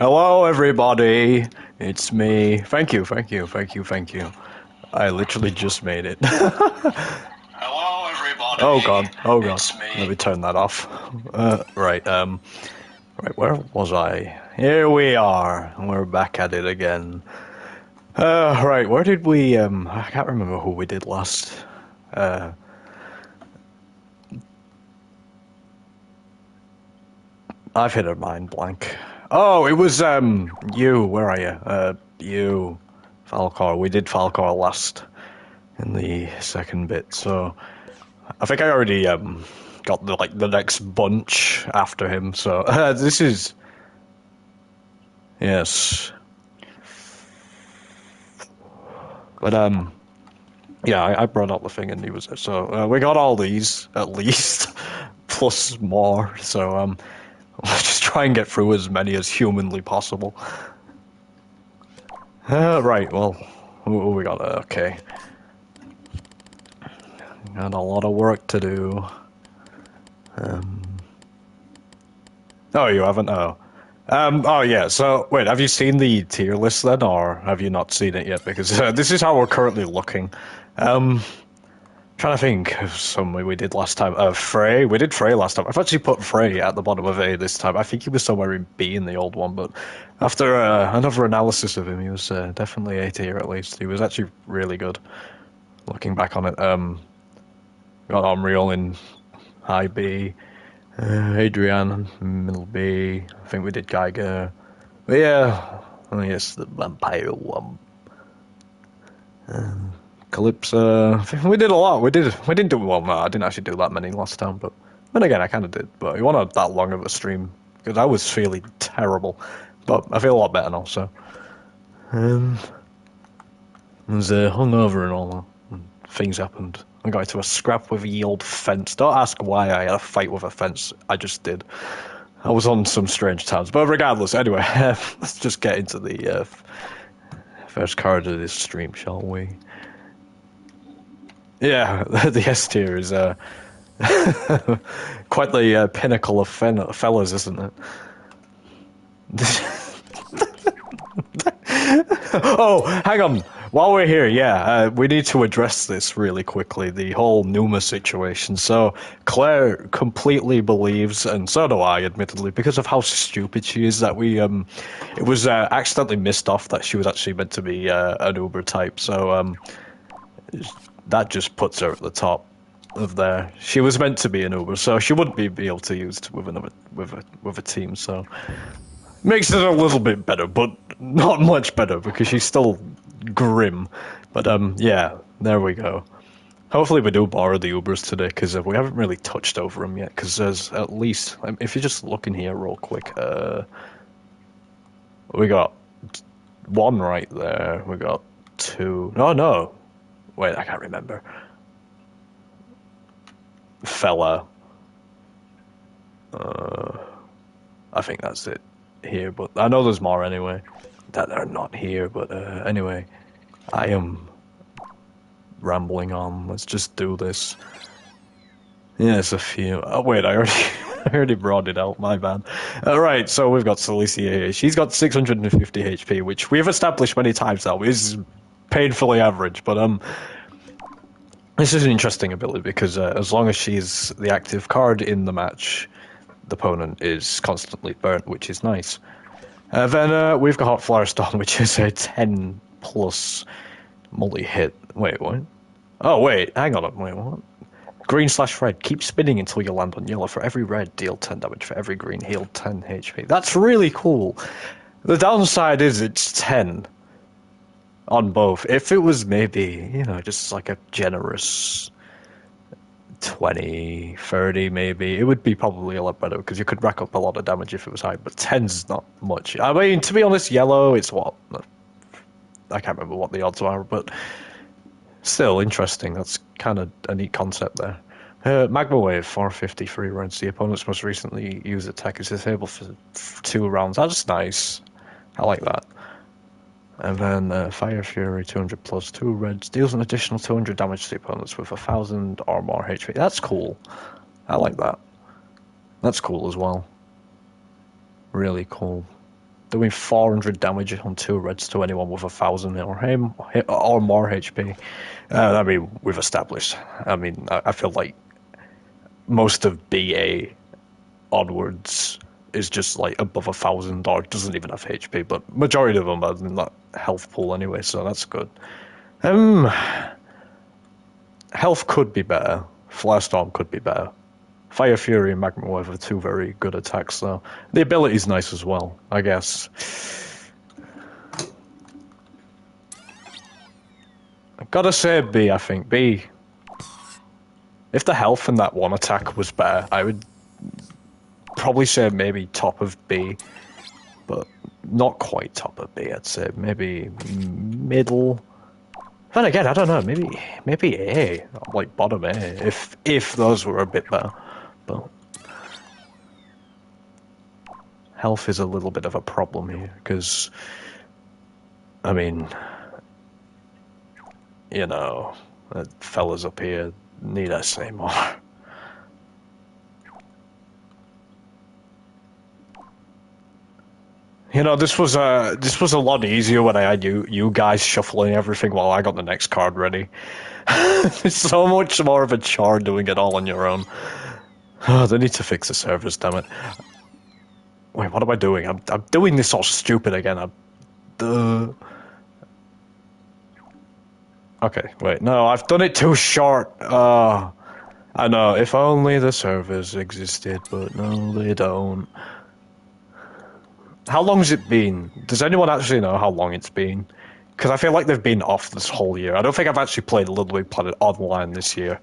Hello, everybody. It's me. Thank you, thank you, thank you, thank you. I literally just made it. Hello, everybody. Oh god, oh god. It's me. Let me turn that off. Right, right, where was I? Here we are. We're back at it again. Right, where did we, I can't remember who we did last. Uh, I've hit a mind blank. Oh, it was, you, where are you? You, Falcor. We did Falcor last in the second bit, so I think I already, got the next bunch after him, so, this is, yes. But, yeah, I brought up the thing and he was there, so, we got all these, at least, plus more, so, let's just try and get through as many as humanly possible. Right, well, what we got? Okay. Got a lot of work to do. Oh, you haven't? Oh. Oh, yeah, so, wait, have you seen the tier list then, or have you not seen it yet? Because this is how we're currently looking. Trying to think of some we did last time. Frey. We did Frey last time. I've actually put Frey at the bottom of A this time. I think he was somewhere in B in the old one, but after another analysis of him, he was definitely A tier at least. He was actually really good. Looking back on it, got Omriel in high B, Adrian middle B. I think we did Geiger. But yeah, I guess the vampire one. Calypso. We did a lot. We didn't do well. No, I didn't actually do that many last time, but then again, I kind of did. But it wasn't that long of a stream because I was feeling terrible. But I feel a lot better now. So, I was hungover and all that. And things happened. I got into a scrap with the old fence. Don't ask why I had a fight with a fence. I just did. I was on some strange times. But regardless, anyway, let's just get into the first card of this stream, shall we? Yeah, the S tier is quite the pinnacle of fellas, isn't it? Oh, hang on. While we're here, yeah, we need to address this really quickly, the whole Numa situation. So, Claire completely believes, and so do I, admittedly, because of how stupid she is, that it was accidentally missed off that she was actually meant to be an Uber type. So, that just puts her at the top of there. She was meant to be an Uber, so she wouldn't be able to use it with another with a team. So makes it a little bit better, but not much better because she's still grim. But yeah, there we go. Hopefully we do borrow the Ubers today because we haven't really touched over them yet. Because there's at least, if you just look in here real quick, we got one right there. We got two. No, no. Wait, I can't remember. Fella. I think that's it here, but I know there's more anyway that are not here. But anyway, I am rambling on. Let's just do this. Yeah, it's a few. Oh wait, I already I already brought it out. My bad. Right, so we've got Celicia here. She's got 650 HP, which we have established many times now is painfully average. But this is an interesting ability because as long as she's the active card in the match, the opponent is constantly burnt, which is nice. Then we've got Hot Firestorm, which is a 10 plus multi-hit. Wait, what? Oh, wait, hang on. Wait, what? Green/red. Keep spinning until you land on yellow. For every red, deal 10 damage. For every green, heal 10 HP. That's really cool. The downside is it's 10 on both. If it was maybe, just like a generous 20, 30 maybe, it would be probably a lot better because you could rack up a lot of damage if it was high, but 10's not much. I mean, to be honest, yellow, it's what? I can't remember what the odds are, but still interesting. That's kind of a neat concept there. Magma Wave, 453 rounds. The opponent's most recently used attack is disabled for 2 rounds. That's nice. I like that. And then Fire Fury, 200 plus 2 reds, deals an additional 200 damage to the opponents with 1,000 or more HP. That's cool. I like that. That's cool as well. Really cool. doing 400 damage on 2 reds to anyone with 1,000 or more HP. I mean, we've established. I mean, I feel like most of BA onwards is just like above 1,000 or doesn't even have HP, but majority of them are in that health pool anyway, so that's good. Health could be better. Firestorm could be better. Fire Fury and Magma Wave are 2 very good attacks, though. The ability's nice as well, I guess. I've gotta say B, I think. B. If the health in that one attack was better, I would probably say maybe top of B, but not quite top of B, I'd say. Maybe middle. Then again, I don't know, maybe A, like bottom A, if those were a bit better. But health is a little bit of a problem here, because, I mean, you know, the fellas up here need I say more. You know, this was a lot easier when I had you guys shuffling everything while I got the next card ready. It's so much more of a chore doing it all on your own. Oh, they need to fix the servers, damn it. Wait, what am I doing? I'm doing this all stupid again. Okay, wait, no, I've done it too short. I know, if only the servers existed, but no, they don't. How long's it been? Does anyone actually know how long it's been? Because I feel like they've been off this whole year. I don't think I've actually played Little Big Planet online this year.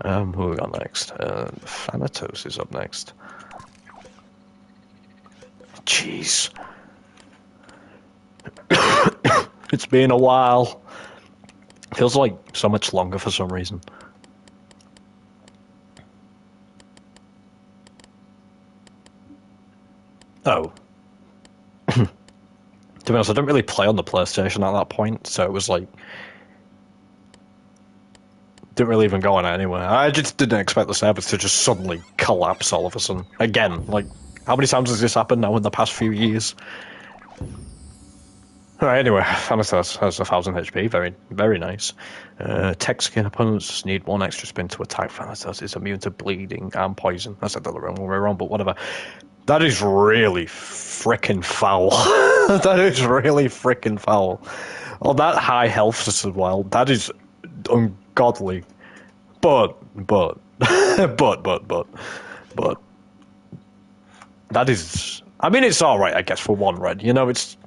Who we got next? Thanatos is up next. Jeez. It's been a while. Feels like so much longer for some reason. Oh. To be honest, I didn't really play on the PlayStation at that point, so it was like... Didn't really even go on anywhere. I just didn't expect the servers to just suddenly collapse all of a sudden. Again, like, how many times has this happened now in the past few years? Alright, anyway, Thanatos has 1,000 HP, very, very nice. Tech skin opponents need 1 extra spin to attack. Thanatos is immune to bleeding and poison. I said that the wrong way around, but whatever. That is really frickin' foul. That is really frickin' foul. Oh, that high health as well, that is ungodly. But, that is... I mean, it's alright, I guess, for 1 red. You know, it's...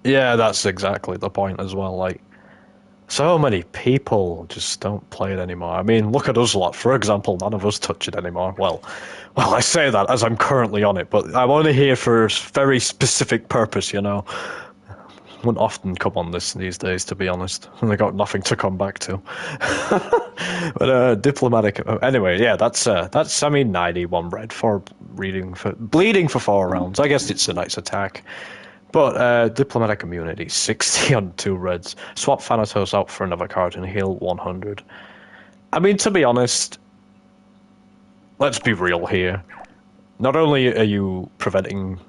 Yeah, that's exactly the point as well, like... So many people just don't play it anymore. I mean, look at us lot. For example, none of us touch it anymore. Well, I say that as I'm currently on it, but I'm only here for a very specific purpose, you know. Wouldn't often come on this these days, to be honest. And I got nothing to come back to. But diplomatic. Anyway, yeah, that's I mean 91 red for bleeding for 4 rounds. I guess it's a nice attack. But diplomatic immunity 60 on 2 reds. Swap Thanatos out for another card and heal 100. I mean, to be honest, let's be real here. Not only are you preventing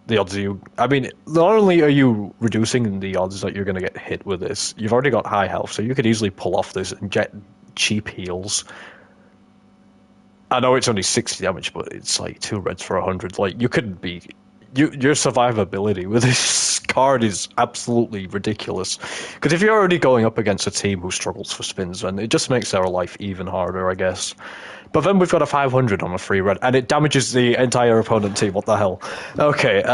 the odds not only are you reducing the odds that you're going to get hit with this, you've already got high health, so you could easily pull off this and get cheap heals. I know it's only 60 damage, but it's like 2 reds for 100. Like, you couldn't be... Your survivability with this card is absolutely ridiculous. Because if you're already going up against a team who struggles for spins, then it just makes their life even harder, I guess. But then we've got a 500 on a free red, and it damages the entire opponent team. What the hell? Okay,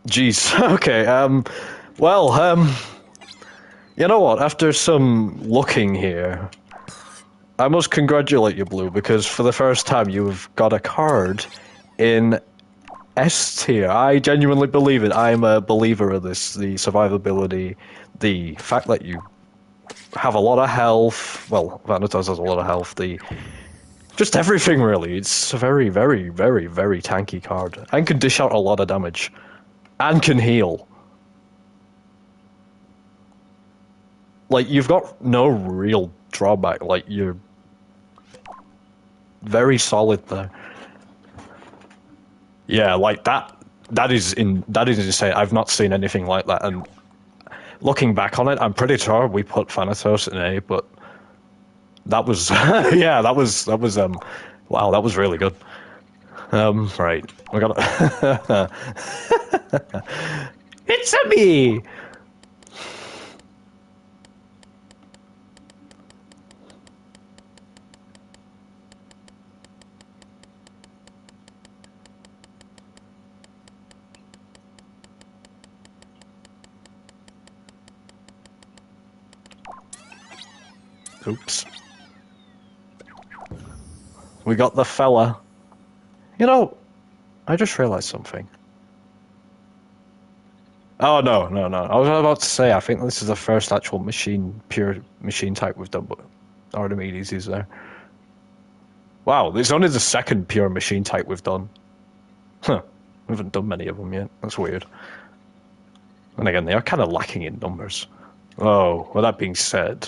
Jeez, okay, you know what? After some looking here, I must congratulate you, Blue, because for the first time you've got a card in S tier. I genuinely believe it. I'm a believer of this. The survivability, the fact that you have a lot of health. Well, Vanitas has a lot of health. Just everything, really. It's a very, very, very, very tanky card. And can dish out a lot of damage. And can heal. like, you've got no real drawback. Like, you're very solid there. Yeah, like that. That is insane. I've not seen anything like that. And looking back on it, I'm pretty sure we put Thanatos in A, but that was yeah, that was wow, that was really good. Right, we got it's a me. Oops. We got the fella. You know, I just realized something. Oh no, no, no. I was about to say I think this is the first actual pure machine type we've done, but Archimedes is there. Wow, it's only the second pure machine type we've done. Huh. We haven't done many of them yet. That's weird. And again, they are kind of lacking in numbers. Oh, well, that being said,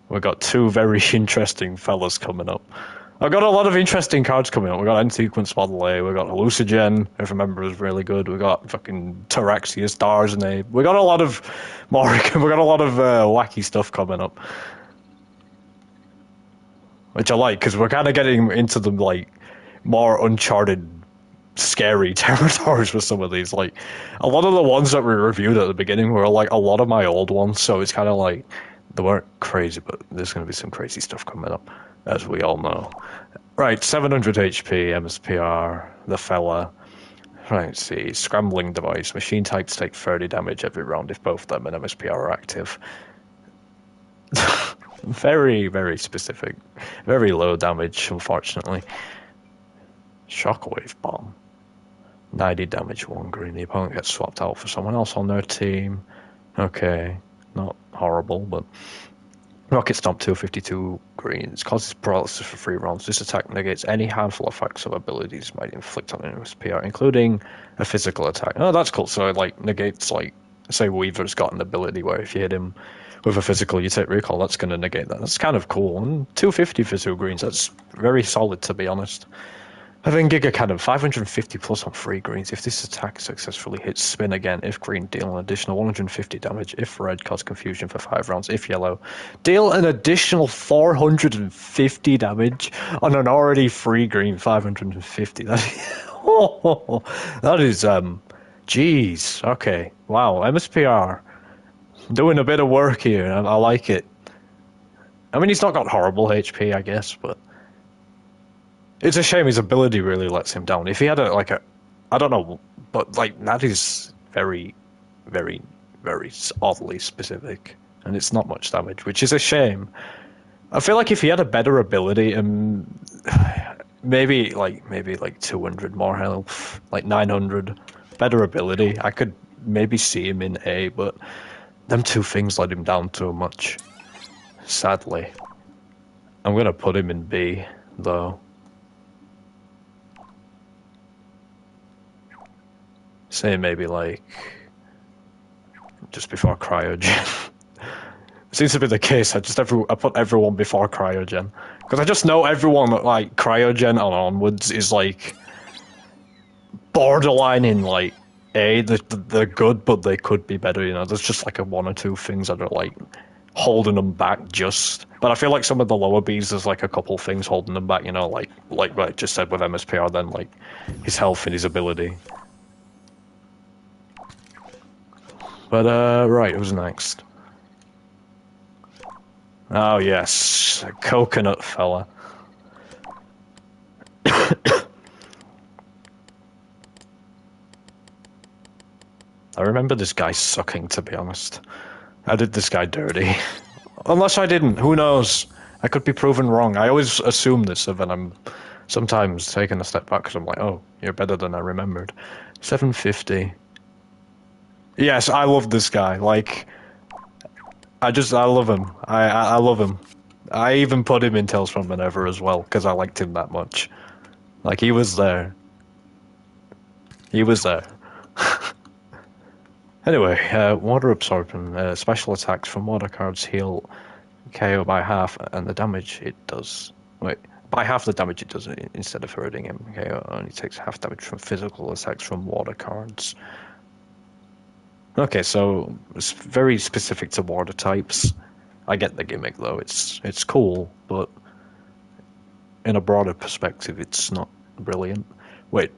we've got two very interesting fellas coming up. I've got a lot of interesting cards coming up. We've got N-Sequence Model A, we've got Hallucigen, if I remember, is really good. We've got fucking Terexia Stars and A. We got a lot of more, we got a lot of wacky stuff coming up. Which I like, because we're kind of getting into the, like, more uncharted scary territories with some of these. Like, a lot of the ones that we reviewed at the beginning were like a lot of my old ones, so it's kind of like they weren't crazy, but there's going to be some crazy stuff coming up, as we all know. Right, 700 HP, MSPR, the fella. Right, let's see, scrambling device. Machine types take 30 damage every round if both them and MSPR are active. Very, very specific. Very low damage, unfortunately. Shockwave bomb. 90 damage, 1 green. The opponent gets swapped out for someone else on their team. Okay, not horrible, but... Rocket Stomp, 252 greens. Causes paralysis for 3 rounds. This attack negates any harmful effects of abilities might inflict on an MSPR, including a physical attack. Oh, that's cool. So it, like, negates, like, say Weaver's got an ability where if you hit him with a physical, you take recall, that's going to negate that. That's kind of cool. And 250 for 2 greens, that's very solid, to be honest. Having Giga Cannon, 550 plus on 3 greens. If this attack successfully hits, spin again. If green, deal an additional 150 damage. If red, cause confusion for 5 rounds. If yellow, deal an additional 450 damage on an already 3 green 550. That is, jeez. Okay, wow, MSPR. Doing a bit of work here. I like it. I mean, he's not got horrible HP, I guess, but... It's a shame his ability really lets him down. If he had I don't know, but like that is very, very, very oddly specific, and it's not much damage, which is a shame. I feel like if he had a better ability and maybe like 200 more health, like 900, better ability, I could maybe see him in A, but them two things let him down too much. Sadly, I'm gonna put him in B though. Say maybe like just before cryogen. Seems to be the case. I put everyone before cryogen because I just know everyone like cryogen and onwards is like borderline in like A. They're good, but they could be better. You know, there's just like a 1 or 2 things that are like holding them back just. But I feel like some of the lower Bs, there's like a couple things holding them back. You know, like what I just said with MSPR, then like his health and his ability. But, right, who's next? Oh, yes, a coconut fella. I remember this guy sucking, to be honest. I did this guy dirty. Unless I didn't, who knows? I could be proven wrong. I always assume this, and then I'm sometimes taking a step back because I'm like, oh, you're better than I remembered. 750. Yes, I love this guy. Like, I love him. I love him. I even put him in Tales from Minerva as well, because I liked him that much. Like, he was there. He was there. Anyway, water absorption. Special attacks from water cards heal KO by half, and the damage it does. Wait, by half the damage it does instead of hurting him. KO only takes half damage from physical attacks from water cards. Okay, so it's very specific to water types. I get the gimmick though. It's cool, but in a broader perspective, it's not brilliant. Wait.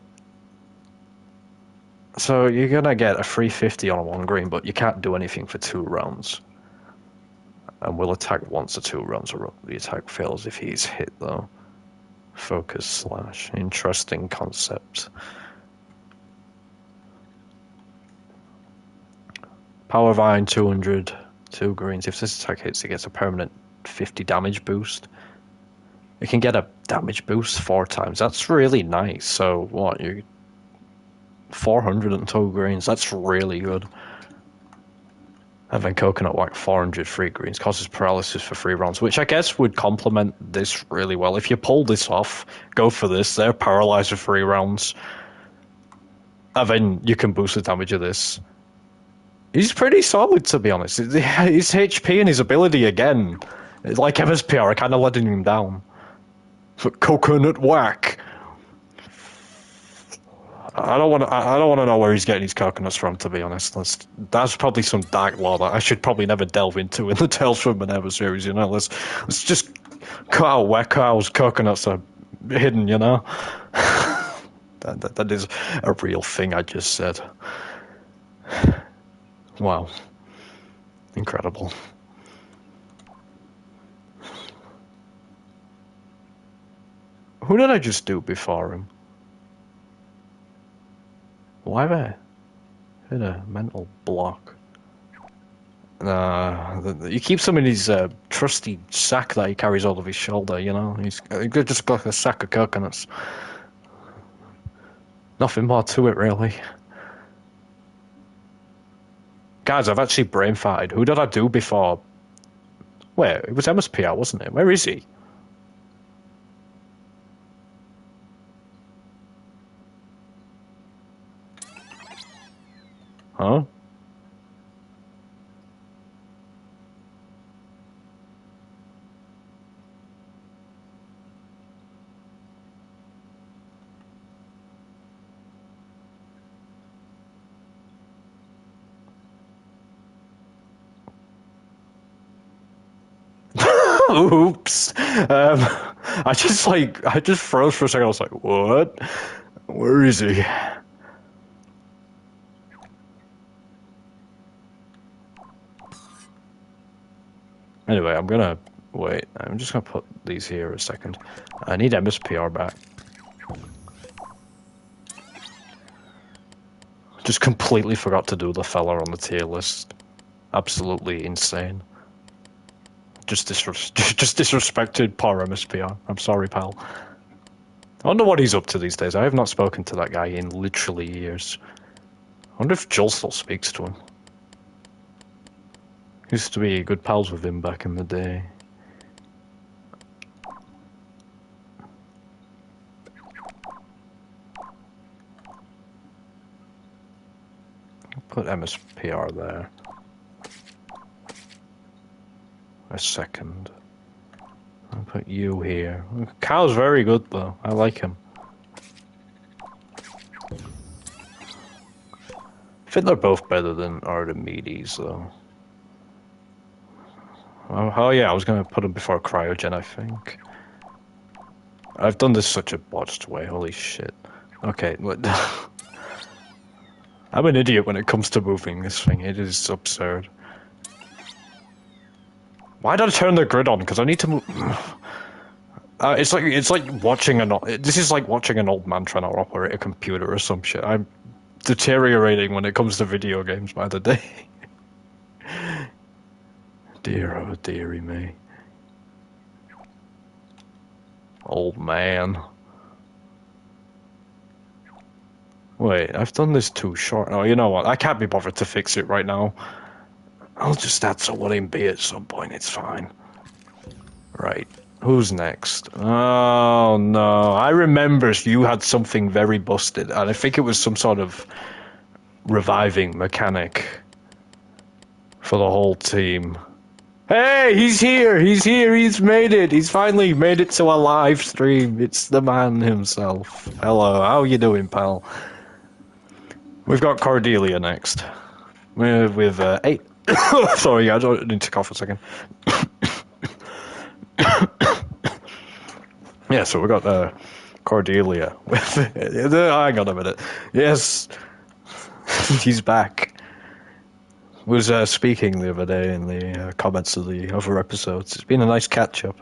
So you're gonna get a 350 on a 1 green, but you can't do anything for 2 rounds. And will attack once or 2 rounds, or the attack fails if he's hit though. Focus slash. Interesting concept. Power Vine 200, 2 greens. If this attack hits, it gets a permanent 50 damage boost. It can get a damage boost 4 times. That's really nice. So what, you 402 greens. That's really good. And then Coconut Whack 403 greens causes paralysis for 3 rounds, which I guess would complement this really well. If you pull this off, go for this. They're paralyzed for 3 rounds, and then you can boost the damage of this. He's pretty solid, to be honest. His HP and his ability again, like MSPR, are kind of letting him down. But Coconut Whack. I don't want to know where he's getting his coconuts from, to be honest. That's probably some dark lore that I should probably never delve into in the Tales from Minerva series. You know, let's just cut out where cows' coconuts are hidden. You know, that is a real thing I just said. Wow, incredible. Who did I just do before him? Why there? Hit a mental block. He keeps him in his trusty sack that he carries over his shoulder, you know? He's just got a sack of coconuts. Nothing more to it, really. Guys, I've actually brain farted. Who did I do before? Wait, it was MSPR, wasn't it? Where is he? Huh? Oops. I just froze for a second. I was like, what? Where is he? Anyway, wait. I'm just gonna put these here a second. I need MSPR back. Just completely forgot to do the fella on the tier list. Absolutely insane. Just disrespected poor MSPR. I'm sorry, pal. I wonder what he's up to these days. I have not spoken to that guy in literally years. I wonder if Joel still speaks to him. Used to be good pals with him back in the day. I'll put MSPR there. A second. I'll put you here. Cal's very good though. I like him. I think they're both better than Artemides though. Oh yeah, I was gonna put him before Cryogen, I think. I've done this such a botched way, holy shit. Okay, I'm an idiot when it comes to moving this thing, it is absurd. Why did I turn the grid on? Because I need to move... it's like watching this is like watching an old man trying to operate a computer or some shit. I'm deteriorating when it comes to video games by the day. Dear, oh dearie me. Old man. Wait, I've done this too short. Oh, you know what? I can't be bothered to fix it right now. I'll just add someone in B at some point, it's fine. Right, who's next? Oh no, I remember you had something very busted, and I think it was some sort of reviving mechanic for the whole team. Hey, he's here! He's here! He's made it! He's finally made it to a live stream. It's the man himself. Hello, how you doing, pal? We've got Cordelia next. With 8. Sorry, I don't need to cough a second. Yeah, so we got Cordelia with. Hang on a minute. Yes, he's back. Was speaking the other day in the comments of the other episodes. It's been a nice catch up.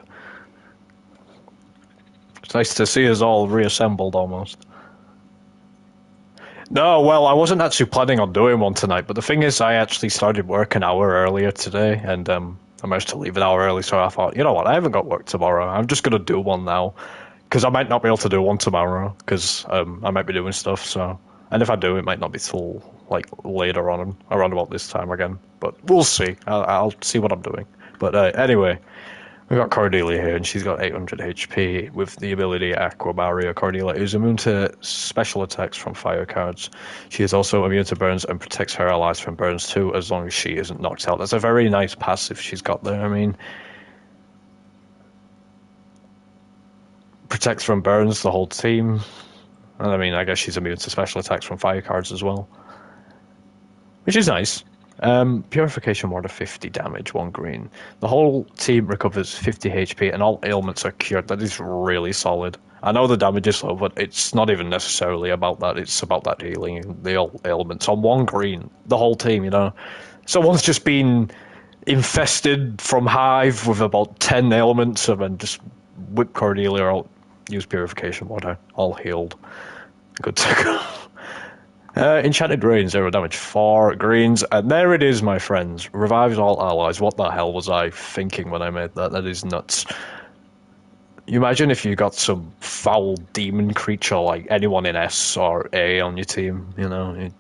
It's nice to see us all reassembled almost. No, well, I wasn't actually planning on doing one tonight, but the thing is, I actually started work an hour earlier today, and I managed to leave an hour early, so I thought, you know what, I haven't got work tomorrow. I'm just going to do one now, because I might not be able to do one tomorrow, because I might be doing stuff, so... And if I do, it might not be till, like, later on, around about this time again. But we'll see. I'll see what I'm doing. But anyway, we've got Cordelia here, and she's got 800 HP with the ability Aqua Barrier. Cordelia is immune to special attacks from fire cards. She is also immune to burns and protects her allies from burns too, as long as she isn't knocked out. That's a very nice passive she's got there. I mean, protects from burns the whole team. And I mean, I guess she's immune to special attacks from fire cards as well, which is nice. Purification Water, 50 damage, 1 green. The whole team recovers 50 HP and all ailments are cured. That is really solid. I know the damage is low, but it's not even necessarily about that. It's about that healing, the ailments. On 1 green, the whole team, you know. Someone's just been infested from Hive with about 10 ailments and then just whip Cordelia out, use Purification Water, all healed. Good to go. Enchanted Rain, 0 damage, 4 greens, and there it is, my friends. Revives all allies. What the hell was I thinking when I made that? That is nuts. You imagine if you got some foul demon creature like anyone in S or A on your team, you know?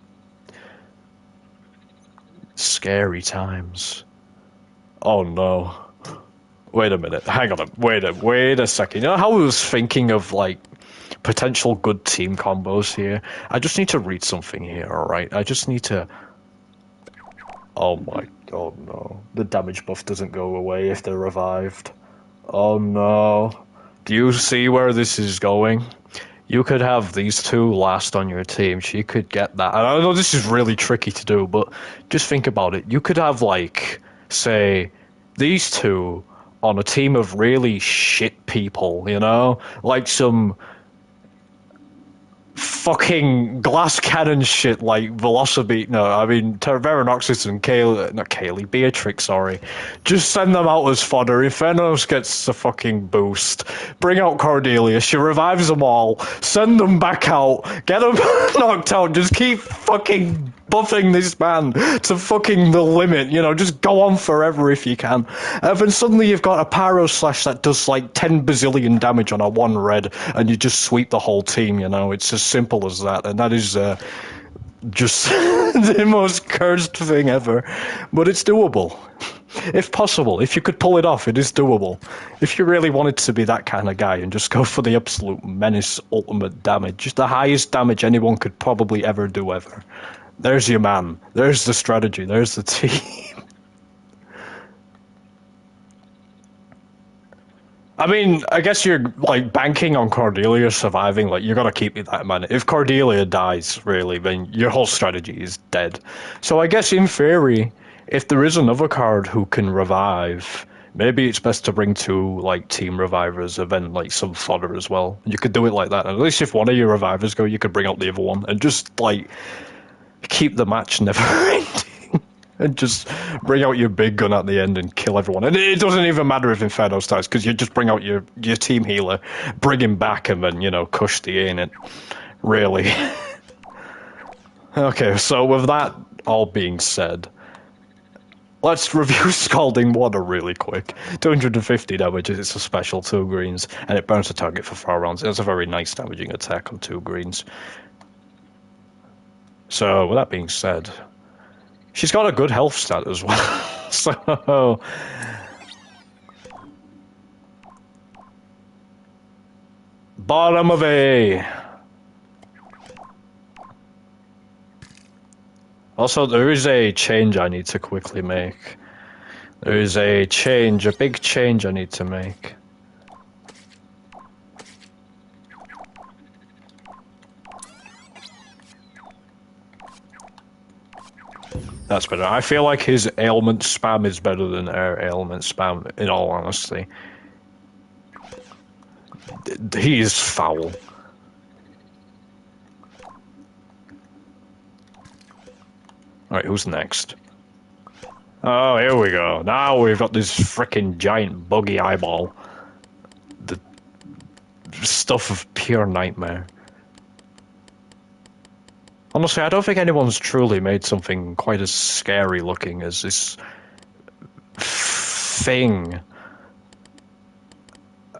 Scary times. Oh no. Wait a minute. Hang on. Wait a second. You know how I was thinking of, like, potential good team combos here? I just need to read something here, alright? I just need to... Oh no. The damage buff doesn't go away if they're revived. Oh no. Do you see where this is going? You could have these two last on your team. She could get that. And I know this is really tricky to do, but just think about it. You could have, like, say, these two on a team of really shit people, you know? Like some fucking glass cannon shit like Velocity. No, I mean Terranoxis and Beatrix, sorry. Just send them out as fodder. If Venos gets the fucking boost, bring out Cordelia. She revives them all. Send them back out. Get them knocked out. Just keep fucking buffing this man to fucking the limit. You know, just go on forever if you can. And then suddenly you've got a Pyro Slash that does like 10 bazillion damage on a 1 red, and you just sweep the whole team, you know. It's as simple as that, and that is just the most cursed thing ever. But it's doable. If possible, if you could pull it off, it is doable. If you really wanted to be that kind of guy and just go for the absolute menace ultimate damage, just the highest damage anyone could probably ever do ever. There's your man. There's the strategy. There's the team. I mean, I guess you're, like, banking on Cordelia surviving. Like, you gotta keep it that man. If Cordelia dies, really, then your whole strategy is dead. So I guess, in theory, if there is another card who can revive, maybe it's best to bring 2, like, team revivers and then, like, some fodder as well. You could do it like that. And at least if one of your revivers go, you could bring out the other one and just, like, keep the match never ending. And just bring out your big gun at the end and kill everyone. And it doesn't even matter if Inferno starts, because you just bring out your team healer, bring him back, and then, you know, cush the in it. Really. Okay, so with that all being said, let's review Scalding Water really quick. 250 damage, it's a special 2 greens, and it burns the target for 4 rounds. It's a very nice damaging attack on 2 greens. So, with that being said, she's got a good health stat as well. So, bottom of A. Also, there is a change I need to quickly make. There is a change, a big change I need to make. That's better. I feel like his ailment spam is better than our ailment spam, in all honesty. He is foul. Alright, who's next? Oh, here we go. Now we've got this freaking giant buggy eyeball. The stuff of pure nightmare. Honestly, I don't think anyone's truly made something quite as scary looking as this thing.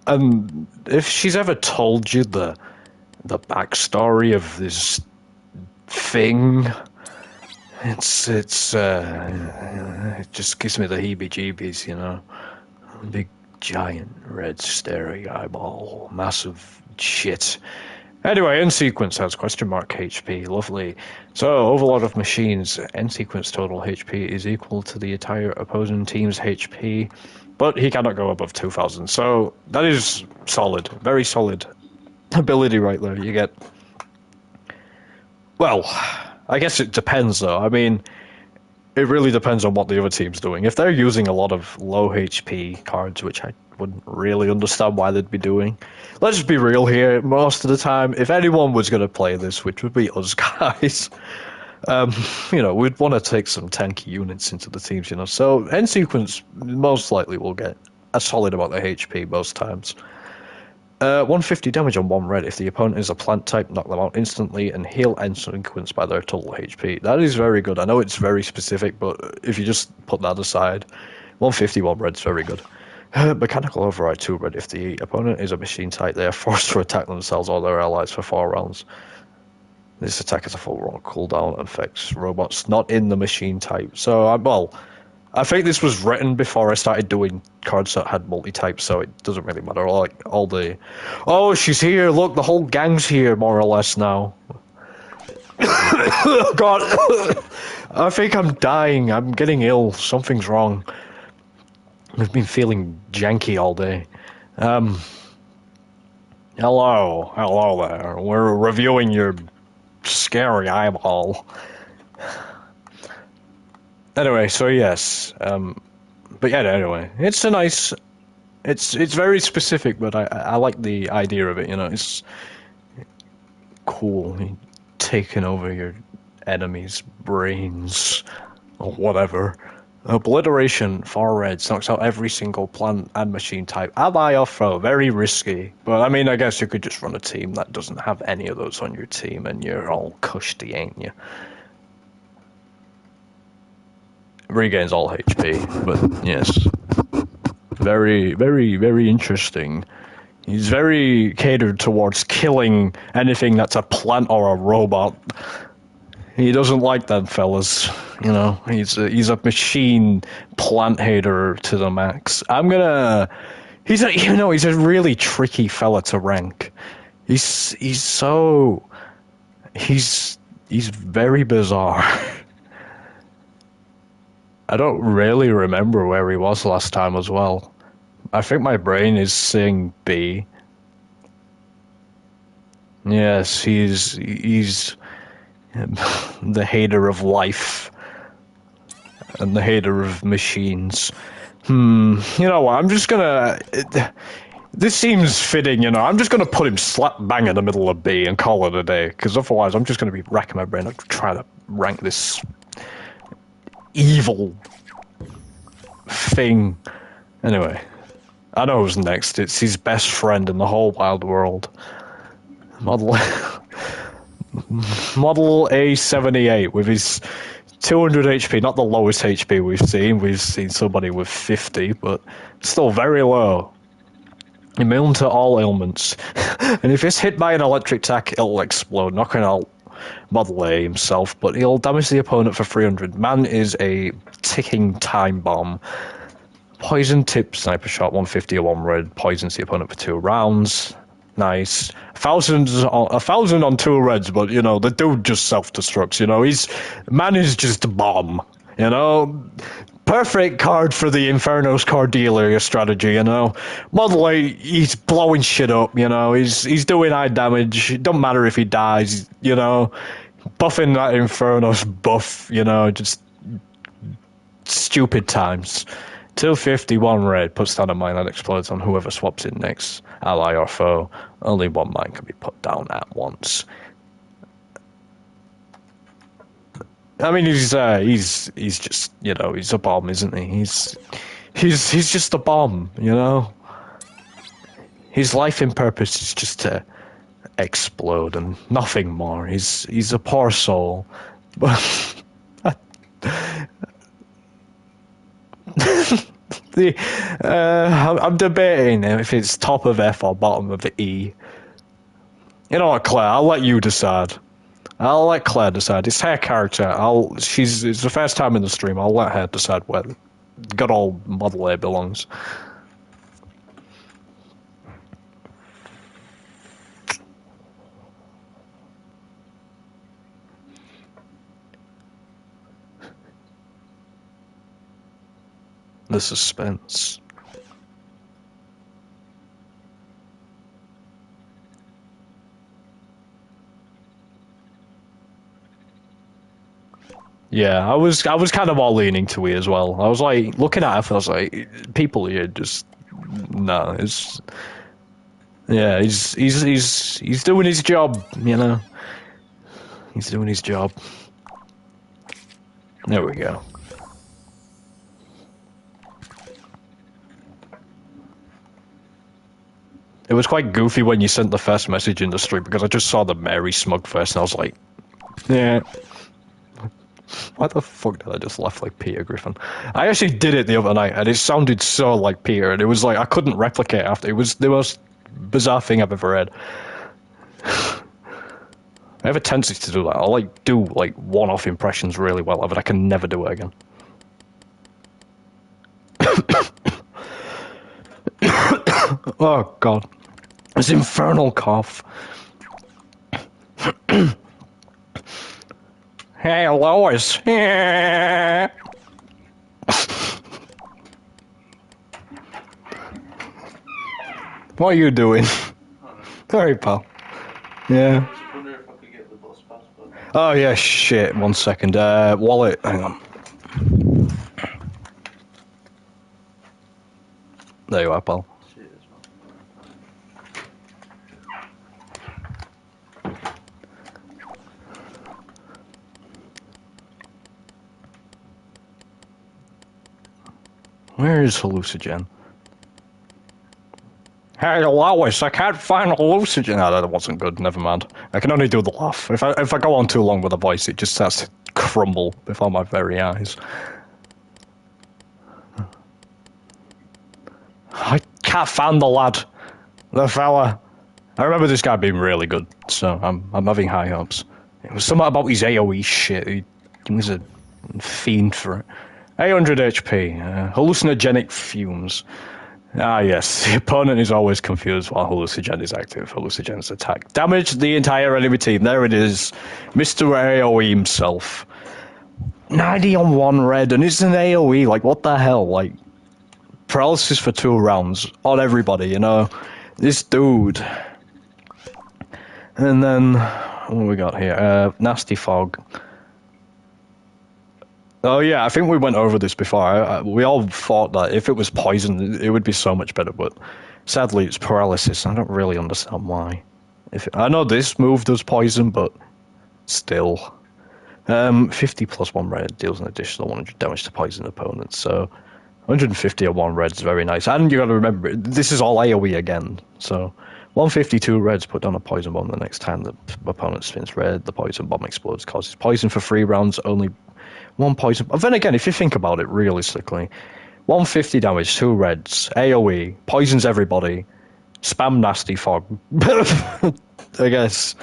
And if she's ever told you the backstory of this thing, it just gives me the heebie-jeebies, you know. Big, giant, red, staring eyeball, massive shit. Anyway, end sequence has question mark HP. Lovely. So, overload of machines. End sequence total HP is equal to the entire opposing team's HP, but he cannot go above 2,000. So, that is solid. Very solid ability right there. You get... Well, I guess it depends, though. I mean, it really depends on what the other team's doing. If they're using a lot of low HP cards, which I wouldn't really understand why they'd be doing. Let's just be real here. Most of the time, if anyone was going to play this, which would be us guys, you know, we'd want to take some tanky units into the teams, you know. So end sequence most likely will get a solid amount of HP most times. 150 damage on 1 red. If the opponent is a plant type, knock them out instantly and heal end sequence by their total HP. That is very good. I know it's very specific, but if you just put that aside, 151 red is very good. Mechanical override 2 red. If the opponent is a machine type, they are forced to attack themselves or their allies for 4 rounds. This attack has a full round cooldown and affects robots not in the machine type. So, well, I think this was written before I started doing cards that had multi-types, so it doesn't really matter. Like, all the... Oh, she's here! Look, the whole gang's here, more or less, now. God! I think I'm dying. I'm getting ill. Something's wrong. I've been feeling janky all day. Hello there. We're reviewing your scary eyeball. Anyway, so yes, but yeah, anyway, it's a nice, it's very specific, but I like the idea of it, you know, it's cool, taking over your enemy's brains, or whatever. Obliteration, 4 reds, knocks out every single plant and machine type. Ally or foe, very risky. But I mean, I guess you could just run a team that doesn't have any of those on your team and you're all cushy, ain't you? Regains all HP, but yes. Very, very, very interesting. He's very catered towards killing anything that's a plant or a robot. He doesn't like that, fellas. You know, he's a machine plant hater to the max. He's a really tricky fella to rank. He's very bizarre. I don't really remember where he was last time as well. I think my brain is saying B. Yes, he's the hater of life and the hater of machines. You know what? I'm just gonna. This seems fitting, you know. I'm just gonna put him slap bang in the middle of B and call it a day, because otherwise I'm just gonna be racking my brain trying to rank this evil thing. Anyway, I know who's next. It's his best friend in the whole wide world. Model A78 with his 200 HP, not the lowest HP we've seen. We've seen somebody with 50, but still very low. Immune to all ailments. And if it's hit by an electric attack, it'll explode, knocking out Model A himself, but he'll damage the opponent for 300. Man is a ticking time bomb. Poison tip sniper shot, 150 or 1 red, poisons the opponent for 2 rounds. Nice. 1,000 on 2 reds, but you know the dude just self-destructs. You know man is just a bomb. You know, perfect card for the Inferno's Cordelia strategy. You know, Model 8, he's blowing shit up. You know, he's doing high damage. It don't matter if he dies. You know, buffing that Inferno's buff. You know, just stupid times. 251 red puts down a mine that explodes on whoever swaps in next, ally or foe. Only one mine can be put down at once. I mean, he's just, you know, he's a bomb, isn't he? He's just a bomb, you know. His life and purpose is just to explode and nothing more. He's a poor soul, but. I'm debating if it's top of F or bottom of the E. You know what, Claire? I'll let you decide. I'll let Claire decide. It's her character. It's the first time in the stream. I'll let her decide where good old Model A belongs. The suspense. Yeah, I was kind of all leaning to E as well. I was like looking at it, I was like, people here just no. It's yeah, he's doing his job, you know. He's doing his job. There we go. It was quite goofy when you sent the first message in the stream because I just saw the Mary smug first and I was like, yeah. Why the fuck did I just laugh like Peter Griffin? I actually did it the other night and it sounded so like Peter and it was like I couldn't replicate after. It was the most bizarre thing I've ever read. I have a tendency to do that. I'll like do like one-off impressions really well, but I can never do it again. Oh god. This infernal cough. Hey, Lois. What are you doing? Sorry, pal. Yeah. Oh yeah, shit. 1 second. Wallet. Hang on. There you are, pal. Where is hallucinogen? Hey, Lois, I can't find hallucinogen. No, that wasn't good. Never mind. I can only do the laugh. If I go on too long with a voice, it just starts to crumble before my very eyes. I can't find the lad, the fella. I remember this guy being really good, so I'm having high hopes. It was something about his AOE shit. He was a fiend for it. 800 HP, hallucinogenic fumes. Ah yes, the opponent is always confused while hallucinogen is active. Hallucinogen's attack. Damage the entire enemy team. There it is. Mr. AOE himself. 90 on 1 red, and it's an AOE, like what the hell? Like, paralysis for 2 rounds on everybody, you know? This dude. And then, what do we got here? Nasty Fog. Oh yeah, I think we went over this before. We all thought that if it was poison, it would be so much better, but sadly it's paralysis. I don't really understand why. I know this move does poison, but still. 50 plus 1 red deals an additional 100 damage to poison opponents, so 150 on 1 red is very nice. And you gotta remember, this is all AoE again, so 152 reds put down a poison bomb the next time the opponent spins red, the poison bomb explodes, causes poison for 3 rounds, only 1 poison. But then again, if you think about it realistically, 150 damage, 2 reds, AoE, poisons everybody, spam Nasty Fog. I guess.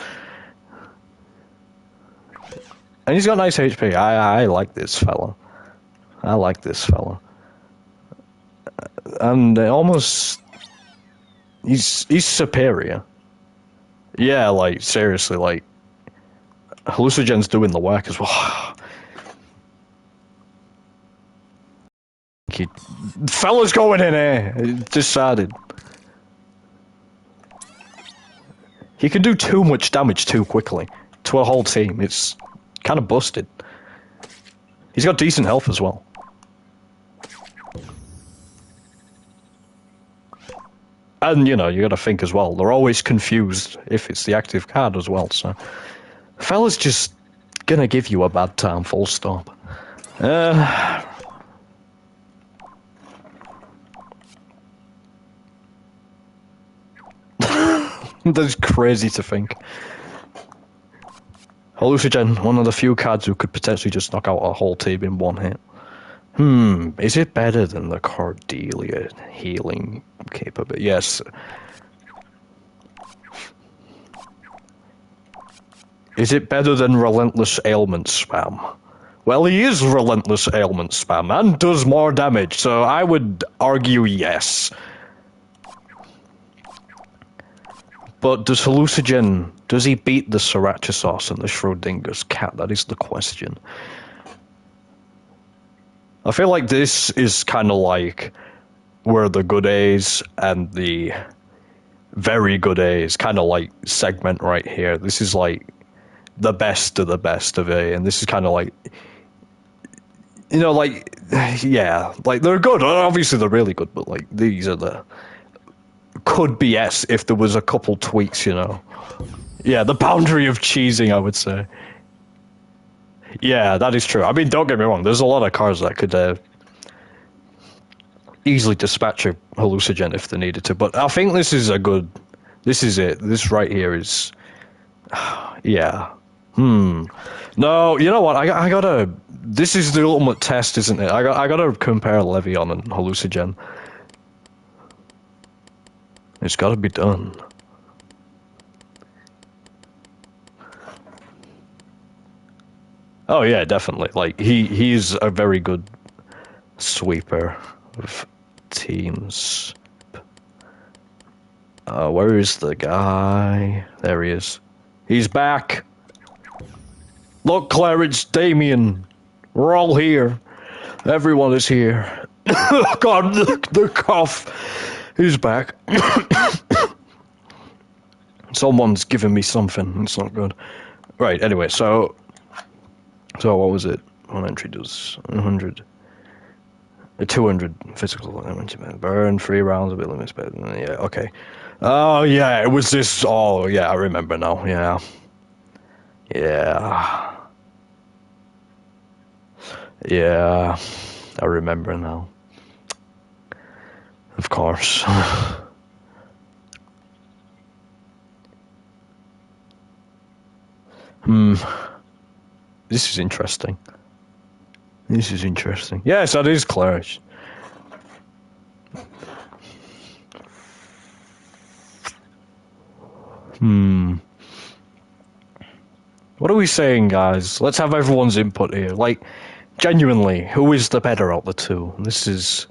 And he's got nice HP. I like this fella. I like this fella. And almost... He's superior. Yeah, like, seriously, like, hallucinogen's doing the work as well. He, fella's going in here! It decided. He can do too much damage too quickly to a whole team. It's kind of busted. He's got decent health as well. And, you know, you gotta think as well, they're always confused if it's the active card as well, so... Fella's just gonna give you a bad time, full stop. That's crazy to think. Hallucinogen, one of the few cards who could potentially just knock out a whole team in one hit. Is it better than the Cordelia healing capability? Yes. Is it better than Relentless Ailment Spam? Well, he is Relentless Ailment Spam and does more damage, so I would argue yes. But does Hallucinogen, does he beat the Sriracha Sauce and the Schrodinger's cat? That is the question. I feel like this is kind of like where the good A's and the very good A's kind of like segment right here. This is like the best of A, and this is kind of like, you know, like, yeah, like they're good. Obviously, they're really good, but like these are the could be S if there was a couple tweaks, you know. Yeah, the boundary of cheesing, I would say. Yeah, that is true. I mean, don't get me wrong. There's a lot of cars that could easily dispatch a hallucinogen if they needed to, but I think this is a good. This is it. This right here is. Yeah. No, you know what? I gotta. This is the ultimate test, isn't it? I gotta compare Levion and hallucinogen. It's gotta be done. Oh yeah, definitely. Like he's a very good sweeper of teams. Where is the guy? There he is. He's back. Look, Claire, it's Damien. We're all here. Everyone is here. God, the cough. He's back. Someone's giving me something. It's not good. Right, anyway, so what was it? One entry does 100. 200 physical damage. Burn 3 rounds of limits. Yeah, okay. Oh, yeah, it was this. Oh, yeah, I remember now. Yeah. Yeah. Yeah. I remember now. Of course. This is interesting. This is interesting. Yes, that is Clarish. What are we saying, guys? Let's have everyone's input here. Like, genuinely, who is the better out of the two? This is...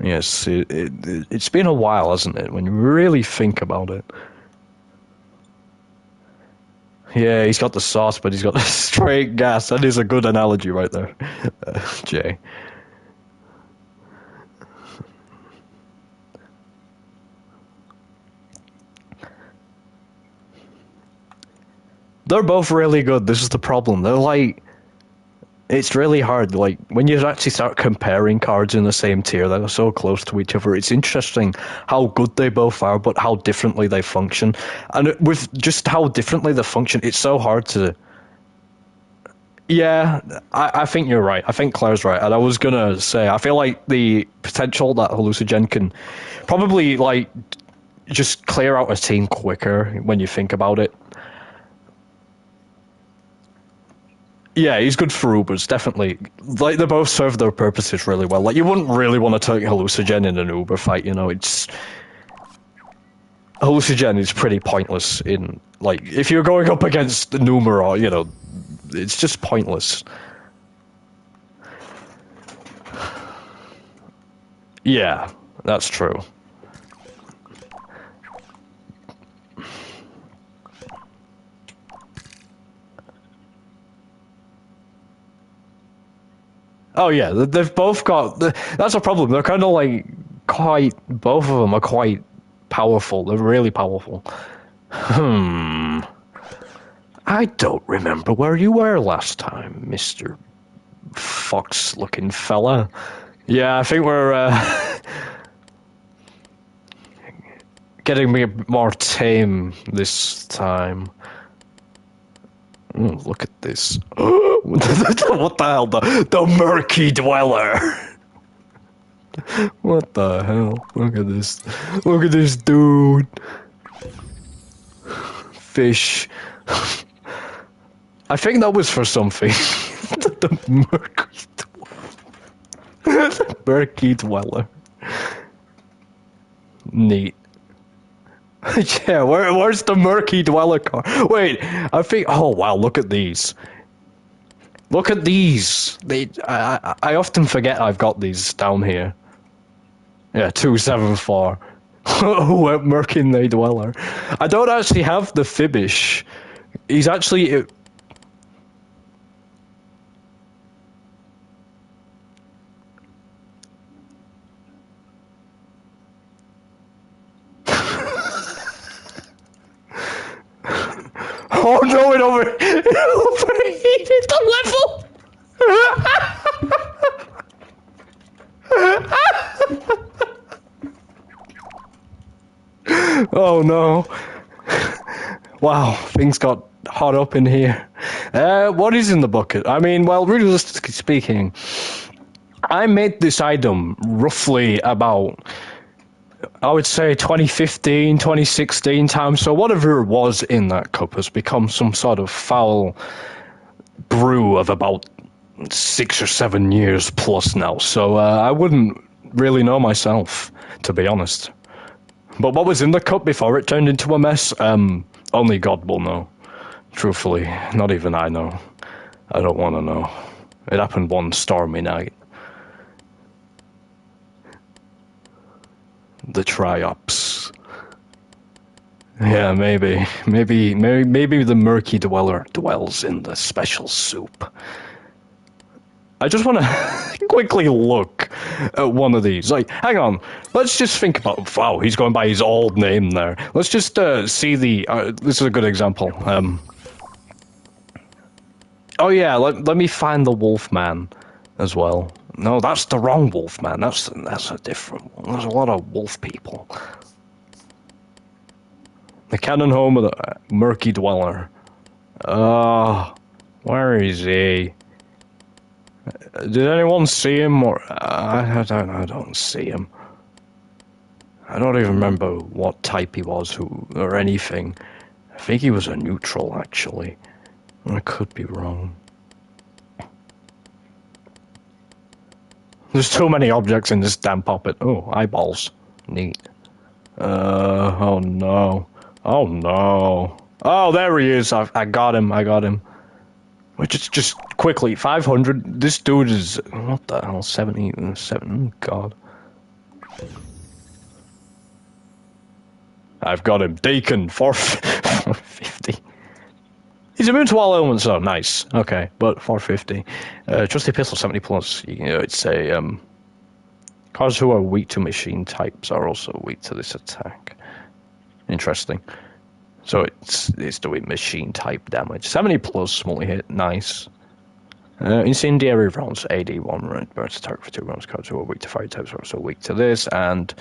Yes, it's been a while, hasn't it? When you really think about it. Yeah, he's got the sauce, but he's got the straight gas. That is a good analogy right there, Jay. They're both really good. This is the problem. They're like... It's really hard, like, when you actually start comparing cards in the same tier that are so close to each other, it's interesting how good they both are, but how differently they function. And with just how differently they function, it's so hard to... Yeah, I think you're right. I think Claire's right. And I was gonna say, I feel like the potential that Hallucinogen can probably, like, just clear out a team quicker when you think about it. Yeah, he's good for Ubers, definitely. Like, they both serve their purposes really well. Like, you wouldn't really want to take Hallucinogen in an Uber fight, you know, it's... Hallucinogen is pretty pointless in, like, if you're going up against the Numero, you know, it's just pointless. Yeah, that's true. Oh yeah, they've both got. That's a problem. They're kind of like quite. Both of them are quite powerful. They're really powerful. Hmm. I don't remember where you were last time, Mister Fox-looking fella. Yeah, I think we're getting me a bit more tame this time. Ooh, look at this. What the hell? The Murky Dweller. What the hell? Look at this. Look at this dude. Fish. I think that was for something. The Murky Dweller. Neat. Yeah, where's the Murky Dweller car? Wait, I think. Oh wow, look at these. Look at these. I often forget I've got these down here. Yeah, 274. Murky Dweller. I don't actually have the Fibbish. He's actually. Oh no, it overheated the level! Oh no. Wow, things got hot up in here. What is in the bucket? I mean, well, realistically speaking, I made this item roughly about, I would say 2015, 2016 time, so whatever was in that cup has become some sort of foul brew of about 6 or 7 years plus now, so I wouldn't really know myself, to be honest. But what was in the cup before it turned into a mess, only God will know. Truthfully, not even I know. I don't want to know. It happened one stormy night. The Triops. Yeah, maybe the Murky Dweller dwells in the special soup. I just want to quickly look at one of these. Like, hang on. Let's just think about. Wow, he's going by his old name there. Let's just see the. This is a good example. Oh yeah, let me find the Wolfman as well. No, that's the wrong Wolfman. That's a different one. There's a lot of wolf people. The canon home of the Murky Dweller. Where is he? Did anyone see him? Or I don't see him. I don't even remember what type he was, or anything. I think he was a neutral, actually. I could be wrong. There's too many objects in this damn puppet. Oh, eyeballs. Neat. Oh no. Oh no. Oh, there he is. I got him. I got him. Which is just quickly, 500. This dude is, what the hell, 77. Oh, God. I've got him. Deacon, 450. He's immune to all elements, so nice. Okay, but 450. Trusty pistol, 70 plus. You know, it's a, cars who are weak to machine types are also weak to this attack. Interesting. So it's doing machine type damage. 70 plus multi-hit, nice. Incendiary rounds, AD1 round burst attack for 2 rounds. Cards who are weak to fire types are also weak to this, and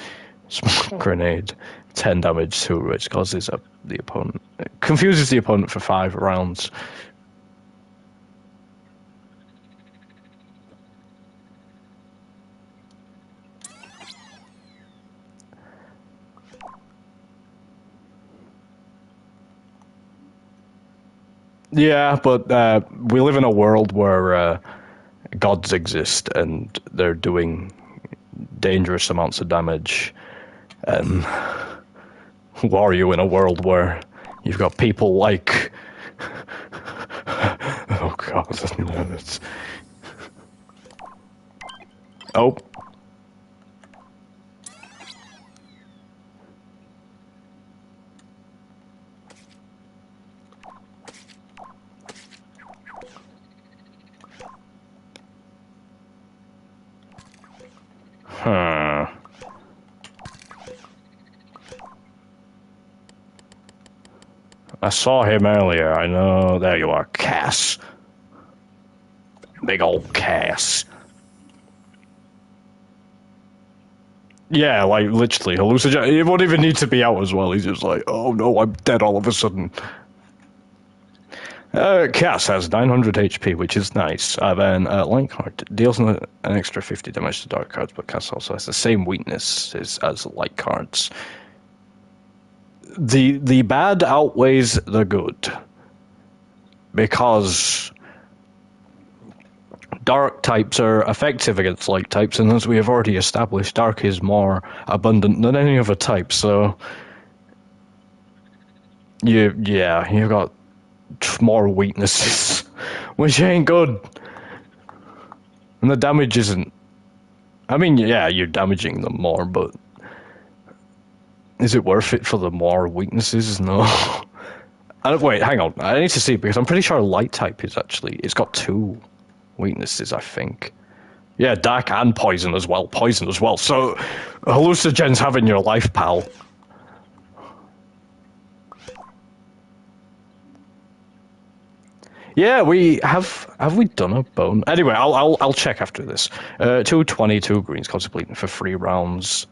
smoke grenade, 10 damage to which causes the opponent, confuses the opponent for 5 rounds. Yeah, but we live in a world where gods exist and they're doing dangerous amounts of damage. And who are you in a world where you've got people like... Oh God, it's... Oh. I saw him earlier. I know. There you are, Cass. Big old Cass. Yeah, like literally hallucinogen. He won't even need to be out as well. He's just like, oh no, I'm dead all of a sudden. Cass has 900 HP, which is nice. Then Light Card deals an extra 50 damage to Dark Cards, but Cass also has the same weakness as Light Cards. The bad outweighs the good, because Dark types are effective against Light types, and as we have already established, Dark is more abundant than any other type, so you've got more weaknesses, which ain't good. And the damage isn't... I mean, yeah, you're damaging them more, but is it worth it for the more weaknesses? No. Wait, hang on. I need to see, because I'm pretty sure Light type is actually... It's got 2 weaknesses, I think. Yeah, Dark and Poison as well. Poison as well. So, hallucinogens having your life, pal. Yeah, we have we done a bone? Anyway, I'll check after this. 222 greens contemplating for 3 rounds.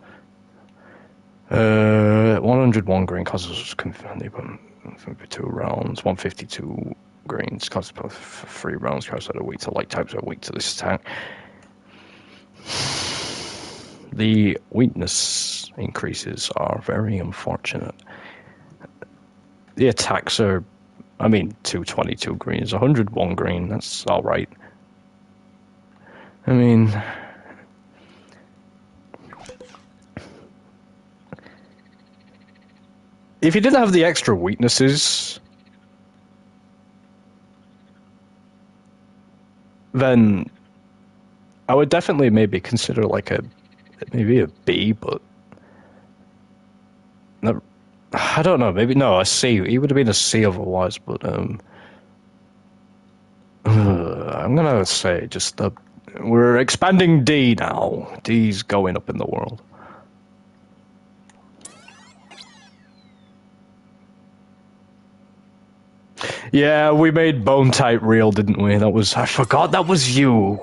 101 green causes confounding for 2 rounds. 152 greens contemplating for 3 rounds. Cards that are weak to Light types are weak to this attack. The weakness increases are very unfortunate. The attacks are, I mean, 222 green is 101 green. That's all right. I mean, if you didn't have the extra weaknesses, then I would definitely maybe consider like maybe a B, but no, I don't know. Maybe no, a C. He would have been a C otherwise, but I'm gonna say just we're expanding D now. D's going up in the world. Yeah, we made Bone Type real, didn't we? I forgot that was you.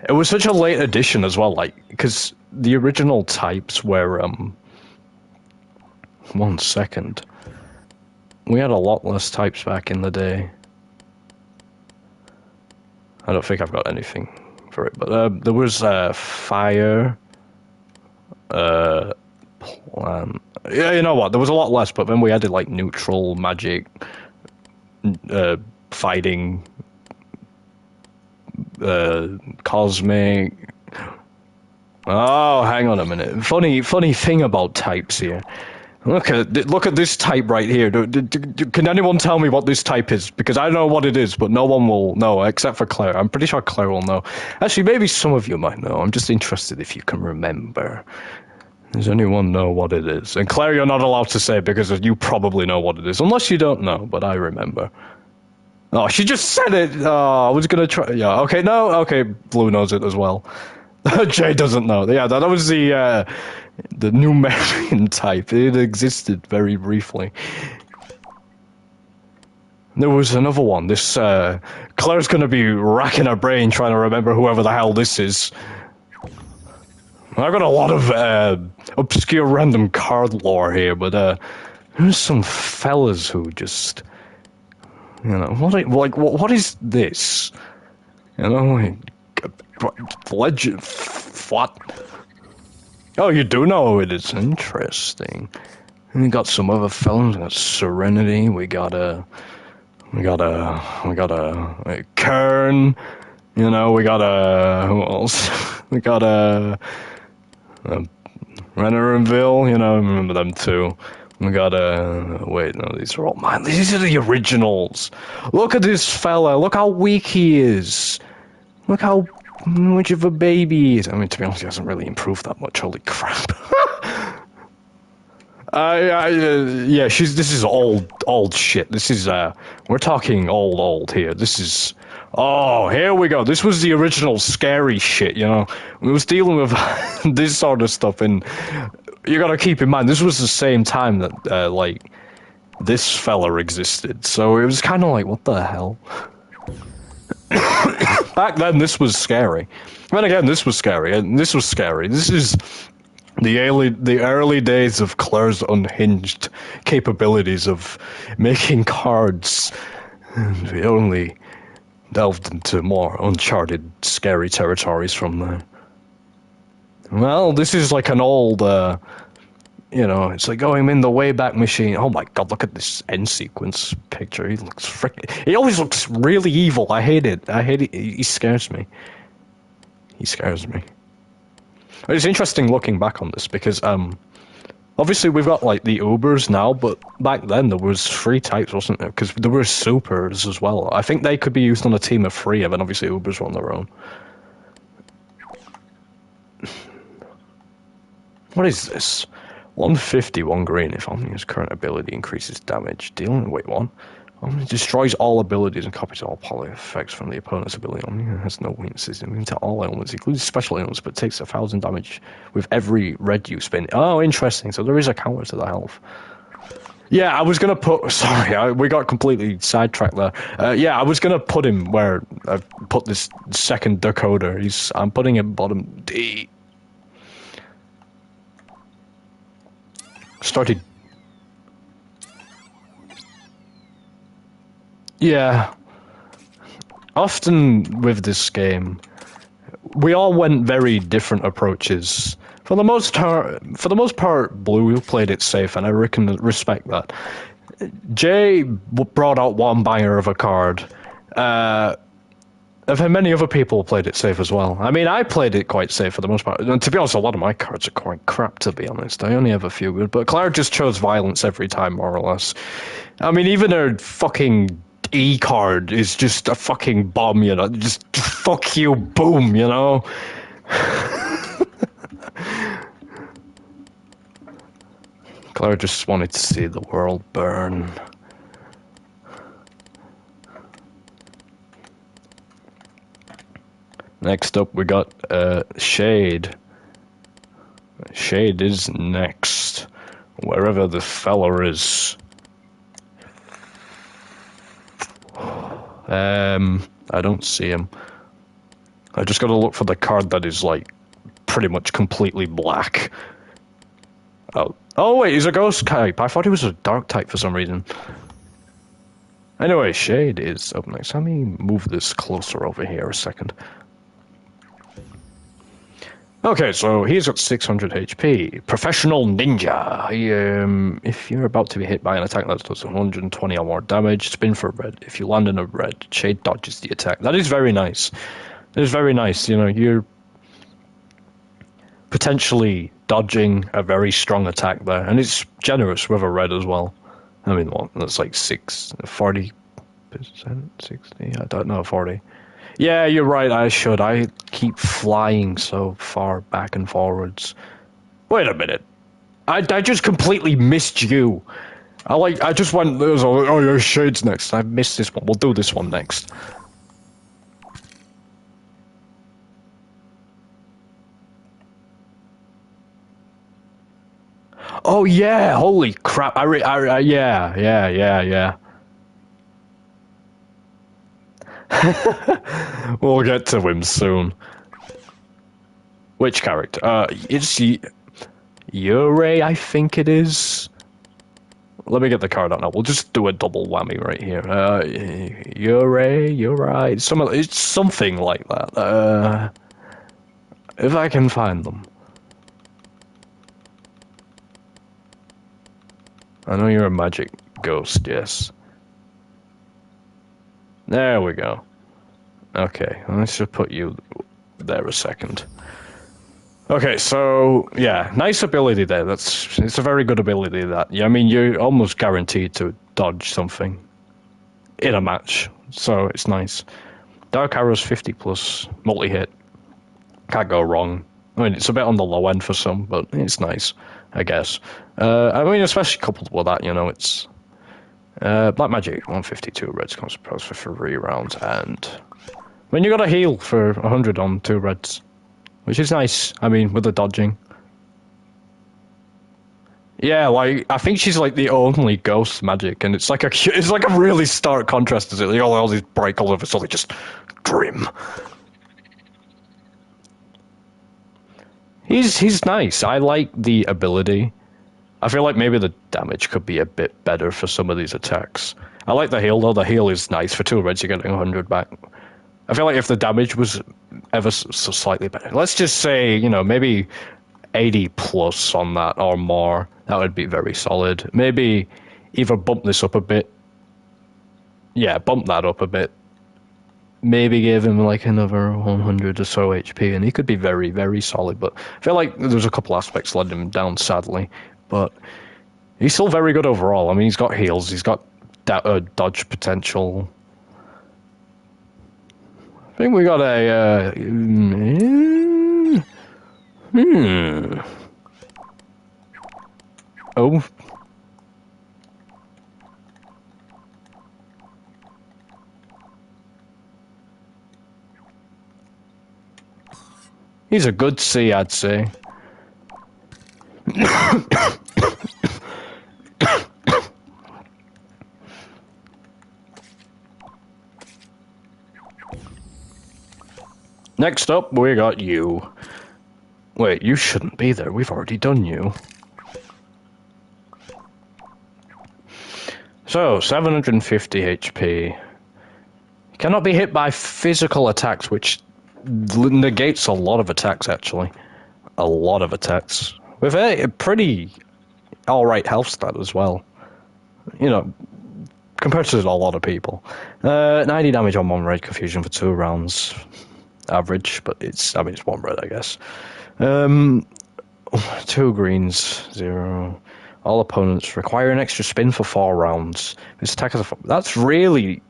It was such a late addition as well, like, because the original types were, 1 second. We had a lot less types back in the day. I don't think I've got anything for it, but, there was, fire, plan. Yeah, you know what? There was a lot less, but then we added, like, neutral, magic, fighting, cosmic. Oh, hang on a minute. Funny thing about types here. Look at this type right here. Can anyone tell me what this type is? Because I know what it is, but no one will know except for Claire. I'm pretty sure Claire will know. Actually, maybe some of you might know. I'm just interested if you can remember. Does anyone know what it is? And Claire, you're not allowed to say because you probably know what it is, unless you don't know. But I remember. Oh, she just said it. Oh, I was gonna try. Yeah. Okay. No. Okay. Blue knows it as well. Jay doesn't know. Yeah. That was the Numerian type. It existed very briefly. There was another one. This Claire's gonna be racking her brain trying to remember whoever the hell this is. I've got a lot of obscure random card lore here, but there's some fellas who just, you know, what is this? You know, like, legend. What? Oh, you do know it is interesting. And we got some other fellas. We got Serenity. We got a Kern. You know, we got a who else? We got a Renner and Ville, you know, I remember them too. We got wait, no, these are all mine. These are the originals. Look at this fella. Look how weak he is. Look how much of a baby he is. I mean, to be honest, he hasn't really improved that much. Holy crap. Yeah, this is old shit. This is, we're talking old here. This is, oh, here we go. This was the original scary shit, you know. We was dealing with this sort of stuff, and you gotta keep in mind, this was the same time that, like, this fella existed. So it was kind of like, what the hell? Back then, this was scary. Then again, this was scary, and this was scary. This is the early days of Claire's unhinged capabilities of making cards. And we only delved into more uncharted, scary territories from there. Well, this is like an old, it's like going in the Wayback Machine. Oh my god, look at this end sequence picture. He looks he always looks really evil. I hate it. He scares me. He scares me. It's interesting looking back on this because, obviously we've got like the Ubers now, but back then there was 3 types, wasn't there? Because there were Supers as well. I think they could be used on a team of 3, and then obviously Ubers were on their own. What is this? 151 green. If Omnia's current ability increases damage, dealing. Wait, what? Omnia destroys all abilities and copies all poly effects from the opponent's ability. Omnia has no weaknesses. Immune to all ailments, including special ailments, but takes 1,000 damage with every red you spin. Oh, interesting. So there is a counter to the health. Yeah, I was gonna put. Sorry, we got completely sidetracked there. Yeah, I was gonna put him where I put this second decoder. I'm putting him bottom D. Started. Yeah. Often with this game, we all went very different approaches. For the most part, Blue played it safe, and I respect that. Jay brought out one banger of a card. Many other people played it safe as well. I mean, I played it quite safe for the most part. And to be honest, a lot of my cards are quite crap, to be honest. I only have a few good, but Claire just chose violence every time, more or less. I mean, even her fucking E card is just a fucking bomb, you know? Just fuck you, boom, you know? Claire just wanted to see the world burn. Next up, we got Shade. Shade is next, wherever the fella is. I don't see him. I just gotta look for the card that is like pretty much completely black. Oh wait, he's a ghost type. I thought he was a dark type for some reason. Anyway, Shade is up next. Let me move this closer over here a second. Okay, so he's got 600 HP. Professional Ninja. If you're about to be hit by an attack that does 120 or more damage, spin for red. If you land in a red, Shade dodges the attack. That is very nice. It is very nice. You know, you're potentially dodging a very strong attack there, and it's generous with a red as well. I mean, what? That's like 40%, 60? I don't know, 40. Yeah, you're right, I should. I keep flying so far back and forwards. Wait a minute. I just completely missed you. I just went, oh, your Shade's next. I missed this one. We'll do this one next. Oh, yeah, holy crap. Yeah. We'll get to him soon. Which character? It's Yurei, I think it is. Let me get the card out now. We'll just do a double whammy right here. Yurei, it's something like that. If I can find them. I know you're a magic ghost, yes. There we go. Okay, let's just put you there a second. Okay, so yeah, nice ability there. It's a very good ability. That I mean, you're almost guaranteed to dodge something in a match, so it's nice. Dark Arrow's 50 plus multi-hit. Can't go wrong. I mean, it's a bit on the low end for some, but it's nice, I guess. I mean, especially coupled with that, you know, it's. Black Magic, 152 reds comes pros for 3 rounds, and when you got a heal for 100 on 2 reds, which is nice. I mean, with the dodging. Yeah, like I think she's like the only ghost magic, and it's like a really stark contrast to it. Like, all these bright colors of a suddenly just grim. He's nice. I like the ability. I feel like maybe the damage could be a bit better for some of these attacks. I like the heal though. The heal is nice for 2 reds. You're getting 100 back. I feel like if the damage was ever so slightly better, let's just say maybe 80 plus on that or more, that would be very solid. Maybe either bump this up a bit. Yeah, bump that up a bit. Maybe give him like another 100 or so HP, and he could be very, very solid. But I feel like there's a couple aspects letting him down, sadly. But he's still very good overall. I mean, he's got heals, he's got dodge potential. I think we got a... Oh. He's a good C, I'd say. Next up, we got you. Wait, you shouldn't be there. We've already done you. So, 750 HP. Cannot be hit by physical attacks, which negates a lot of attacks, actually. A lot of attacks. With a pretty alright health stat as well. Compared to a lot of people. 90 damage on 1 red, confusion for 2 rounds. Average, but it's 1 red, I guess. 2 greens, 0. All opponents require an extra spin for 4 rounds. This attack is that's really,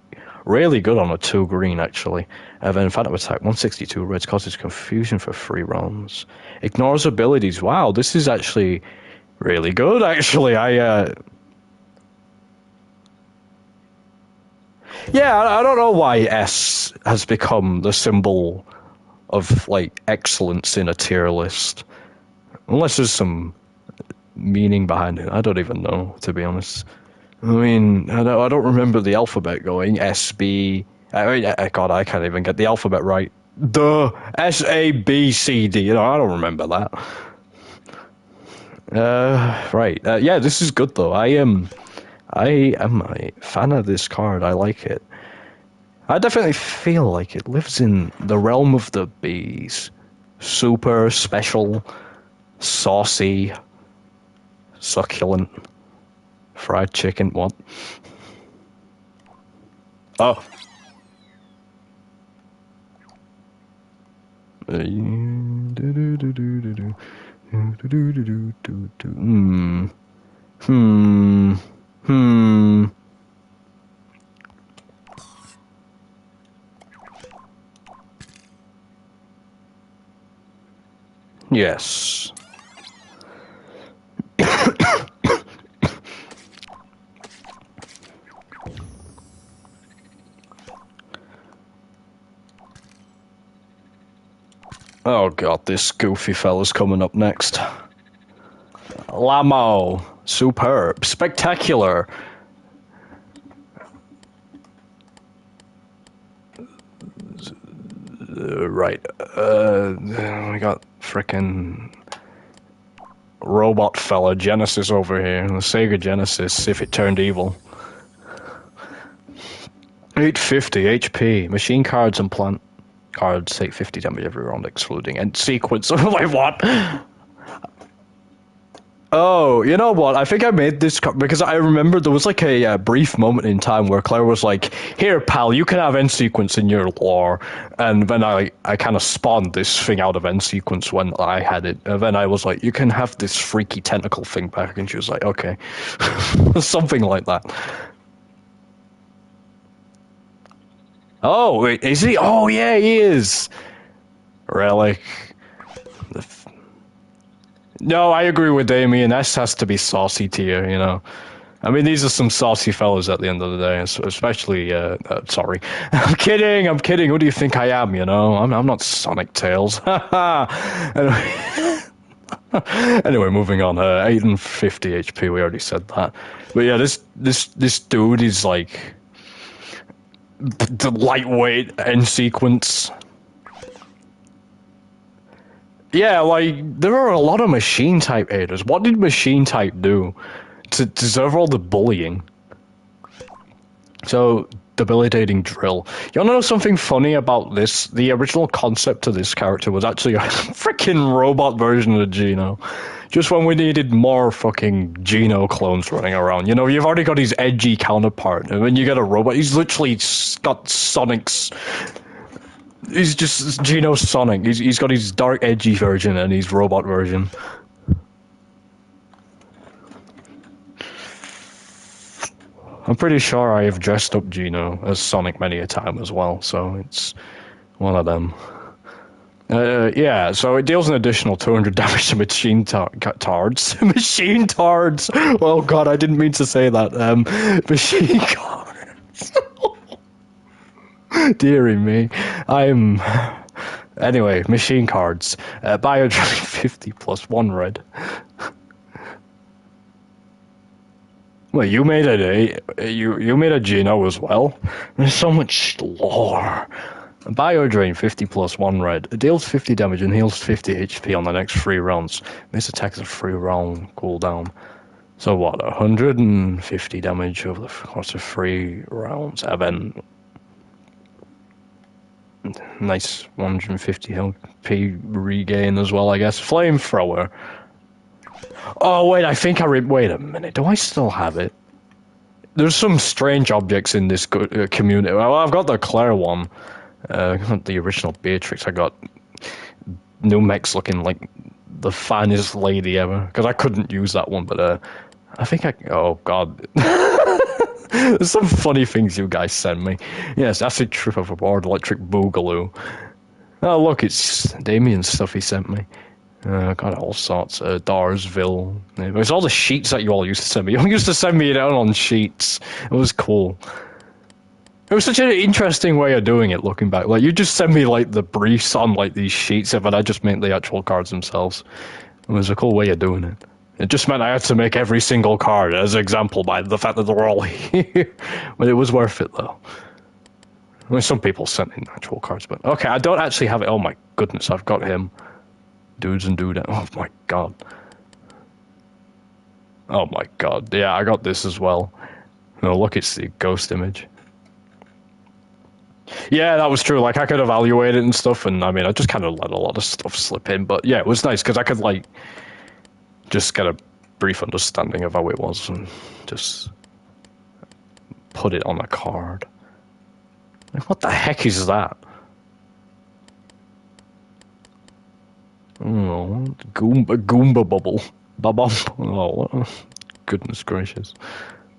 really good on a 2 green, actually. Then Phantom Attack, 162 reds, causes confusion for 3 rounds. Ignores abilities. Wow, this is actually really good, actually. Yeah, I don't know why S has become the symbol of, like, excellence in a tier list. Unless there's some meaning behind it. I don't even know, to be honest. I mean, I don't remember the alphabet going S, B... God, I can't even get the alphabet right. Duh! S, A, B, C, D. I don't remember that. Right. Yeah, this is good, though. I am a fan of this card. I like it. I definitely feel like it lives in the realm of the bees. Super special, saucy, succulent, fried chicken. What? Oh. Yes. Oh god, this goofy fella's coming up next. Lamo. Superb. Spectacular. Right. We got frickin' robot fella Genesis over here. The Sega Genesis, if it turned evil. 850 HP. Machine cards and plant cards take 50 damage every round, excluding end sequence. Like, what? Oh, you know what? I think I made this because I remember there was like a brief moment in time where Claire was like, "Here, pal, you can have end sequence in your lore," and then I kind of spawned this thing out of end sequence when I had it, and then I was like, "You can have this freaky tentacle thing back," and she was like, "Okay," something like that. Oh, wait, is he? Oh, yeah, he is. Relic. No, I agree with Damien. S has to be saucy tier, I mean, these are some saucy fellas at the end of the day, especially, sorry. I'm kidding. Who do you think I am, I'm not Sonic Tails. Anyway. Anyway, moving on. 850 HP. We already said that. But yeah, this dude is like the lightweight end sequence. Yeah, like there are a lot of machine type haters. What did machine type do to deserve all the bullying? So, debilitating drill. You wanna know something funny about this? The original concept of this character was actually a freaking robot version of Geno. Just when we needed more fucking Geno clones running around. You know, you've already got his edgy counterpart, and when you get a robot, he's literally got Sonic's... He's just Geno Sonic. He's got his dark, edgy version and his robot version. I'm pretty sure I have dressed up Geno as Sonic many a time as well, so it's one of them. Yeah, so it deals an additional 200 damage to machine tards. Machine tards! Oh god, I didn't mean to say that. Machine cards. Deary me. Anyway, machine cards. Biodrain 50 plus 1 red. Well, you made you made a Geno as well. There's so much lore. Biodrain 50 plus 1 red. It deals 50 damage and heals 50 HP on the next 3 rounds. This attack is a 3 round cooldown. So what, 150 damage over the course of 3 rounds. And then nice 150 HP regain as well, I guess. Flamethrower. Oh, wait, I think wait a minute, do I still have it? There's some strange objects in this community. Well, I've got the Claire one. The original Beatrix. I got new mechs looking like the finest lady ever. Because I couldn't use that one, but I think oh, God. There's some funny things you guys send me. Yes, acid trip overboard, electric boogaloo. Oh, look, it's Damien's stuff he sent me. Got all sorts. Darsville. It's all the sheets that you all used to send me. You all used to send me it out on sheets. It was cool. It was such an interesting way of doing it, looking back. Like, you just send me, like, the briefs on, like, these sheets, but I just make the actual cards themselves. It was a cool way of doing it. It just meant I had to make every single card as an example by the fact that they were all here. But it was worth it, though. I mean, some people sent in actual cards, but... Okay, I don't actually have it. Oh, my goodness, I've got him. Dudes and dude. Oh my god. Oh my god. Yeah, I got this as well. No, look, it's the ghost image. Yeah, that was true. Like, I could evaluate it and stuff, and I mean, I just kind of let a lot of stuff slip in. But yeah, it was nice because I could, like, just get a brief understanding of how it was and just put it on a card. Like, what the heck is that? Oh, Goomba bubble. Babum. Oh, goodness gracious.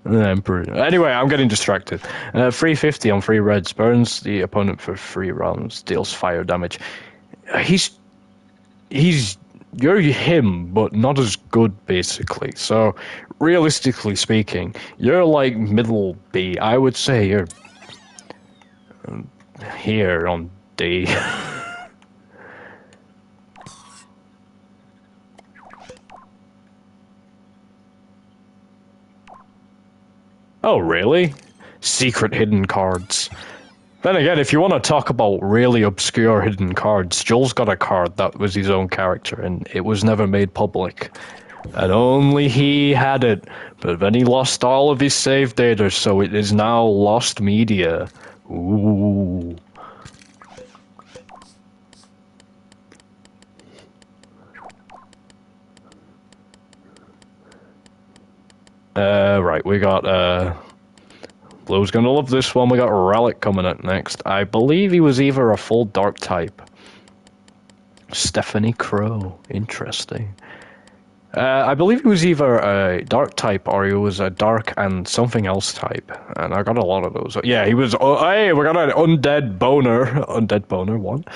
Emperor. Anyway, I'm getting distracted. 350 on 3 reds. Burns the opponent for 3 rounds. Deals fire damage. You're him, but not as good, basically. So, realistically speaking, you're like middle B. I would say you're here on D. Oh, really? Secret hidden cards. Then again, if you want to talk about really obscure hidden cards, Joel's got a card that was his own character, and it was never made public. And only he had it. But then he lost all of his save data, so it is now lost media. Ooh. Right, we got, Blue's gonna love this one. We got Relic coming up next. I believe he was either a full dark type. Stephanie Crow. Interesting. I believe he was either a dark type or he was a dark and something else type. And I got a lot of those. Yeah, he was... hey, we got an undead boner. Undead boner, what?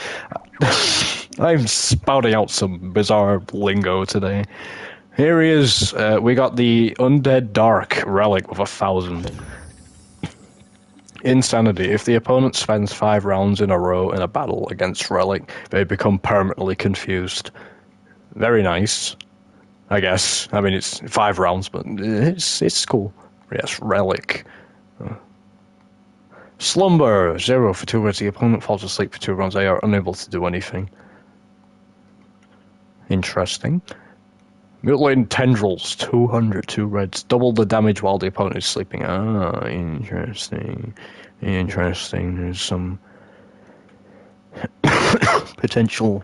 I'm spouting out some bizarre lingo today. Here he is. We got the Undead Dark Relic with 1,000. Insanity. If the opponent spends 5 rounds in a row in a battle against Relic, they become permanently confused. Very nice, I guess. I mean, it's 5 rounds, but it's cool. Yes, relic. Slumber 0 for 2 rounds. The opponent falls asleep for 2 rounds. They are unable to do anything. Interesting. Mutilating tendrils 202 reds. Double the damage while the opponent is sleeping. Ah, interesting. Interesting. There's some potential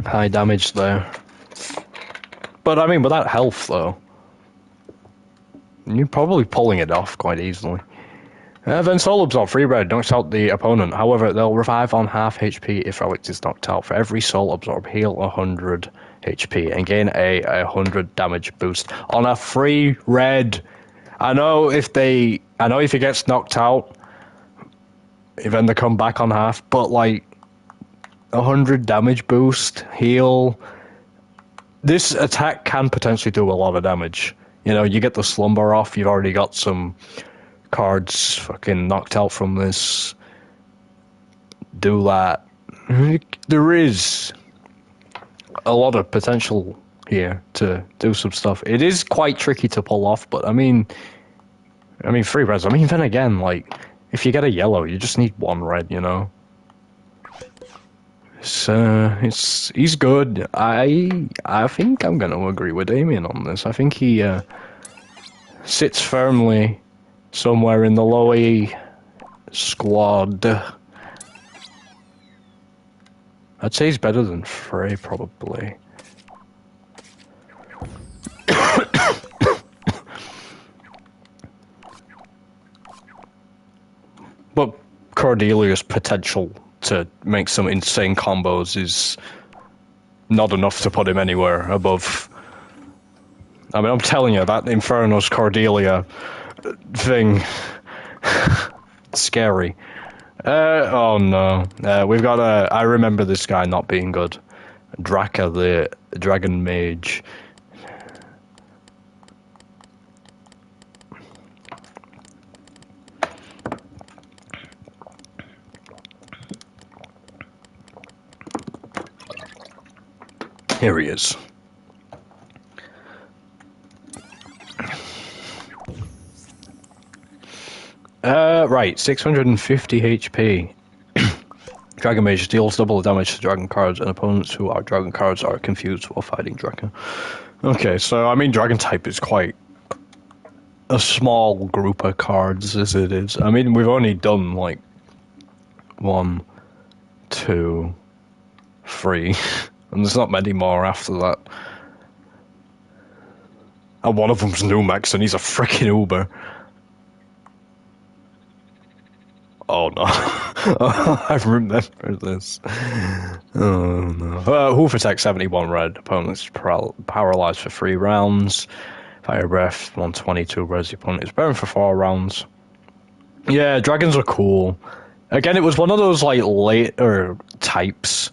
high damage there. But I mean, without health though, you're probably pulling it off quite easily. Then Soul Absorb, 3 red, knocks out the opponent. However, they'll revive on half HP if Relic is knocked out. For every Soul Absorb, heal 100 HP and gain a 100 damage boost on a 3 red. I know if he gets knocked out, then they come back on half, but like 100 damage boost, heal. This attack can potentially do a lot of damage. You know, you get the slumber off, you've already got some cards fucking knocked out from this. Do that. There is a lot of potential here to do some stuff. It is quite tricky to pull off, but I mean 3 reds. I mean, then again, like, if you get a yellow, you just need 1 red, you know? So, he's good. I think I'm gonna agree with Damien on this. I think he sits firmly somewhere in the low E squad. I'd say he's better than Frey, probably. But Cordelia's potential to make some insane combos is not enough to put him anywhere above. I mean, I'm telling you, that Inferno's Cordelia thing, scary. Oh no. We've got I remember this guy not being good. Draka, the Dragon Mage. Here he is. Right, 650 HP. Dragon Mage deals double the damage to dragon cards, and opponents who are dragon cards are confused while fighting Draka. Okay, so I mean, dragon type is quite a small group of cards as it is. I mean, we've only done like 1, 2, 3, and there's not many more after that. And one of them's Numex, and he's a freaking Uber. Oh no. I remember this. Oh no. Hoof attack 71 red. Opponent's paralyzed for 3 rounds. Fire breath 122 red. The opponent is burned for 4 rounds. Yeah, dragons are cool. Again, it was one of those like later types.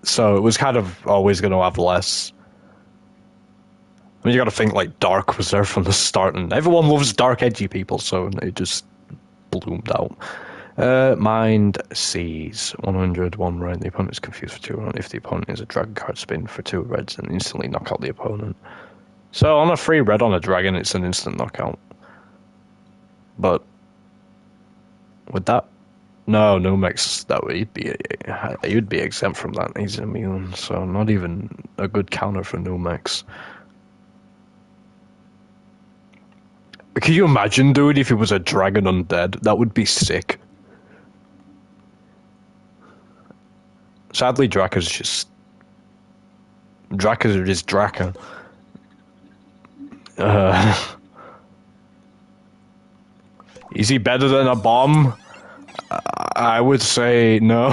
So it was kind of always going to have less. I mean, you got to think like Dark was there from the start, and everyone loves dark, edgy people, so it just bloomed out. Mind Sees 101 red. The opponent is confused for 2 rounds. If the opponent is a dragon card, spin for 2 reds and instantly knock out the opponent. So on a 3 red on a dragon, it's an instant knockout. But with that, no Numex, he'd be exempt from that. He's immune, so not even a good counter for Numex. Can you imagine, dude, if it was a dragon undead? That would be sick. Sadly, Draka's just Draka. Is he better than a bomb? I would say no.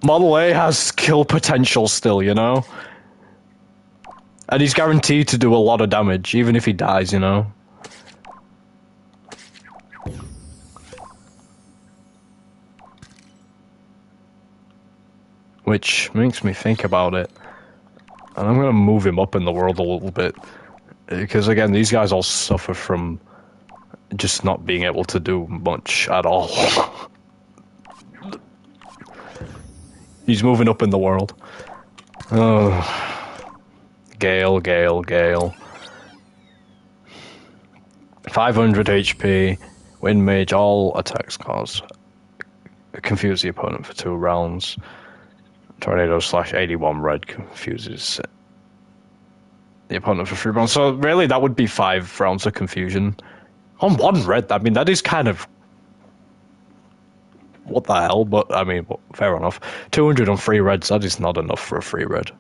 Model A has kill potential still, you know? And he's guaranteed to do a lot of damage, even if he dies, you know? Which makes me think about it. And I'm gonna move him up in the world a little bit. Because again, these guys all suffer from just not being able to do much at all. He's moving up in the world. Oh, Gale. 500 HP. Wind Mage. All attacks cause. Confuse the opponent for 2 rounds. Tornado / 81 red confuses the opponent for 3 rounds. So really, that would be 5 rounds of confusion on 1 red. I mean, that is kind of what the hell. But I mean, fair enough. 200 on 3 reds. That is not enough for a 3 red.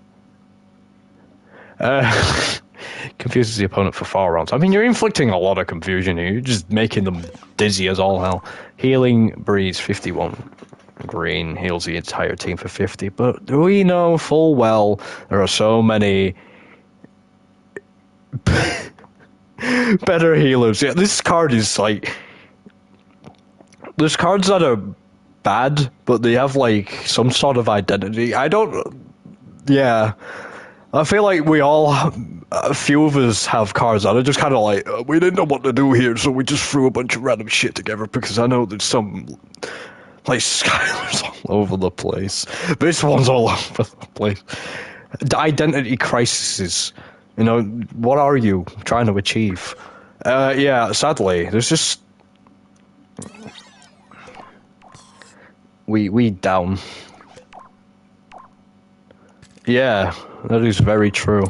Confuses the opponent for 4 rounds. I mean, you're inflicting a lot of confusion here. You're just making them dizzy as all hell. Healing Breeze 51 green heals the entire team for 50. But do we know full well there are so many better healers? Yeah, this card is like... There's cards that are bad, but they have like some sort of identity. I don't... Yeah. I feel like we all, a few of us have cards that are just kind of like, we didn't know what to do here, so we just threw a bunch of random shit together, because I know there's some, like, Skylers all over the place. This one's all over the place. The identity crises. You know, what are you trying to achieve? Yeah, sadly, there's just... We down. Yeah, that is very true.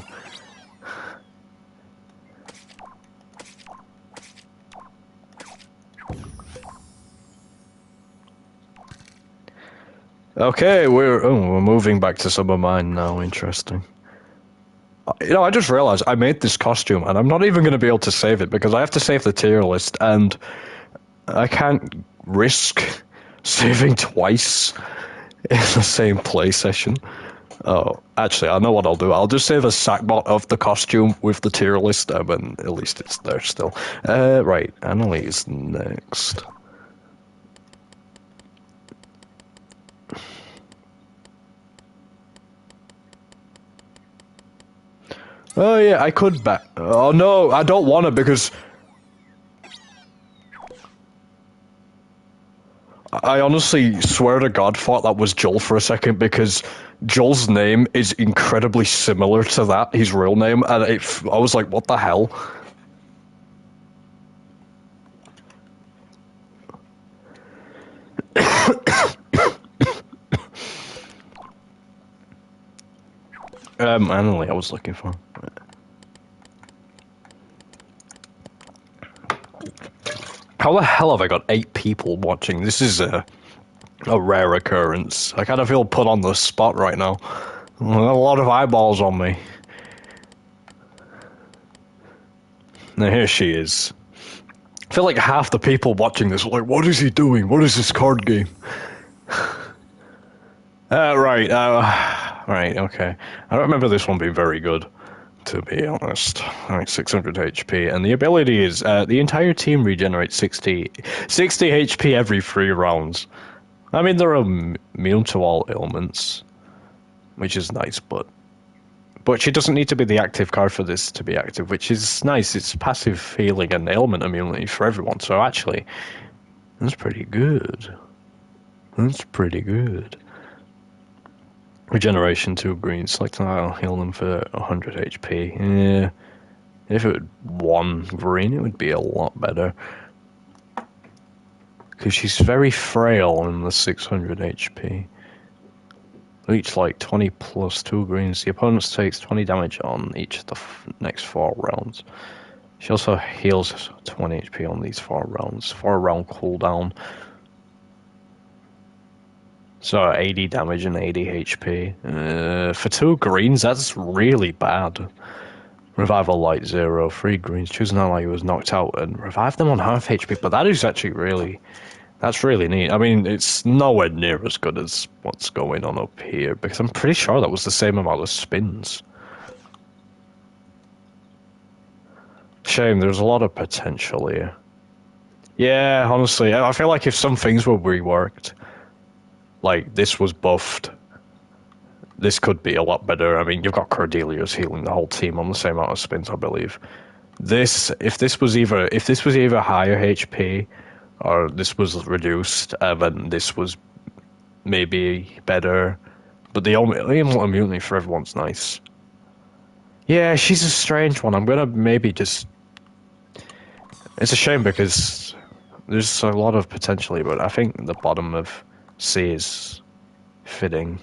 Okay, we're moving back to some of mine now. Interesting. You know, I just realized I made this costume, and I'm not even going to be able to save it because I have to save the tier list, and I can't risk saving twice in the same play session. Oh, actually, I know what I'll do. I'll just save a sackbot of the costume with the tier list, and at least it's there still. Right, Annalise next. Oh yeah, I could back. Oh no, I don't want to because I honestly swear to God thought that was Joel for a second because Joel's name is incredibly similar to that, his real name, and I was like, what the hell? Annalie, I was looking for. How the hell have I got 8 people watching? This is a rare occurrence. I kind of feel put on the spot right now. A lot of eyeballs on me. Now here she is. I feel like half the people watching this are like, what is he doing? What is this card game? Right, okay. I don't remember this one being very good, to be honest. Alright, 600 HP, and the ability is, the entire team regenerates 60 HP every 3 rounds. I mean, they're immune to all ailments, which is nice, but she doesn't need to be the active card for this to be active, which is nice. It's passive healing and ailment immunity for everyone, so actually, that's pretty good. That's pretty good. Regeneration 2 green. Select an I'll heal them for 100 HP. Yeah. If it were 1 green, it would be a lot better. Because she's very frail in the 600 HP. Each like 20 plus 2 greens. The opponent takes 20 damage on each of the next 4 rounds. She also heals 20 HP on these 4 rounds. 4 round cooldown. So 80 damage and 80 HP. For 2 greens, that's really bad. Revival light 0, 3 greens. Choose an ally who was knocked out and revive them on half HP. But that is actually really... That's really neat. I mean, it's nowhere near as good as what's going on up here, because I'm pretty sure that was the same amount of spins. Shame, there's a lot of potential here. Yeah, honestly, I feel like if some things were reworked, like this was buffed, this could be a lot better. I mean, you've got Cordelia's healing the whole team on the same amount of spins, I believe. If this was either higher HP, or this was reduced, then this was maybe better. But the immunity for everyone's nice. Yeah, she's a strange one. I'm gonna maybe just... It's a shame because there's a lot of potentially, but I think the bottom of C is fitting.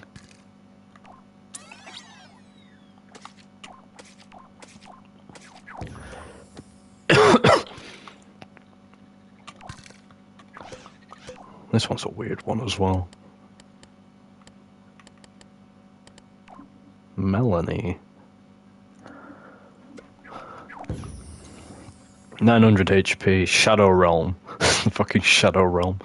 This one's a weird one as well. Melanie. 900 HP, Shadow Realm. Fucking Shadow Realm.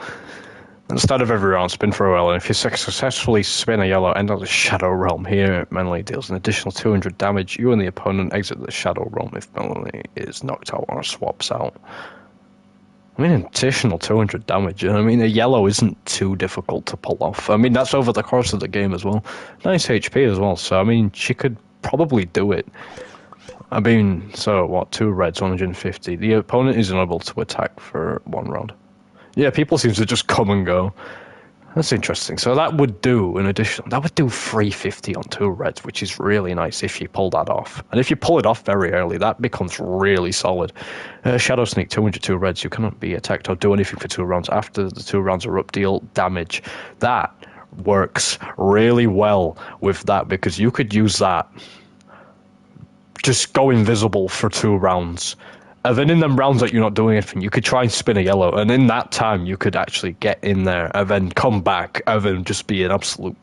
At the start of every round, spin for a yellow, and if you successfully spin a yellow, enter the Shadow Realm. Here, Melanie deals an additional 200 damage. You and the opponent exit the Shadow Realm if Melanie is knocked out or swaps out. I mean, an additional 200 damage. I mean, a yellow isn't too difficult to pull off. I mean, that's over the course of the game as well. Nice HP as well, so I mean, she could probably do it. I mean, so what, 2 reds, 150. The opponent is unable to attack for 1 round. Yeah, people seem to just come and go. That's interesting. So that would do, in addition, that would do 350 on 2 reds, which is really nice if you pull that off. And if you pull it off very early, that becomes really solid. Shadow Sneak, 202 reds. You cannot be attacked or do anything for 2 rounds. After the 2 rounds are up, deal damage. That works really well with that, because you could use that. Just go invisible for 2 rounds. And then in them rounds that you're not doing anything, you could try and spin a yellow, and in that time you could actually get in there and then come back and then just be an absolute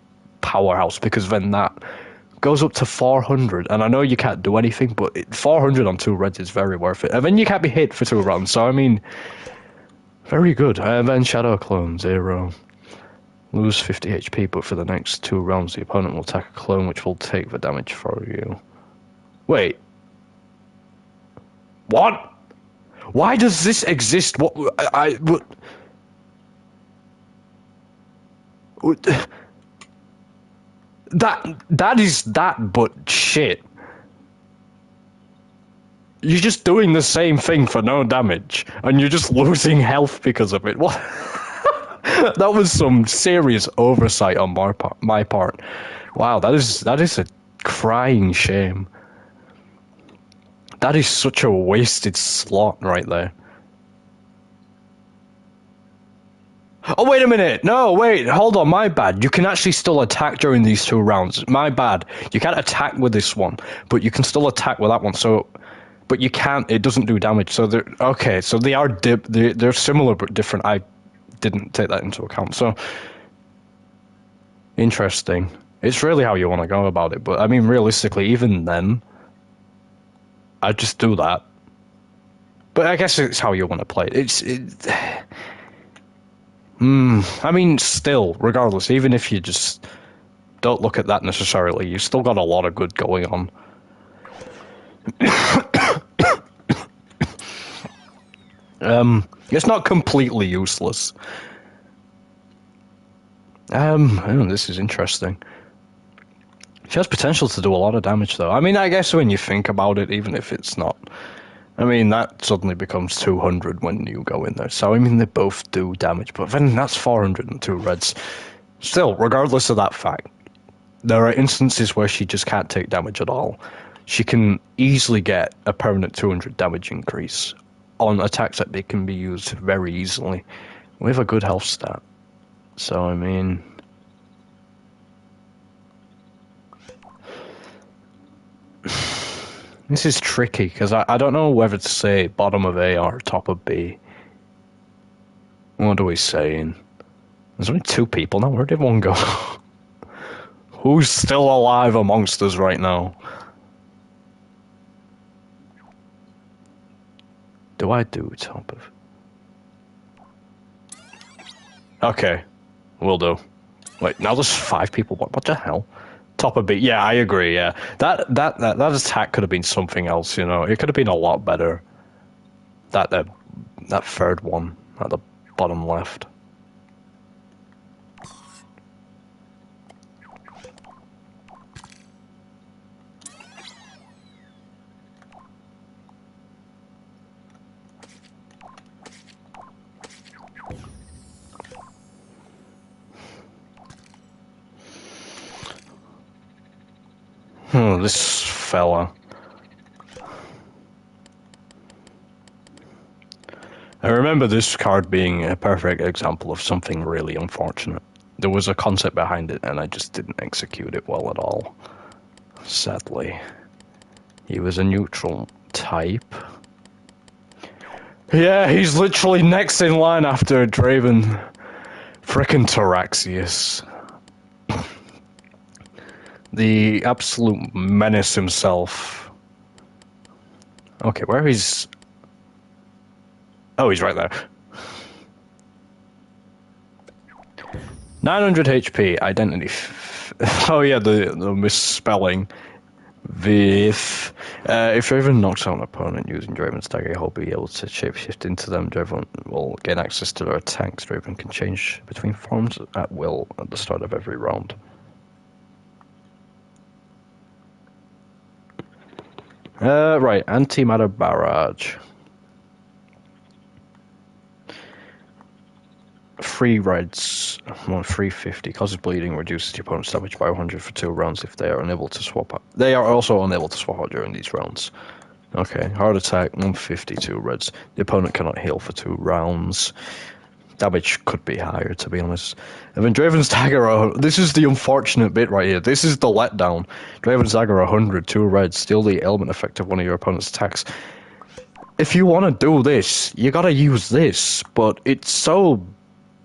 powerhouse, because then that goes up to 400. And I know you can't do anything, but 400 on 2 reds is very worth it. And then you can't be hit for 2 rounds, so I mean, very good. And then Shadow Clone, 0. Lose 50 HP, but for the next 2 rounds the opponent will attack a clone which will take the damage for you. Wait. What? Why does this exist? What? That is that, but shit. You're just doing the same thing for no damage, and you're just losing health because of it. What? That was some serious oversight on my part. Wow, that is a crying shame. That is such a wasted slot right there. Oh, wait a minute. No, wait. Hold on. My bad. You can actually still attack during these 2 rounds. My bad. You can't attack with this one, but you can still attack with that one. So, but you can't. It doesn't do damage. So they're okay. So they are they're similar but different. I didn't take that into account. So interesting. It's really how you want to go about it. But I mean, realistically, even then, I'd just do that. But I guess it's how you want to play it. I mean, still, regardless, even if you just don't look at that necessarily, you've still got a lot of good going on. It's not completely useless. Oh, this is interesting. She has potential to do a lot of damage, though. I mean, I guess when you think about it, even if it's not... I mean, that suddenly becomes 200 when you go in there. So, I mean, they both do damage, but then that's 402 reds. Still, regardless of that fact, there are instances where she just can't take damage at all. She can easily get a permanent 200 damage increase on attacks that can be used very easily with a good health stat. So, I mean... This is tricky, because I don't know whether to say bottom of A or top of B. What are we saying? There's only 2 people now. Where did one go? Who's still alive amongst us right now? Do I do top of... Okay. Will do. Wait, now there's 5 people. What the hell? Top of B. Yeah, I agree, yeah. That attack could have been something else, you know. It could have been a lot better. That 3rd one at the bottom left. This fella. I remember this card being a perfect example of something really unfortunate. There was a concept behind it, and I just didn't execute it well at all. Sadly. He was a neutral type. Yeah, he's literally next in line after Draven. Frickin' Tyraxius. The absolute menace himself. Okay, where is... Oh, he's right there. 900 HP, identity... Oh yeah, the misspelling. If Draven knocks out an opponent using Draven's dagger, he'll be able to shapeshift into them. Draven will gain access to their attacks. Draven can change between forms at will at the start of every round. Right, antimatter barrage. 3 reds, 350, causes bleeding, reduces the opponent's damage by 100 for 2 rounds if they are unable to swap out. They are also unable to swap out during these rounds. Okay, hard attack, 152 reds. The opponent cannot heal for 2 rounds. Damage could be higher, to be honest. And then Draven's Dagger, this is the unfortunate bit right here. This is the letdown. Draven's Dagger 100, 2 reds, steal the ailment effect of one of your opponent's attacks. If you want to do this, you gotta use this, but it's so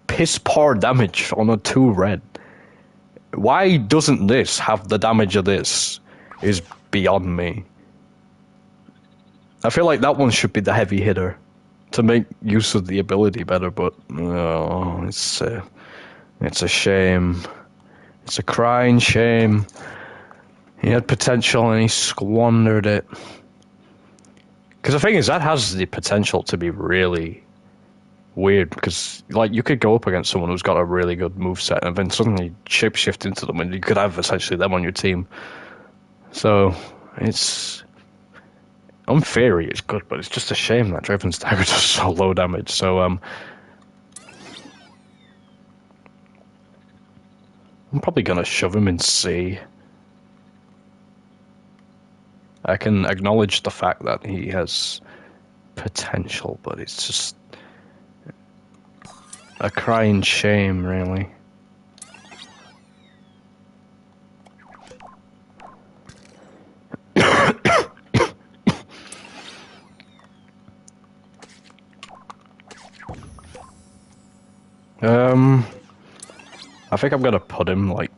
piss poor damage on a 2 red. Why doesn't this have the damage of this? Is beyond me. I feel like that one should be the heavy hitter to make use of the ability better, but no, it's a shame. It's a crying shame. He had potential and he squandered it. Because the thing is, that has the potential to be really weird, because like you could go up against someone who's got a really good moveset and then suddenly shapeshift into them and you could have essentially them on your team. So it's... on theory it's good, but it's just a shame that Draven's Dagger does so low damage. So I'm probably gonna shove him in C. I can acknowledge the fact that he has potential, but it's just a crying shame, really. I think I'm gonna put him, like,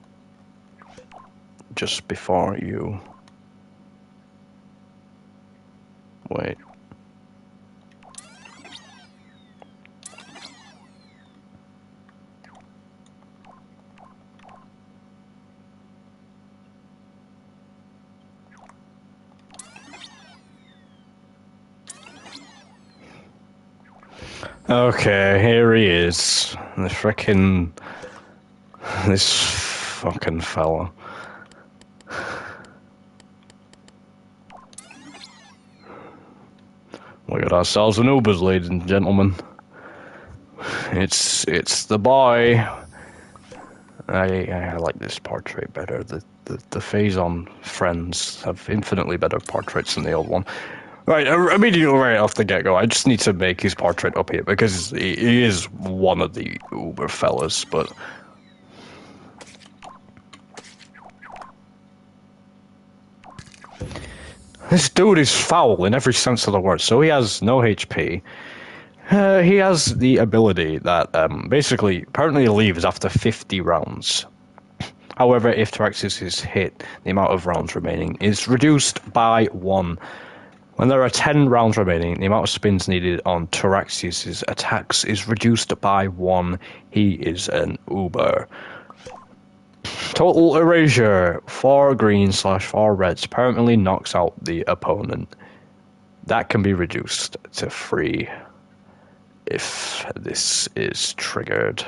just before you... Wait. Okay, here he is. This fucking fella. We got ourselves an Ubers, ladies and gentlemen. It's the boy. I like this portrait better. The Phazon friends have infinitely better portraits than the old one. Right, immediately right off the get-go, I just need to make his portrait up here, because he is one of the Uber fellas, but... This dude is foul in every sense of the word. So he has no HP. He has the ability that basically apparently leaves after 50 rounds. However, if Tyraxius is hit, the amount of rounds remaining is reduced by 1. When there are 10 rounds remaining, the amount of spins needed on Tyraxius' attacks is reduced by 1. He is an Uber. Total erasure, 4 green/4 reds, permanently knocks out the opponent. That can be reduced to 3 if this is triggered.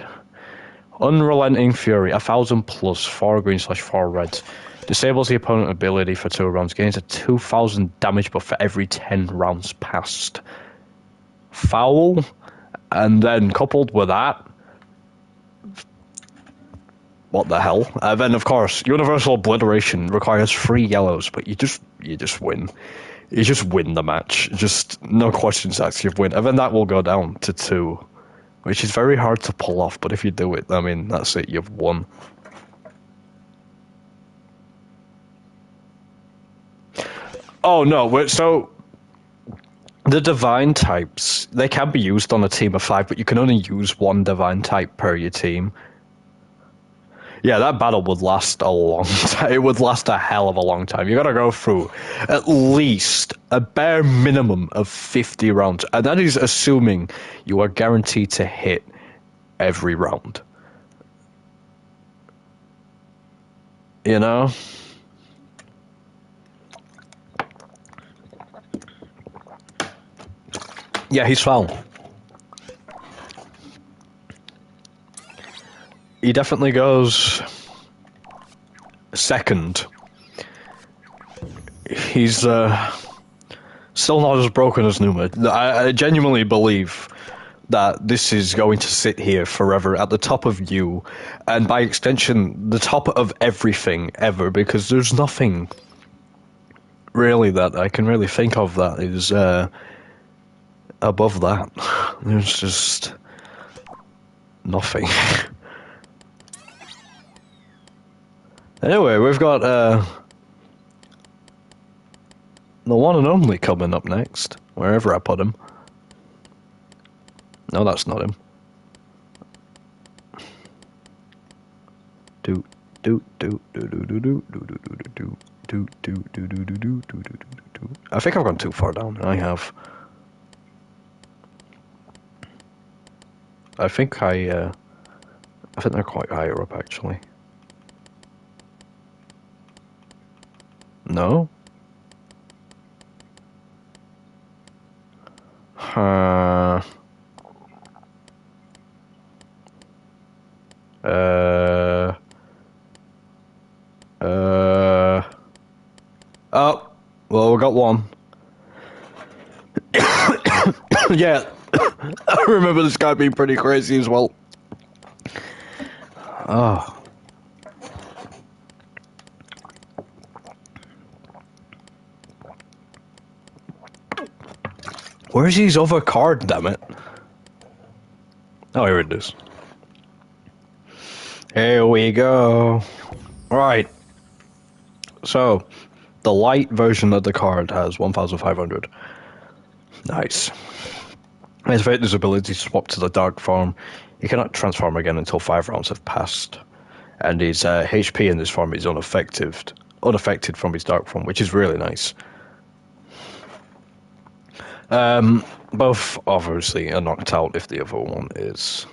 Unrelenting Fury, 1000 plus 4 green/4 reds. Disables the opponent ability for 2 rounds, gains a 2000 damage buff for every 10 rounds passed. Foul, and then coupled with that, what the hell? Then, of course, universal obliteration requires 3 yellows, but you just win. You just win the match. Just no questions asked, you win. And then that will go down to 2, which is very hard to pull off, but if you do it, I mean, that's it, you've won. Oh, no, so the divine types, they can be used on a team of 5, but you can only use 1 divine type per your team. Yeah, that battle would last a long time. It would last a hell of a long time. You gotta go through at least a bare minimum of 50 rounds. And that is assuming you are guaranteed to hit every round. You know? Yeah, he's foul. He definitely goes second. He's still not as broken as Numa. I genuinely believe that this is going to sit here forever at the top of you, and by extension, the top of everything ever, because there's nothing really that I can really think of that is above that. There's just nothing. Anyway, we've got the one and only coming up next, wherever I put him. No, that's not him. I think I've gone too far down. I have. I think they're quite higher up, actually. No? Oh, well, we got one. Yeah, I remember this guy being pretty crazy as well. Oh. Where's his other card, damn it? Oh, here it is. Here we go. Right. So, the light version of the card has 1,500. Nice. His fitness ability to swap to the dark form. He cannot transform again until 5 rounds have passed. And his HP in this form is unaffected from his dark form, which is really nice. Both obviously are knocked out if the other one is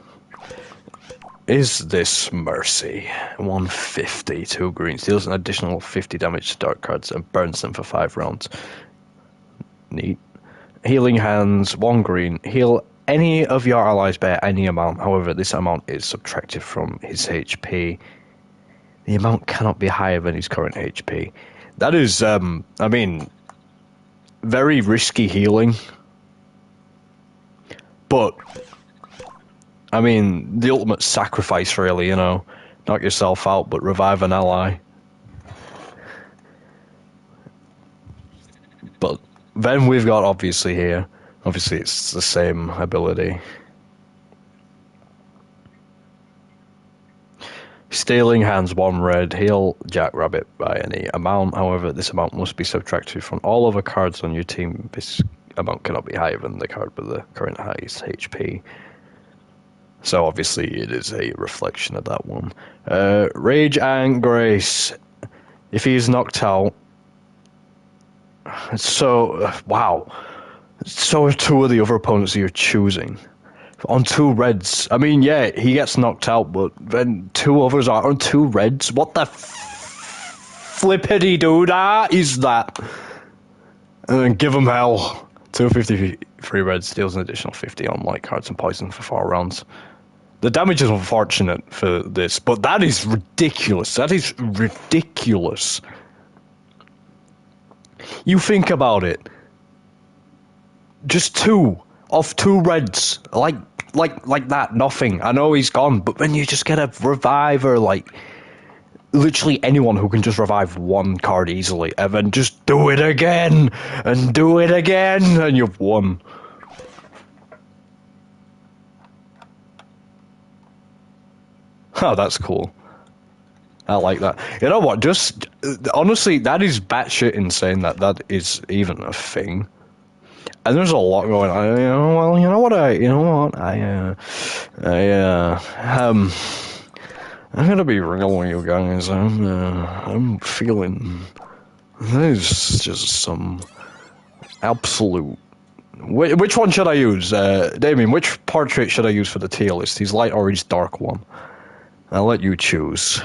this Mercy. 150, 2 greens, deals an additional 50 damage to dark cards and burns them for 5 rounds. Neat. Healing Hands, 1 green, heal any of your allies by any amount, however this amount is subtracted from his HP. The amount cannot be higher than his current HP. That is, I mean, very risky healing. But, I mean, the ultimate sacrifice, really, you know. Knock yourself out, but revive an ally. But then we've got, obviously, here. Obviously, it's the same ability. Stealing Hands, 1 red, heal Jackrabbit by any amount. However, this amount must be subtracted from all other cards on your team. This amount cannot be higher than the card with the current highest HP. So obviously it is a reflection of that one. Rage and Grace. If he is knocked out... wow. So are 2 of the other opponents you're choosing. On 2 reds. I mean, yeah, he gets knocked out, but then 2 others are on 2 reds? What the flippity doo-dah is that? And then give him hell. 253 reds deals an additional 50 on light cards and poison for 4 rounds. The damage is unfortunate for this, but that is ridiculous. That is ridiculous. You think about it. Just 2 of 2 reds, like that, nothing. I know he's gone, but then you just get a reviver, like, literally anyone who can just revive one card easily, and then just do it again, and do it again, and you've won. Oh, that's cool. I like that. You know what? Just honestly, that is batshit insane that is even a thing. And there's a lot going on. I'm gonna be real with you guys. I'm feeling there's just some absolute. Which one should I use, Damien? Which portrait should I use for the tier list? His light or his dark one? I'll let you choose.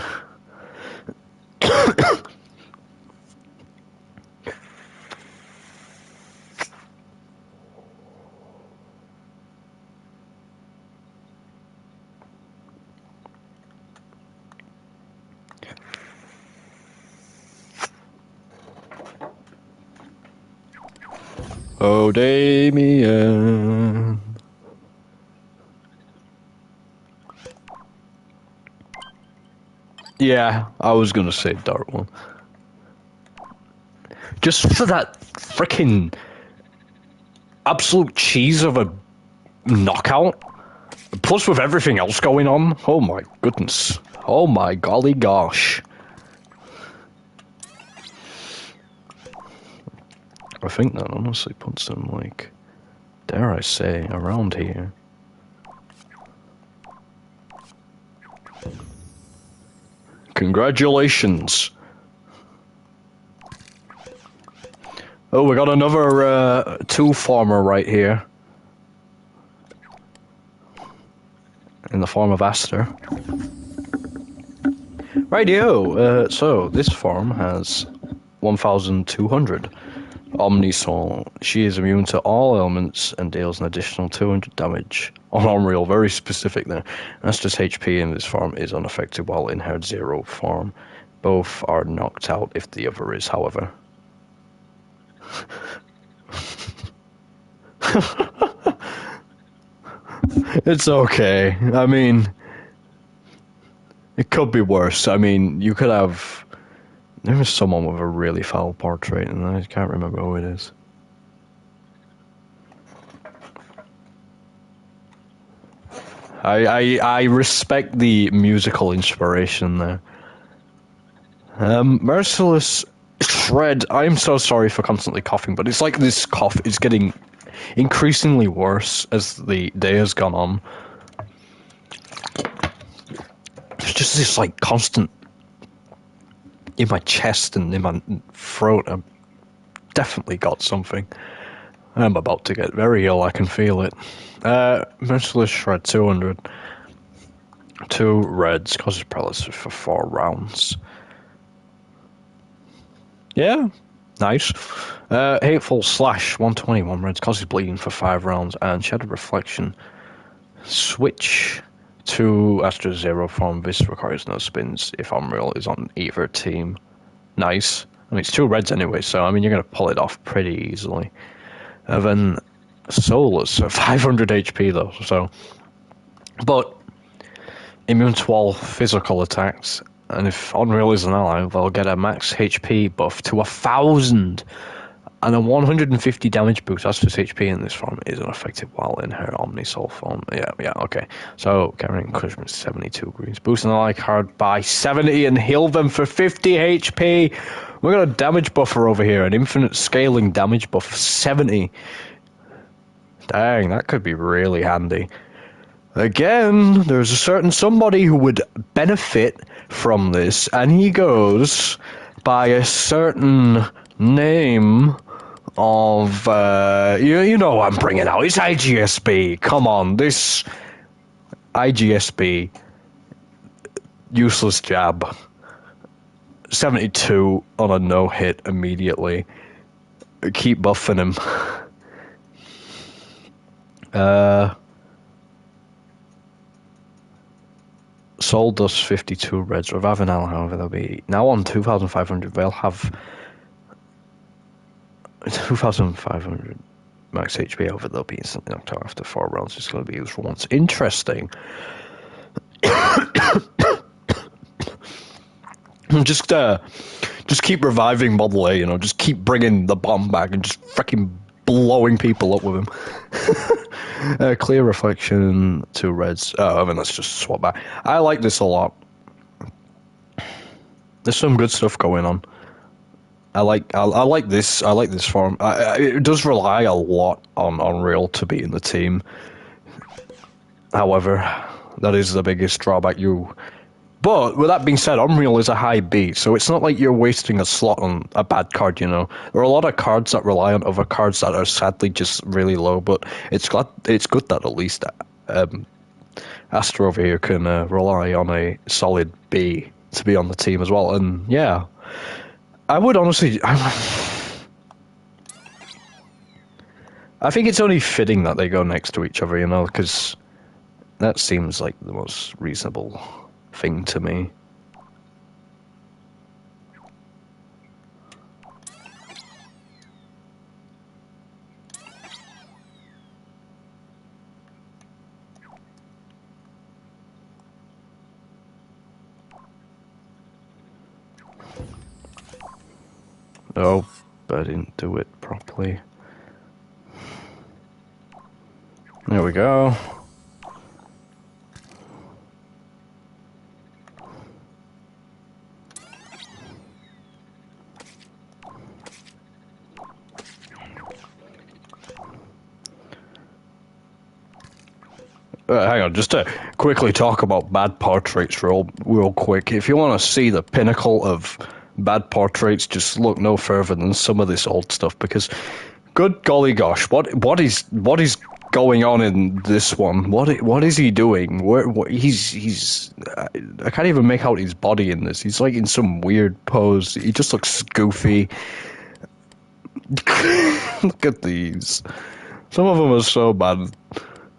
Oh, Damien. Yeah, I was gonna say dark one. Just for that freaking absolute cheese of a knockout. Plus with everything else going on. Oh my goodness. Oh my golly gosh. I think that honestly puts them, like, dare I say, around here. Congratulations. Oh, we got another 2 farmer right here. In the form of Aster. Rightio, so this farm has 1,200 Omnisoul. She is immune to all elements and deals an additional 200 damage. On Unreal, very specific there. Aster's HP in this farm is unaffected while in her 0 form. Both are knocked out if the other is, however. It's okay. I mean, it could be worse. I mean, you could have... There was someone with a really foul portrait, and I can't remember who it is. I respect the musical inspiration there. Merciless Shred. I'm so sorry for constantly coughing, but it's like this cough is getting increasingly worse as the day has gone on. There's just this like constant in my chest and in my throat. I've definitely got something. I'm about to get very ill, I can feel it. Merciless Shred 200. 2 reds, causes paralysis for 4 rounds. Yeah, nice. Hateful Slash 121 reds, causes bleeding for 5 rounds, and Shadow Reflection. Switch to Astra 0 form. This requires no spins if Unreal is on either team. Nice. I mean, it's 2 reds anyway, so I mean, you're going to pull it off pretty easily. And then Soulless, 500 HP though, so. But immune to all physical attacks, and if Unreal is an ally, they'll get a max HP buff to 1,000 and a 150 damage boost. Astra's HP in this form is unaffected while in her Omnisoul form. Yeah, okay. So, carrying encouragement 72 greens. Boost an ally card by 70 and heal them for 50 HP. We got a damage buffer over here, an infinite scaling damage buff of 70. Dang, that could be really handy. Again, there's a certain somebody who would benefit from this, and he goes by a certain name of, you know what I'm bringing out. It's IGSB. Come on, this IGSB, useless jab. 72 on a no-hit immediately. Keep buffing him. Soul Dust 52 reds. Revive an ally, however, they'll be now on 2,500. They'll have 2,500 max HP over. They'll be instantly knocked out after 4 rounds. It's going to be used for once. Interesting. Just keep reviving Model A, you know, just keep bringing the bomb back and just freaking blowing people up with him. Clear reflection, 2 reds. Oh, I mean, let's just swap back. I like this a lot. There's some good stuff going on. I like this. I like this form. It does rely a lot on Unreal to be in the team. However, that is the biggest drawback. But with that being said, Unreal is a high B, so it's not like you're wasting a slot on a bad card, you know. There are a lot of cards that rely on other cards that are sadly just really low, but it's good that at least Astor over here can rely on a solid B to be on the team as well. And yeah, I would honestly... I think it's only fitting that they go next to each other, you know, because that seems like the most reasonable thing to me. Oh, I didn't do it properly. There we go. Hang on, just to quickly talk about bad portraits real quick. If you want to see the pinnacle of bad portraits, just look no further than some of this old stuff, because good golly gosh, what is going on in this one? What is he doing? He's I can't even make out his body in this. He's like in some weird pose. He just looks goofy. Look at these. Some of them are so bad.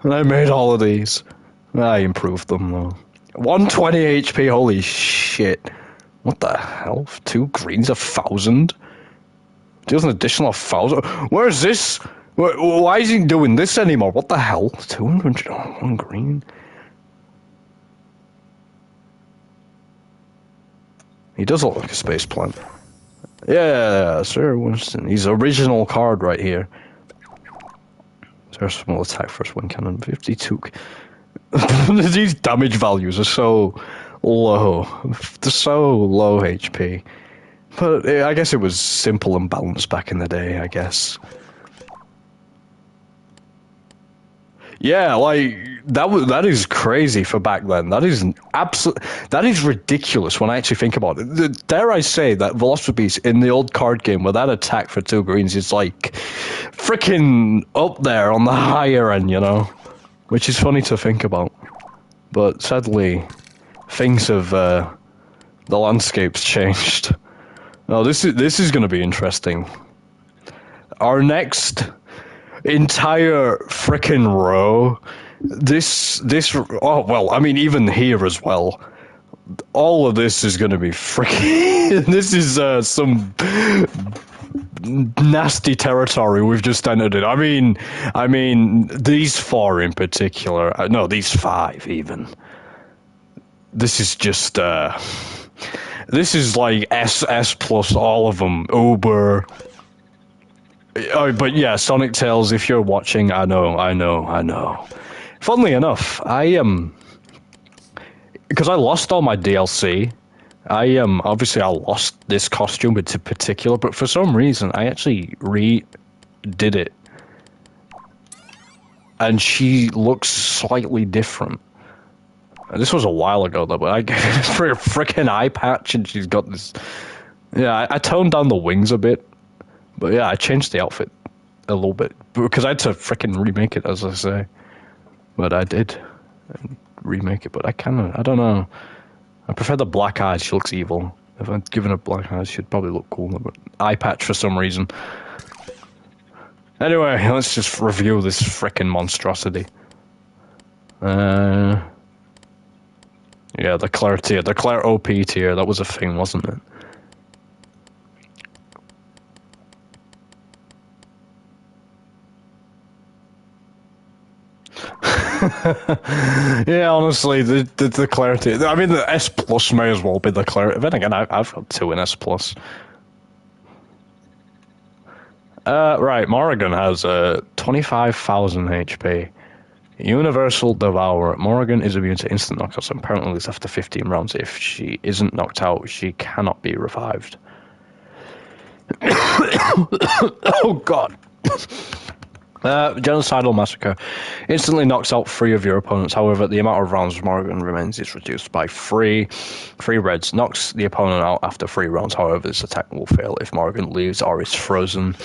And I made all of these. I improved them though. 120 HP, holy shit. What the hell? 2 greens, 1,000? Deals an additional 1,000? Where's this? Why is he doing this anymore? What the hell? 200 on 1 green? He does look like a space plant. Yeah, Sir Winston. He's original card right here. There's small attack first one cannon, 52. These damage values are so low. They're so low HP. But I guess it was simple and balanced back in the day, I guess. Yeah, like that is crazy for back then. That is ridiculous when I actually think about it. Dare I say that Velocity Beast in the old card game with that attack for 2 greens is like freaking up there on the higher end, you know, which is funny to think about. But sadly, things have the landscape's changed. Oh, this is going to be interesting. Our next entire frickin' row. Oh well, I mean even here as well. All of this is gonna be frickin'. This is some nasty territory we've just entered in. I mean these 4 in particular. No, these 5 even. This is just this is like SS plus all of them. Uber. Oh, but yeah, Sonic Tales, if you're watching, I know. Funnily enough, because I lost all my DLC, obviously I lost this costume in particular, but for some reason I actually redid it. And she looks slightly different. This was a while ago though, but I gave her a freaking eye patch and she's got this... Yeah, I toned down the wings a bit. But yeah, I changed the outfit a little bit because I had to freaking remake it, as I say. But I did remake it. But I don't know. I prefer the black eyes. She looks evil. If I'd given her black eyes, she'd probably look cooler. But eye patch for some reason. Anyway, let's just review this freaking monstrosity. Yeah, the Claire tier, the Claire OP tier. That was a thing, wasn't it? Yeah, honestly, the clarity. I mean, the S plus may as well be the clarity. Then again, I've got 2 in S plus. Right, Morrigan has 25,000 HP. Universal Devourer. Morrigan is immune to instant knockouts and apparently lives after 15 rounds. If she isn't knocked out, she cannot be revived. Oh god. Genocidal Massacre. Instantly knocks out 3 of your opponents. However, the amount of rounds Morrigan remains is reduced by 3. 3 reds. Knocks the opponent out after 3 rounds. However, this attack will fail if Morrigan leaves or is frozen.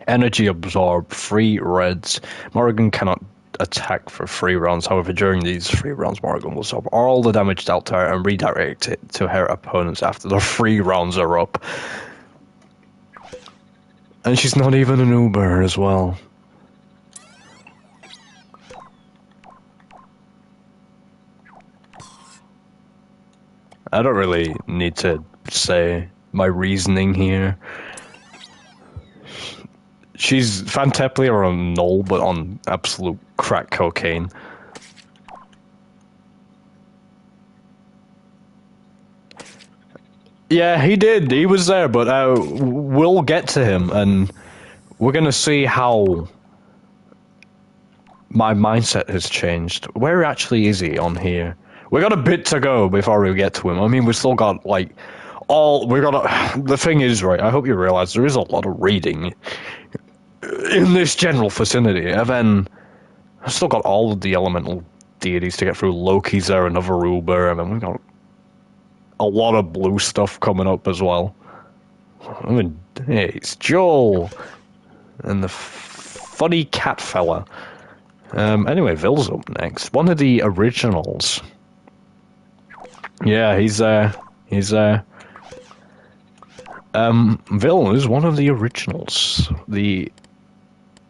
Energy Absorb. 3 reds. Morrigan cannot attack for 3 rounds. However, during these 3 rounds, Morrigan will absorb all the damage dealt to her and redirect it to her opponents after the 3 rounds are up. And she's not even an Uber as well. I don't really need to say my reasoning here. She's Fanteplia on null, but on absolute crack cocaine. Yeah, he did. He was there, but we'll get to him, and we're gonna see how my mindset has changed. Where actually is he on here? We got a bit to go before we get to him. I mean, we still got like the thing is, right, I hope you realize there is a lot of reading in this general vicinity, and then I've still got all of the elemental deities to get through. Loki's there, another Uber, and then we got a lot of blue stuff coming up as well. I mean, hey, it's Joel and the funny cat fella. Anyway, Vil's up next. One of the originals. Yeah, he's there. Vil is one of the originals.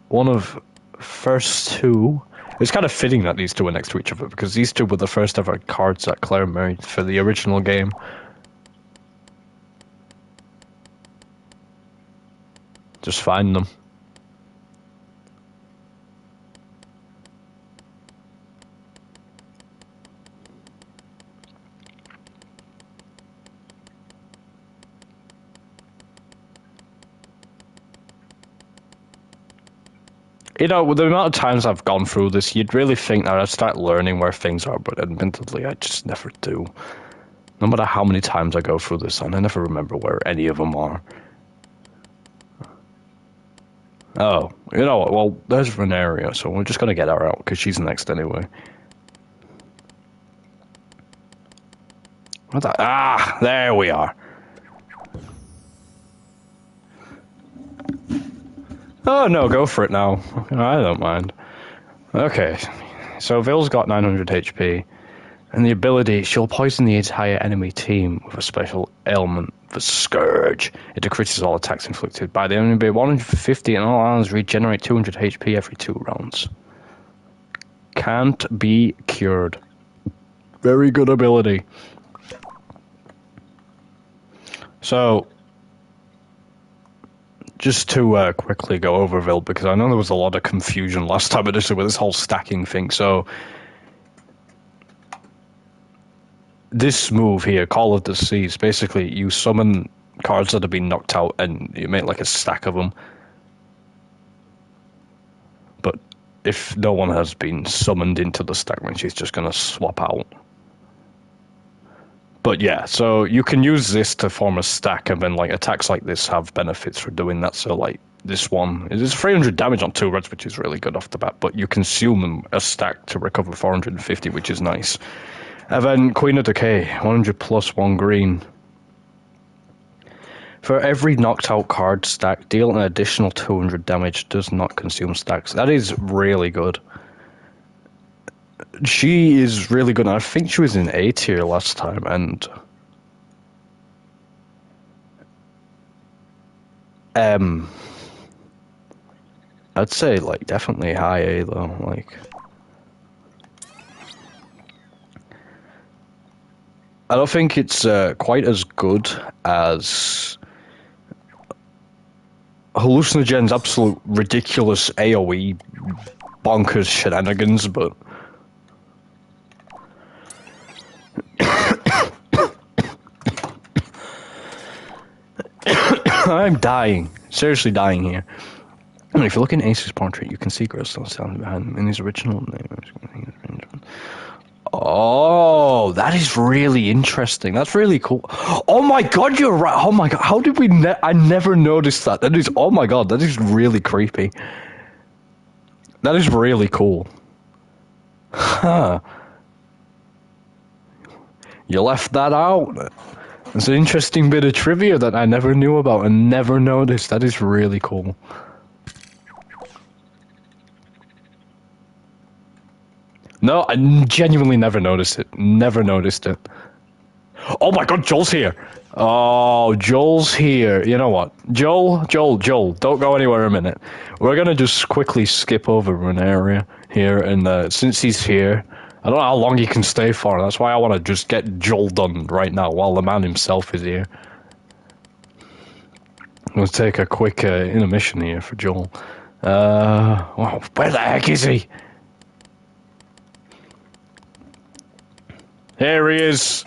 One of first 2. It's kind of fitting that these 2 are next to each other, because these 2 were the first ever cards that Claire made for the original game. Just find them. You know, with the amount of times I've gone through this, you'd really think that I'd start learning where things are, but admittedly, I just never do. No matter how many times I go through this, and I never remember where any of them are. Oh, you know what? Well, there's Veneria, so we're just gonna get her out, because she's next anyway. What the? Ah, there we are. Oh, no, go for it now. I don't mind. Okay, so Vil's got 900 HP, and the ability, she'll poison the entire enemy team with a special ailment, the Scourge. It decreases all attacks inflicted by the enemy by 150, and all allies regenerate 200 HP every 2 rounds. Can't be cured. Very good ability. So, just to quickly go over Vil, because I know there was a lot of confusion last time, initially with this whole stacking thing. So, this move here, Call of the Seas, basically you summon cards that have been knocked out and you make like a stack of them. But if no one has been summoned into the stack, then she's just going to swap out. But yeah, so you can use this to form a stack, and then like attacks like this have benefits for doing that. So like this one, it is 300 damage on 2 reds, which is really good off the bat, but you consume a stack to recover 450, which is nice. And then Queen of Decay, 100 plus 1 green. For every knocked out card stack, deal an additional 200 damage, does not consume stacks. That is really good. She is really good. I think she was in A tier last time, and I'd say like definitely high A though. Like, I don't think it's quite as good as Hallucinogen's absolute ridiculous AoE bonkers shenanigans, but I'm dying. Seriously dying here. I mean, if you look in Ace's portrait, you can see Grosstone's standing behind him in his original name. Oh, that is really interesting. That's really cool. Oh my god, you're right. Oh my god, how did we I never noticed that. That is, oh my god, that is really creepy. That is really cool. Huh. You left that out. It's an interesting bit of trivia that I never knew about and never noticed. That is really cool. No, I genuinely never noticed it. Never noticed it. Oh my god, Joel's here. Oh, Joel's here. You know what? Joel, don't go anywhere a minute. We're gonna just quickly skip over an area here, and since he's here, I don't know how long he can stay for. That's why I want to just get Joel done right now while the man himself is here. Let's take a quick intermission here for Joel. Wow, where the heck is he? Here he is.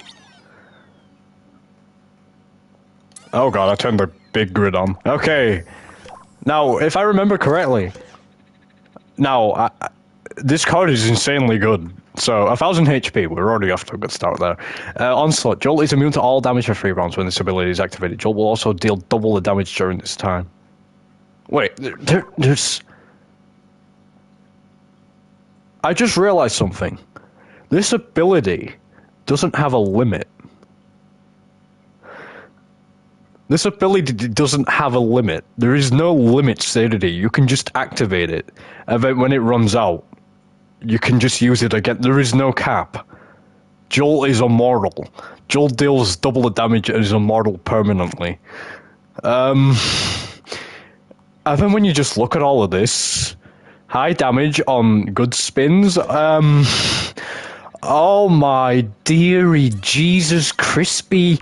Oh god, I turned the big grid on. Okay. Now, if I remember correctly, this card is insanely good. So, 1000 HP, we're already off to a good start there. Onslaught, Joel is immune to all damage for 3 rounds when this ability is activated. Joel will also deal double the damage during this time. Wait, there's... I just realized something. This ability doesn't have a limit. This ability doesn't have a limit. There is no limit stated here. You can just activate it. And then when it runs out, you can just use it again. There is no cap. Joel is immortal. Joel deals double the damage and is immortal permanently. And then when you just look at all of this, high damage on good spins, oh my dearie Jesus Crispy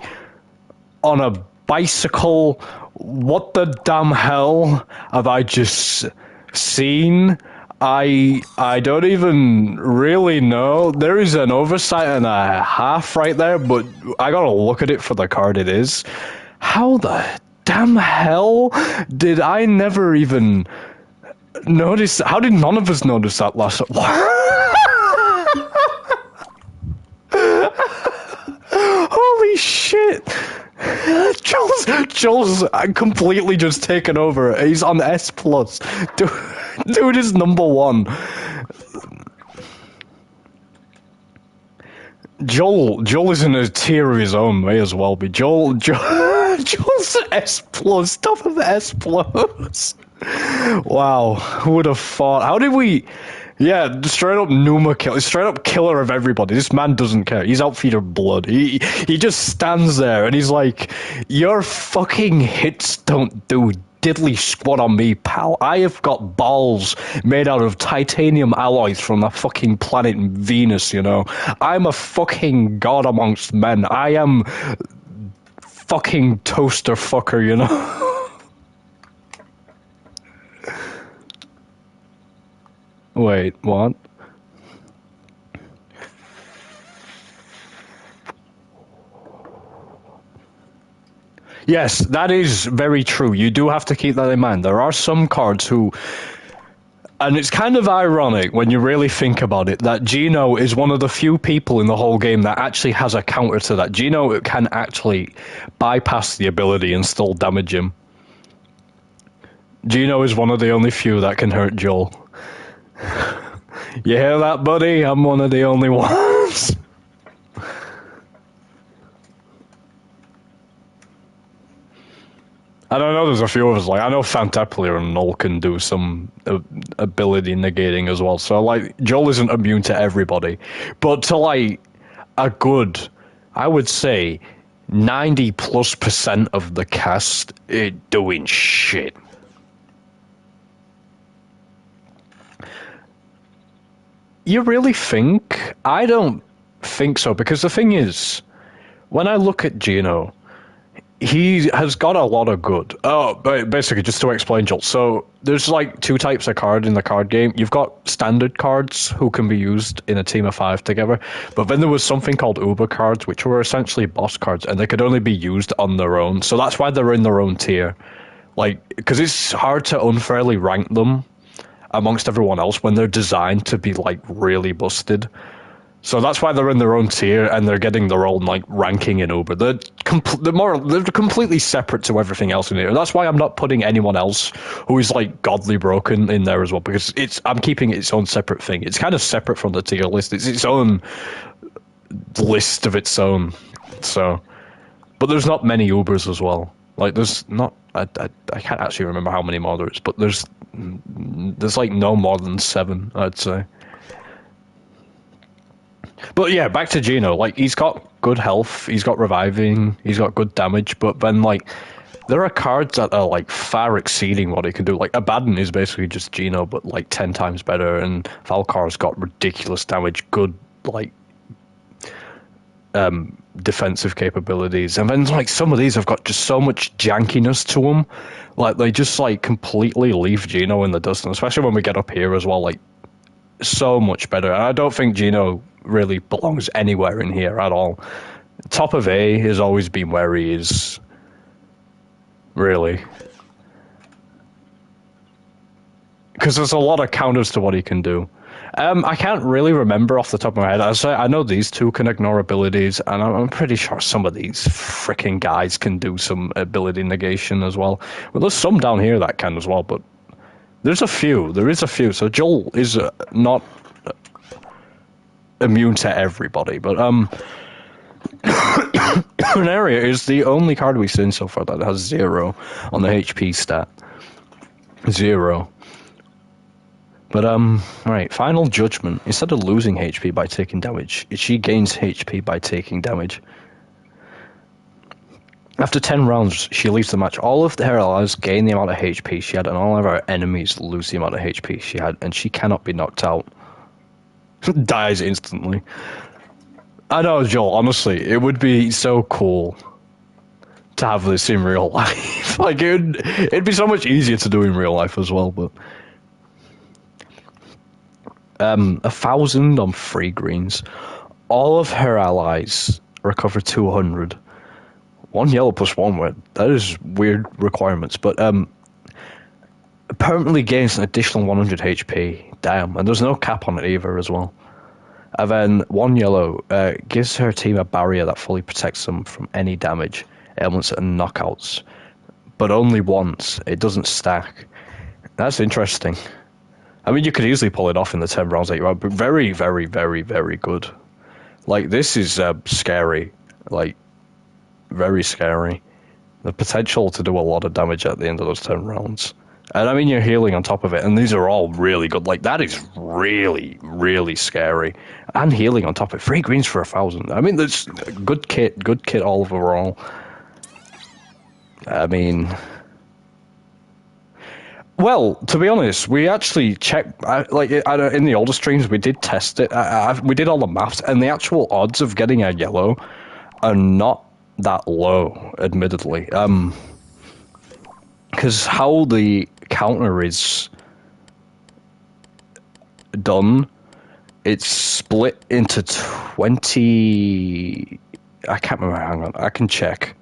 on a bicycle. What the damn hell have I just seen? I don't even really know. There is an oversight and a half right there, but I gotta look at it for the card it is. How the damn hell did I never even notice? How did none of us notice that last? Holy shit! Joel's completely just taken over. He's on S+. Dude is #1. Joel is in a tier of his own, may as well be. Joel's S+, top of S+. Wow, who would have thought? How did we... Yeah, straight up Numa kill, straight up killer of everybody. This man doesn't care. He's out for your blood. He just stands there and he's like, your fucking hits don't do diddly squat on me, pal. I have got balls made out of titanium alloys from the fucking planet Venus, you know. I'm a fucking god amongst men. I am fucking toaster fucker, you know. Wait, what? Yes, that is very true. You do have to keep that in mind. There are some cards who... And it's kind of ironic when you really think about it, that Gino is one of the few people in the whole game that actually has a counter to that. Gino can actually bypass the ability and still damage him. Gino is one of the only few that can hurt Joel. You hear that, buddy? I'm one of the only ones. I don't know, there's a few of us, like, I know Fantaplier and Null can do some ability negating as well, so, like, Joel isn't immune to everybody. But to, like, a good, I would say, 90+% of the cast doing shit. You really think? I don't think so, because the thing is, when I look at Gino, he has got a lot of good. Oh, but basically, just to explain, Joel, so there's like 2 types of card in the card game. You've got standard cards who can be used in a team of 5 together, but then there was something called Uber cards, which were essentially boss cards, and they could only be used on their own, so that's why they're in their own tier. Like, because it's hard to unfairly rank them amongst everyone else when they're designed to be like really busted. So that's why they're in their own tier and they're getting their own like ranking in Uber. They're completely separate to everything else in here. That's why I'm not putting anyone else who is like godly broken in there as well, because I'm keeping its own separate thing. It's kind of separate from the tier list. It's its own list of its own. So, but there's not many Ubers as well. Like there's not. I can't actually remember how many more there is, but there's like no more than 7, I'd say. But yeah, back to Gino. Like, he's got good health, he's got reviving, he's got good damage, but then, like, there are cards that are, like, far exceeding what he can do. Like, Abaddon is basically just Gino, but, like, 10 times better, and Valkar's got ridiculous damage, good, like, defensive capabilities. And then, like, some of these have got just so much jankiness to them. Like, they just, like, completely leave Gino in the dust, and especially when we get up here as well, like, so much better. And I don't think Gino really belongs anywhere in here at all. Top of A has always been where he is, really. Because there's a lot of counters to what he can do. I can't really remember off the top of my head. I know these two can ignore abilities, and I'm pretty sure some of these freaking guys can do some ability negation as well. Well, there's some down here that can as well, but there's a few. There is a few. So Joel is not immune to everybody, but Lunaria is the only card we've seen so far that has 0 on the HP stat. 0. But right, Final Judgment. Instead of losing HP by taking damage, she gains HP by taking damage. After 10 rounds, she leaves the match. All of her allies gain the amount of HP she had, and all of her enemies lose the amount of HP she had, and she cannot be knocked out. Dies instantly. I know, Joel, honestly, it would be so cool to have this in real life. Like, it'd be so much easier to do in real life as well, but... 1,000 on 3 greens. All of her allies recover 200. 1 yellow plus 1 red. That is weird requirements, but permanently gains an additional 100 HP. Damn, and there's no cap on it either as well. And then 1 yellow gives her team a barrier that fully protects them from any damage, ailments, and knockouts, but only once. It doesn't stack. That's interesting. I mean, you could easily pull it off in the 10 rounds that you have, but very, very, very, very good. Like, this is scary. Like, very scary. The potential to do a lot of damage at the end of those 10 rounds. And I mean, you're healing on top of it, and these are all really good. Like, that is really, really scary. And healing on top of it. 3 greens for 1,000. I mean, there's good kit all overall. I mean... Well, to be honest, we actually checked, in the older streams, we did test it. We did all the maths, and the actual odds of getting a yellow are not that low, admittedly. Because how the counter is done, it's split into 20... I can't remember, hang on, I can check.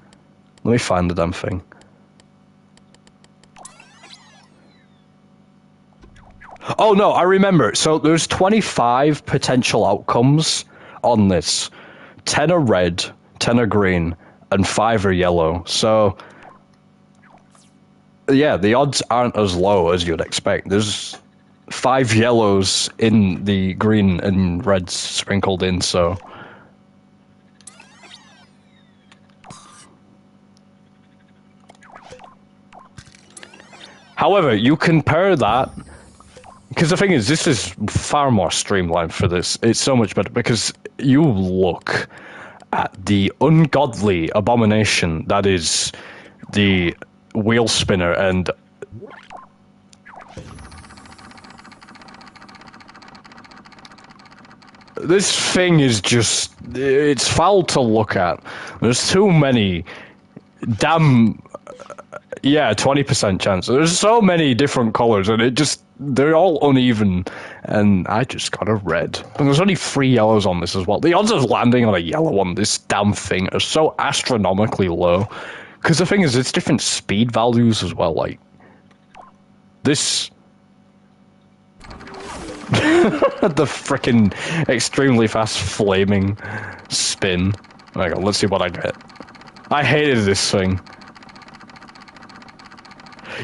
Let me find the damn thing. Oh, no, I remember. So there's 25 potential outcomes on this. 10 are red, 10 are green, and 5 are yellow. So, yeah, the odds aren't as low as you'd expect. There's 5 yellows in the green and reds sprinkled in, so... However, you compare that... Because the thing is, this is far more streamlined for this. It's so much better because you look at the ungodly abomination that is the wheel spinner, and this thing is just, it's foul to look at. There's too many damn... Yeah, 20% chance. There's so many different colors, and they're all uneven, and I just got a red. And there's only 3 yellows on this as well. The odds of landing on a yellow on this damn thing are so astronomically low, Because the thing is, it's different speed values as well. Like this, the freaking extremely fast flaming spin. Hang on, let's see what I get. I hated this thing.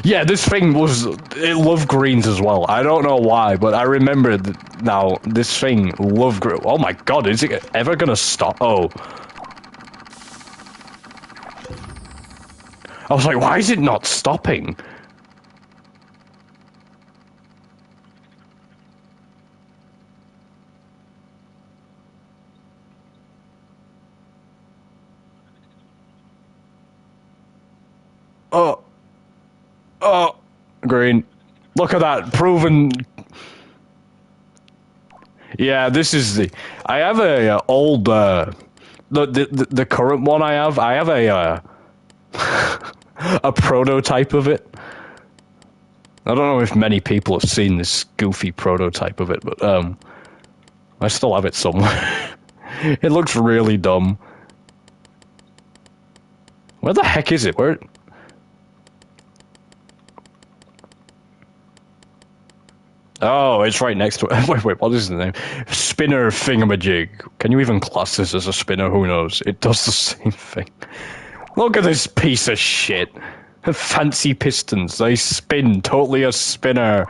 Yeah, this thing it loved greens as well. I don't know why, but I remember now this thing loved green. Oh my god, is it ever gonna stop? Oh. I was like, why is it not stopping? Oh. Oh. Green. Look at that. Proven. Yeah, this is the... I have a old... the current one I have a... a prototype of it. I don't know if many people have seen this goofy prototype of it, but I still have it somewhere. It looks really dumb. Where the heck is it? Where? Oh, it's right next to it. Wait, what is the name? Spinner thingamajig. Can you even class this as a spinner? Who knows? It does the same thing. Look at this piece of shit. Fancy pistons. They spin. Totally a spinner.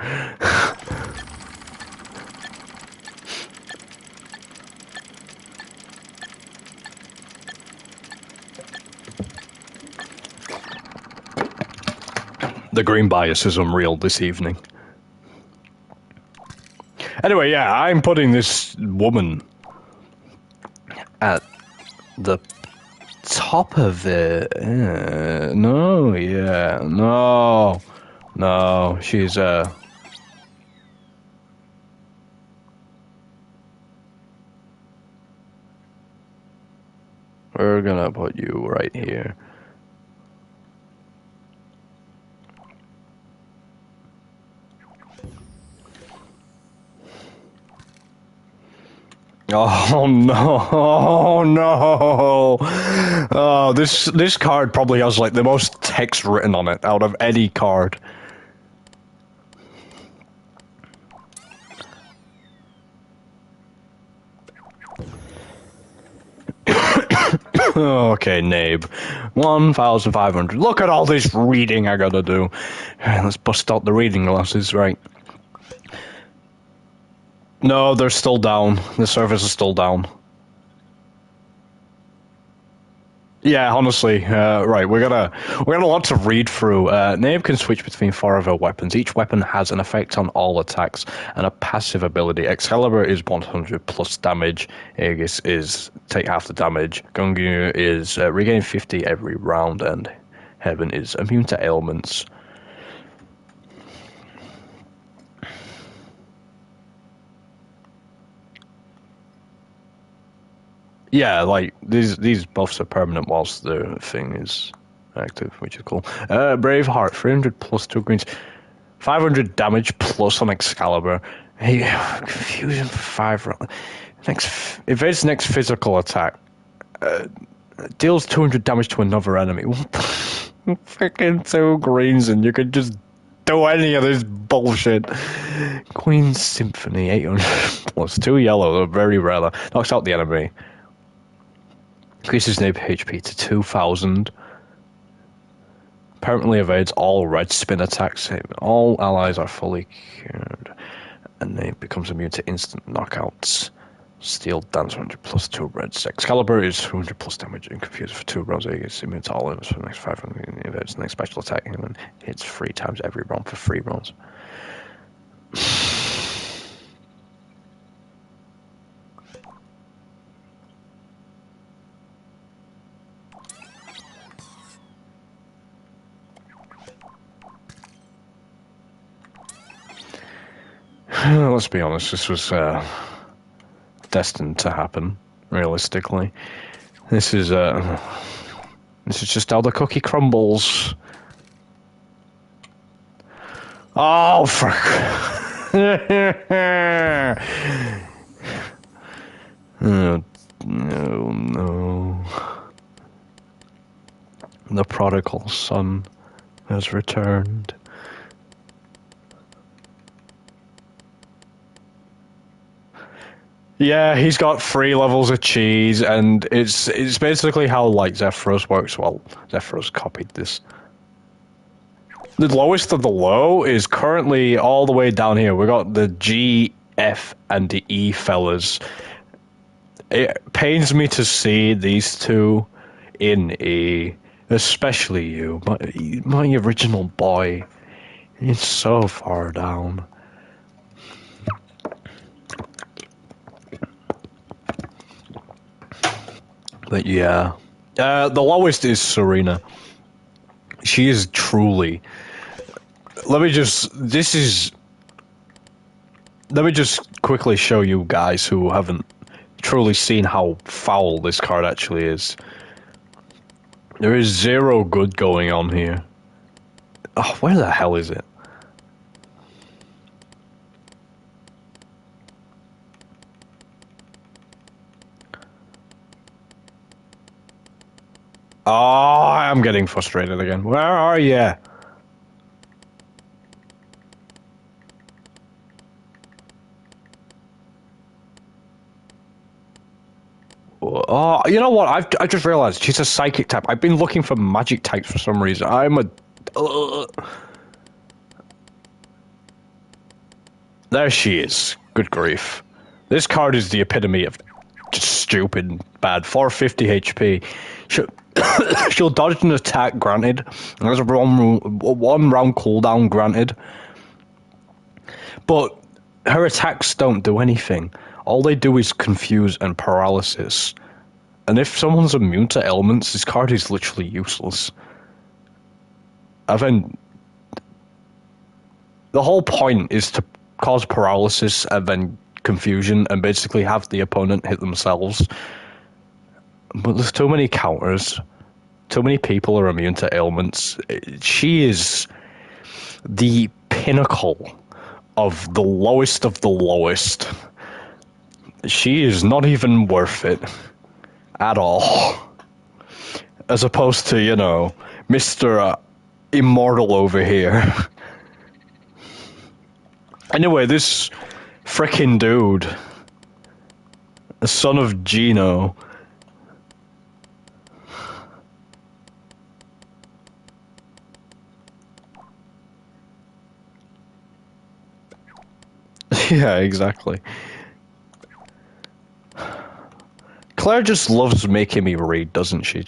The green bias is unreal this evening. Anyway, yeah, I'm putting this woman at the top of it. No, yeah, no, she's we're gonna put you right here. Oh no! Oh no! Oh, this card probably has like the most text written on it out of any card. Okay, Nabe. 1,500. Look at all this reading I gotta do. Let's bust out the reading glasses, right? No, they're still down. The servers is still down. Yeah, honestly, right, we got a lot to read through. Knave can switch between 4 of her weapons. Each weapon has an effect on all attacks and a passive ability. Excalibur is 100 plus damage. Aegis is take half the damage. Gungnir is regain 50 every round, and Heaven is immune to ailments. Yeah, like these buffs are permanent whilst the thing is active, which is cool. Braveheart, 300 plus 2 greens, 500 damage plus on Excalibur. Hey, confusion for 5 rounds. If its next physical attack deals 200 damage to another enemy. What the freaking 2 greens, and you could just do any of this bullshit. Queen's Symphony, 800 plus 2 yellow, they're very rare. Knocks out the enemy. Increases native HP to 2,000. Permanently evades all red spin attacks. All allies are fully cured. And it becomes immune to instant knockouts. Steel dance 100 plus 2 reds. Excalibur is 200 plus damage and confused for 2 rounds. It gets immune to all enemies for the next 5 rounds. Evades the next special attack and then hits 3 times every round for 3 rounds. Let's be honest, this was destined to happen, realistically. This is just how the cookie crumbles. Oh, fuck. Oh, no. The prodigal son has returned. Yeah, he's got 3 levels of cheese, and it's basically how like Zephyros works. Well, Zephyros copied this. The lowest of the low is currently all the way down here. We got the G, F, and the E fellas. It pains me to see these two in E, especially you, my original boy. He's so far down. But yeah, the lowest is Serena. She is truly. Let me just quickly show you guys who haven't truly seen how foul this card actually is. There is zero good going on here. Oh, where the hell is it? Oh, I'm getting frustrated again. Where are you? Oh, you know what? I just realized she's a psychic type. I've been looking for magic types for some reason. There she is. Good grief. This card is the epitome of just stupid bad. 450 HP. She'll dodge an attack, granted. There's a one round cooldown, granted. But her attacks don't do anything. All they do is confuse and paralysis. And if someone's immune to elements, this card is literally useless. I think the whole point is to cause paralysis and then confusion and basically have the opponent hit themselves. But there's too many counters. Too many people are immune to ailments. She is the pinnacle of the lowest of the lowest. She is not even worth it at all. As opposed to, you know, Mr. Immortal over here. Anyway, this frickin' dude, the son of Gino, yeah, exactly. Claire just loves making me read, doesn't she?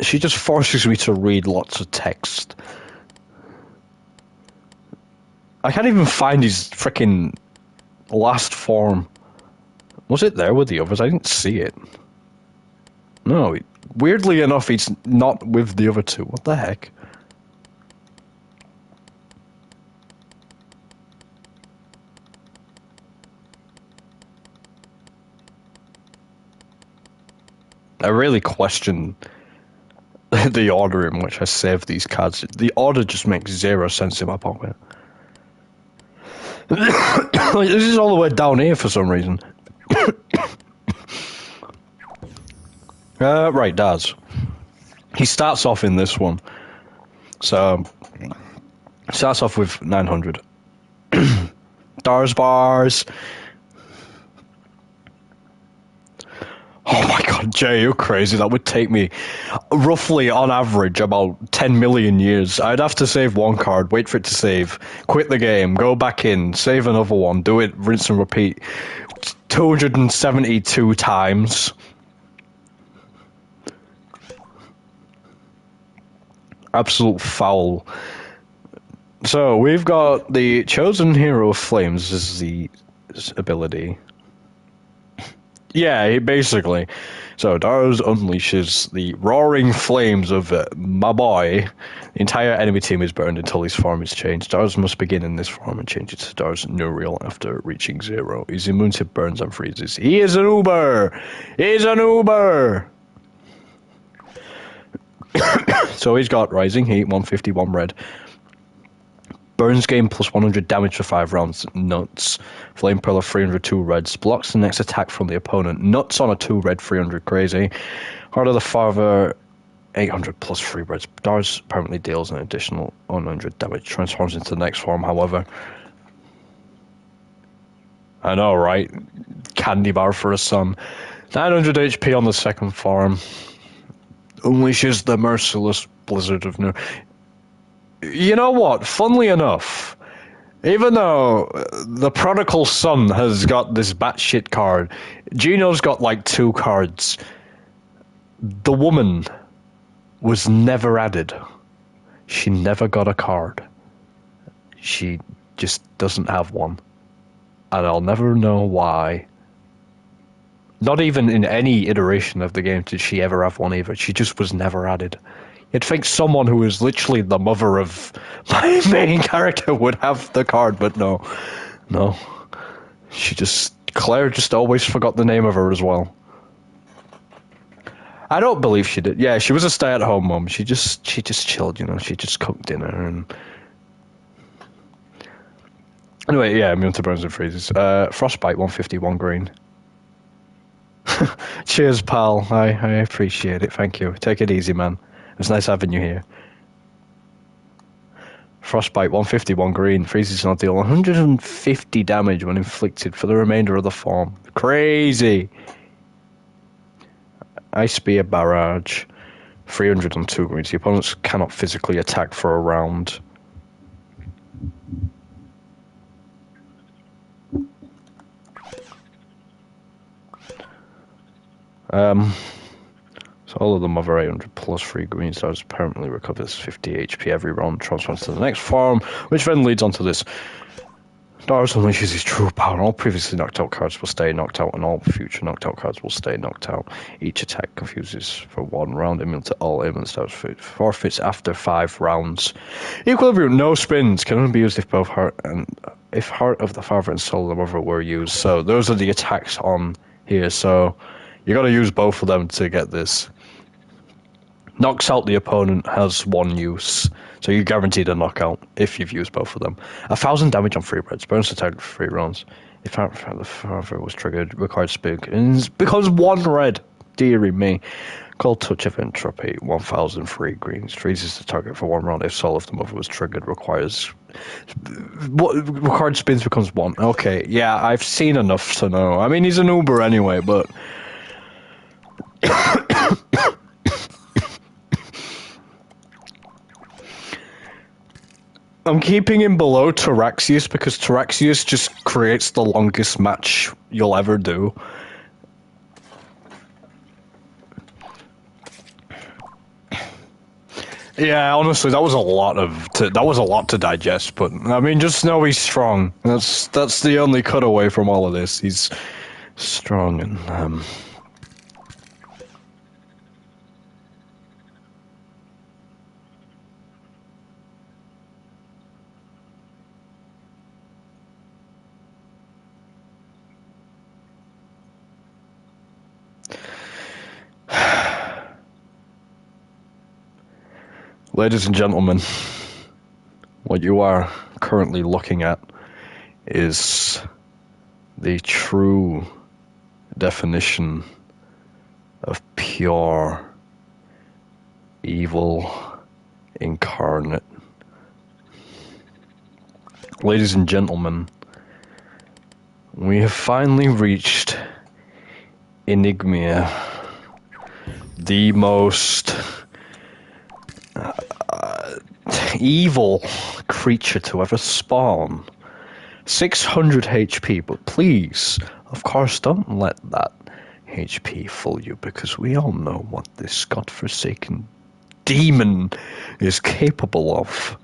She just forces me to read lots of text. I can't even find his frickin' last form. Was it there with the others? I didn't see it. No, weirdly enough, it's not with the other two. What the heck? I really question the order in which I save these cards. The order just makes zero sense in my pocket. This is all the way down here for some reason. Right, Daz. He starts off in this one. So, starts off with 900. Dars bars. Oh my god, Jay, you're crazy. That would take me roughly, on average, about 10 million years. I'd have to save one card, wait for it to save, quit the game, go back in, save another one, do it, rinse and repeat 272 times. Absolute foul. So, we've got the Chosen Hero of Flames as the ability. Yeah, basically. So Dars unleashes the roaring flames of my boy. The entire enemy team is burned until his form is changed. Dars must begin in this form and change it to Dars Nuriel after reaching 0. He's immune to burns and freezes. He is an Uber! He's an Uber! So he's got Rising Heat, 151 red. Burns gain plus 100 damage for 5 rounds. Nuts. Flame Pillar 300, 2 reds. Blocks the next attack from the opponent. Nuts on a 2 red, 300, crazy. Heart of the Father, 800 plus 3 reds. Darts permanently deals an additional 100 damage. Transforms into the next form, however. I know, right? Candy bar for a son. 900 HP on the second form. Unleashes the merciless blizzard of new. You know what? Funnily enough, even though the prodigal son has got this batshit card, Gino's got like 2 cards. The woman was never added. She never got a card. She just doesn't have one. And I'll never know why. Not even in any iteration of the game did she ever have one either. She just was never added. You'd think someone who is literally the mother of my main character would have the card, but no. No. Claire just always forgot the name of her as well. I don't believe she did. Yeah, she was a stay-at-home mom. She just chilled, you know. She just cooked dinner and... Anyway, yeah, immune to burns and freezes. Frostbite, 151 green. Cheers, pal. I appreciate it. Thank you. Take it easy, man. It's nice having you here. Frostbite, 151 green. Freezes not deal 150 damage when inflicted for the remainder of the form. Crazy! Ice Spear Barrage, 302 greens. The opponents cannot physically attack for a round. So all of them are 800 plus 3 green stars. Permanently recovers 50 HP every round. Transforms to the next form, which then leads on to this. Darius unleashes his true power. All previously knocked out cards will stay knocked out, and all future knocked out cards will stay knocked out. Each attack confuses for 1 round. Immune to all ailment stars. Forfeits after 5 rounds. Equilibrium, no spins. Can only be used if both Heart and if Heart of the Father and Soul of the Mother were used. So those are the attacks on here. So you got to use both of them to get this. Knocks out the opponent, has 1 use. So you're guaranteed a knockout if you've used both of them. 1,000 damage on 3 reds. Burns attack for 3 rounds. If the Father was triggered, required speak. And becomes 1 red. Deary me. Cold Touch of Entropy, 1,003 greens. Freezes the target for 1 round. If Soul of the Mother was triggered, requires... Required spins becomes 1. Okay, yeah, I've seen enough to know. I mean, he's an Uber anyway, but... I'm keeping him below Tyraxius because Tyraxius just creates the longest match you'll ever do. Yeah, honestly, that was a lot to digest. But I mean, just know he's strong. That's the only cutaway from all of this. He's strong and Ladies and gentlemen, what you are currently looking at is the true definition of pure evil incarnate. Ladies and gentlemen, we have finally reached Enigmia, the most evil creature to ever spawn. 600 HP, but please, of course, don't let that HP fool you, because we all know what this godforsaken demon is capable of.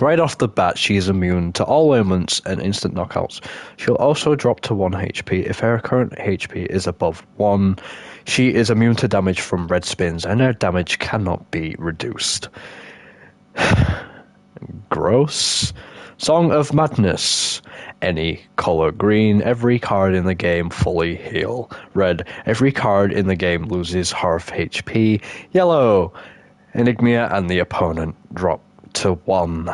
Right off the bat, she is immune to all ailments and instant knockouts. She'll also drop to 1 HP if her current HP is above 1. She is immune to damage from red spins, and her damage cannot be reduced. Gross. Song of Madness. Any color. Green, every card in the game fully heal. Red, every card in the game loses half HP. Yellow, Enigmia and the opponent drop to 1.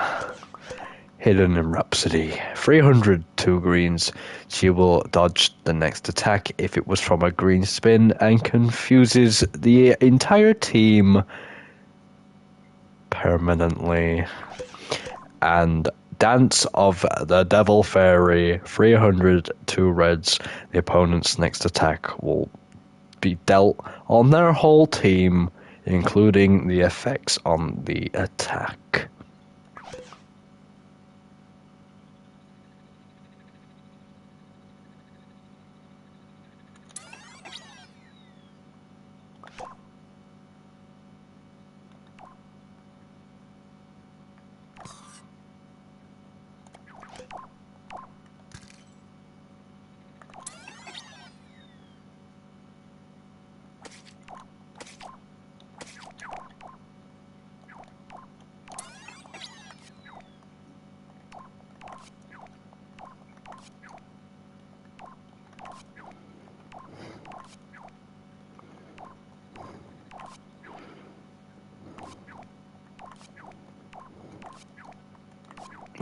Hidden in Rhapsody. 302 greens. She will dodge the next attack if it was from a green spin and confuses the entire team permanently. And Dance of the Devil Fairy. 302 reds. The opponent's next attack will be dealt on their whole team, including the effects on the attack.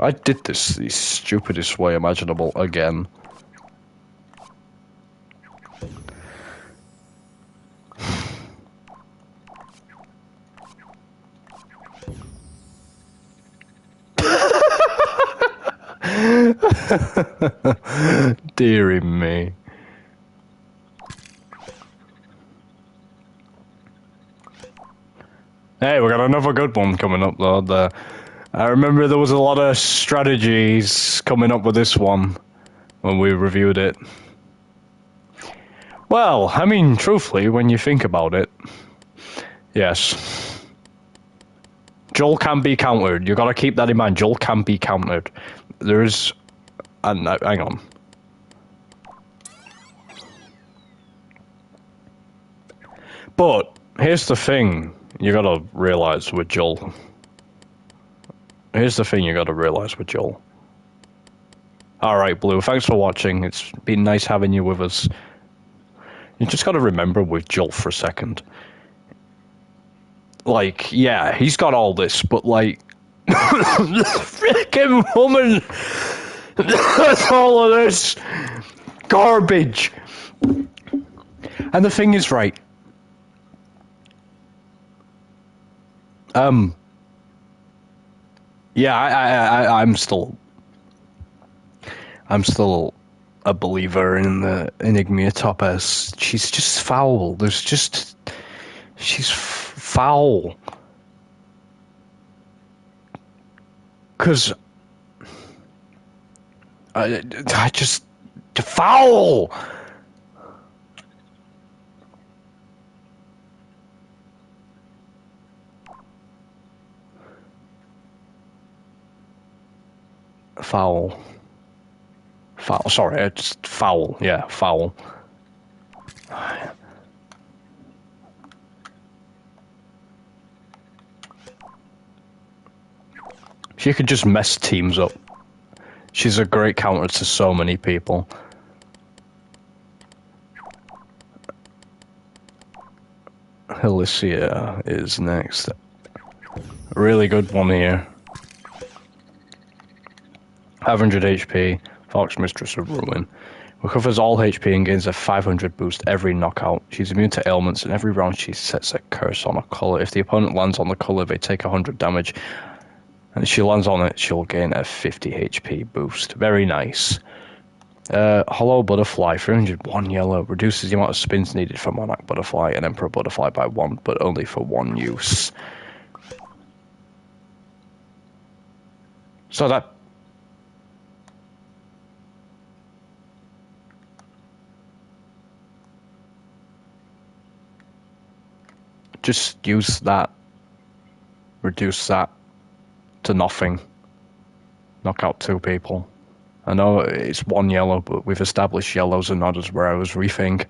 I did this the stupidest way imaginable again. Deary me. Hey, we got another good one coming up though. I remember there was a lot of strategies coming up with this one when we reviewed it. Well, I mean, truthfully, when you think about it, yes. Joel can be countered. You gotta keep that in mind. Joel can be countered. There's... hang on. But, here's the thing you gotta realize with Joel. Here's the thing you gotta realize with Joel. Alright, Blue, thanks for watching. It's been nice having you with us. You just gotta remember with Joel for a second. Like, yeah, he's got all this, but like... the freaking woman! That's all of this! Garbage! And the thing is, right... Yeah, I'm still a believer in the Enigmia top S. She's just foul. She's foul. Cause I just foul. Foul. Sorry, it's foul. Yeah, foul. She could just mess teams up. She's a great counter to so many people. Alicia is next. Really good one here. 500 HP, Fox Mistress of Ruin. Recovers all HP and gains a 500 boost every knockout. She's immune to ailments, and every round she sets a curse on a colour. If the opponent lands on the colour, they take 100 damage. And if she lands on it, she'll gain a 50 HP boost. Very nice. Hollow Butterfly, 301 yellow. Reduces the amount of spins needed for Monarch Butterfly and Emperor Butterfly by 1, but only for 1 use. So that... just use that. Reduce that to nothing. Knock out 2 people. I know it's 1 yellow, but we've established yellows and not as rare as we think.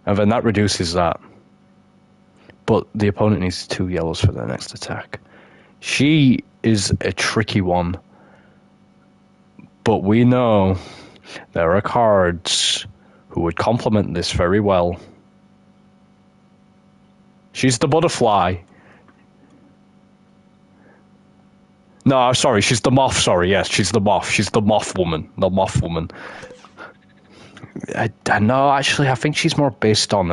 And then that reduces that. But the opponent needs 2 yellows for their next attack. She is a tricky one. But we know there are cards who would complement this very well. She's the butterfly. No, sorry, she's the moth. Sorry, yes, she's the moth. She's the moth woman. The moth woman. No, actually, I think she's more based on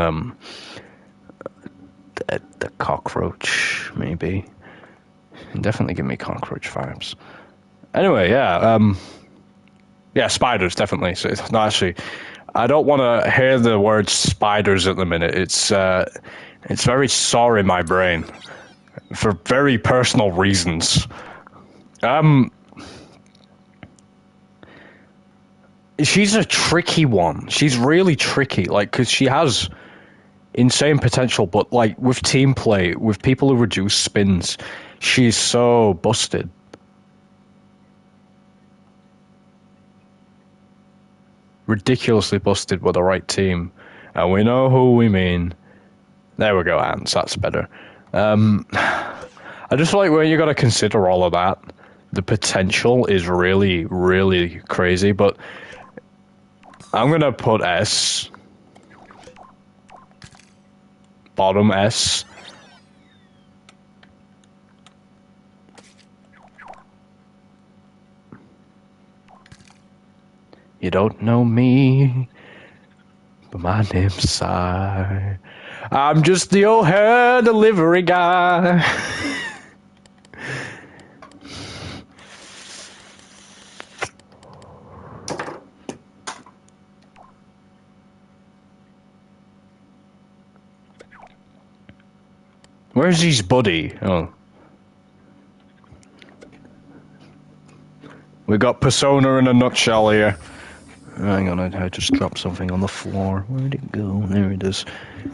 the cockroach, maybe. Definitely give me cockroach vibes. Anyway, yeah, spiders definitely. So no, actually, I don't want to hear the word spiders at the minute. It's very sore in my brain for very personal reasons. She's a tricky one. She's really tricky, like, because she has insane potential, but like with team play, with people who reduce spins, she's so busted. Ridiculously busted with the right team. And we know who we mean. There we go, ants, that's better. I just like when you got to consider all of that. The potential is really, really crazy, but I'm going to put S. Bottom S. You don't know me, but my name's Sai. I'm just the old hair delivery guy. Where's his buddy? Oh. We got Persona in a nutshell here. Hang on, I just dropped something on the floor. Where'd it go? There it is.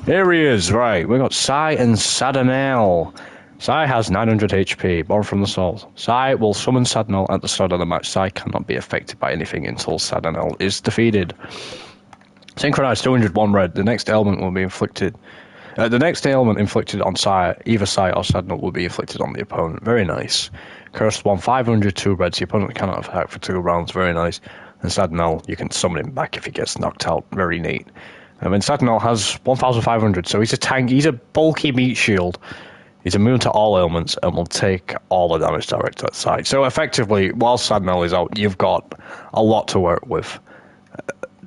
Here he is, right. We got Sai and Sadanel. Sai has 900 HP, born from the soul. Sai will summon Sadanel at the start of the match. Sai cannot be affected by anything until Sadanel is defeated. Synchronized 201 red. The next ailment will be inflicted. The next ailment inflicted on Sai, either Sai or Sadanel, will be inflicted on the opponent. Very nice. Cursed one, 502 reds. The opponent cannot attack for 2 rounds. Very nice. And Sadanel, you can summon him back if he gets knocked out. Very neat. And Sadanel has 1,500, so he's a tank. He's a bulky meat shield. He's immune to all ailments and will take all the damage directed at Sai. So effectively, while Sadanel is out, you've got a lot to work with.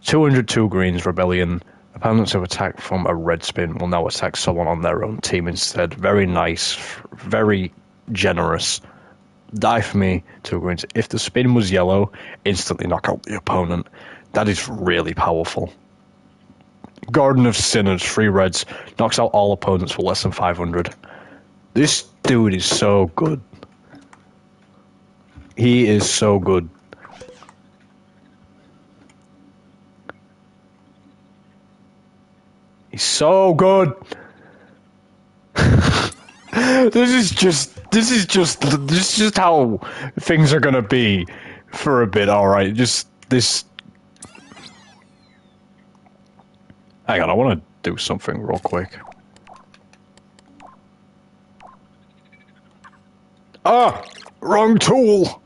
202 greens, Rebellion. Opponents who attack from a red spin will now attack someone on their own team instead. Very nice, very generous. Die for me, 2 greens. If the spin was yellow, instantly knock out the opponent. That is really powerful. Garden of Sinners, 3 reds, knocks out all opponents for less than 500. This dude is so good. He is so good. He's so good. This is just how things are gonna be for a bit. All right, just this. Hang on, I want to do something real quick. Ah, wrong tool.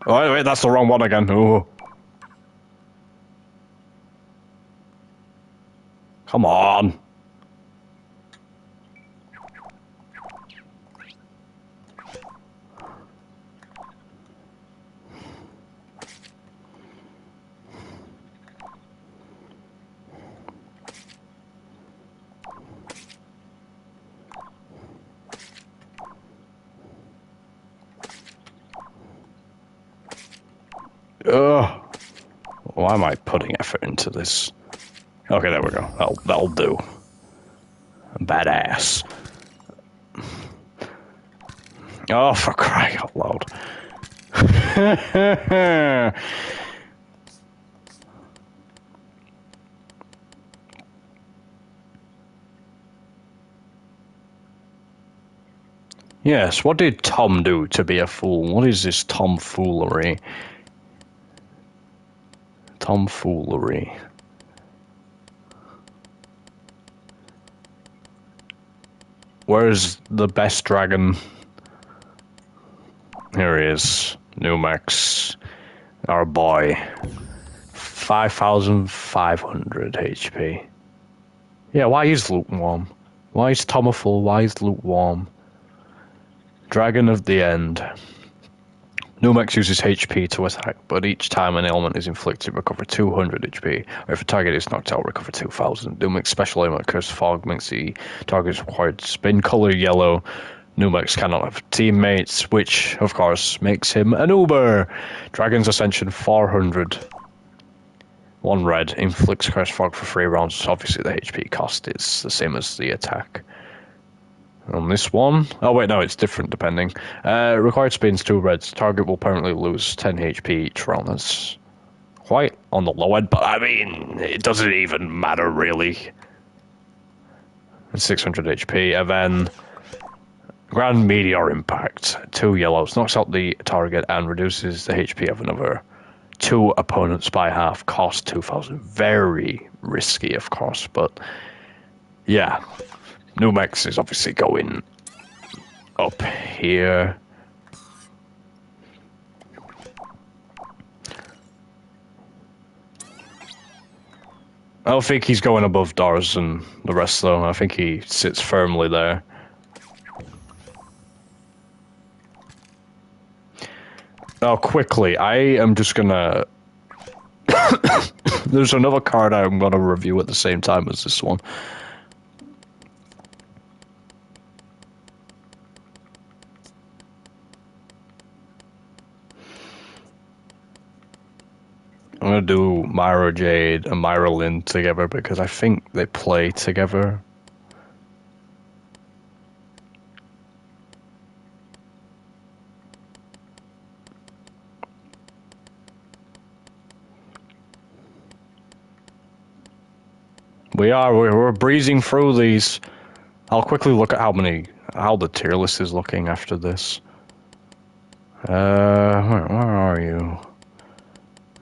Oh, wait, that's the wrong one again. Ooh. Come on. Ugh. Why am I putting effort into this? Okay, there we go. That'll do. Badass. Oh, for crying out loud. Yes, what did Tom do to be a fool? What is this tomfoolery? Tomfoolery. Where's the best dragon? Here he is. Numax. Our boy. 5,500 HP. Yeah, why is lukewarm? Why is Tomaful? Why is lukewarm? Dragon of the End. Numex uses HP to attack, but each time an ailment is inflicted, recover 200 HP. Or if a target is knocked out, recover 2,000. Numex special ailment, Curse Fog, makes the target's required spin color yellow. Numex cannot have teammates, which, of course, makes him an Uber. Dragon's Ascension 400. 1 red, inflicts Curse Fog for 3 rounds. Obviously, the HP cost is the same as the attack. On this one, oh wait, no, it's different depending. Required spins 2 reds. Target will permanently lose 10 HP each round. That's quite on the low end, but I mean, it doesn't even matter really. 600 HP, and then Grand Meteor Impact, 2 yellows, knocks out the target and reduces the HP of another 2 opponents by half. Cost 2,000. Very risky, of course, but yeah. Numex is obviously going up here. I don't think he's going above Doris and the rest, though. I think he sits firmly there. Now, quickly, I am just gonna... There's another card I'm gonna review at the same time as this one. I'm gonna do Myra Jade and Myra Lynn together because I think they play together. We're breezing through these. I'll quickly look at how the tier list is looking after this. Where are you?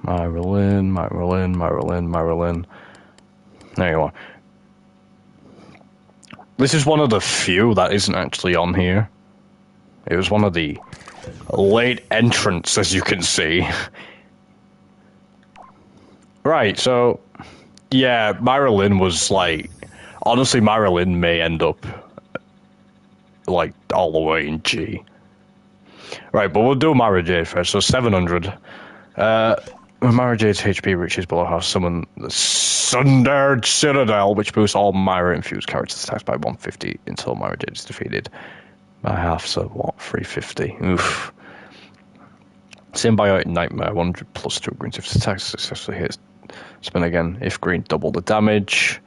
Myra Lynn. There you are. This is one of the few that isn't actually on here. It was one of the late entrants, as you can see. Right, so... Yeah, Myra Lynn was like... Honestly, Myra Lynn may end up... like, all the way in G. Right, but we'll do Myra Jade first. So 700. When Myra Jade's HP reaches below half, summon the Sundered Citadel, which boosts all Myra-infused characters' attacks by 150 until Myra Jade is defeated by half, so what, 350? Oof. Symbiotic Nightmare, 100 plus 2 green. If attacks successfully hits, spin again. If green, double the damage.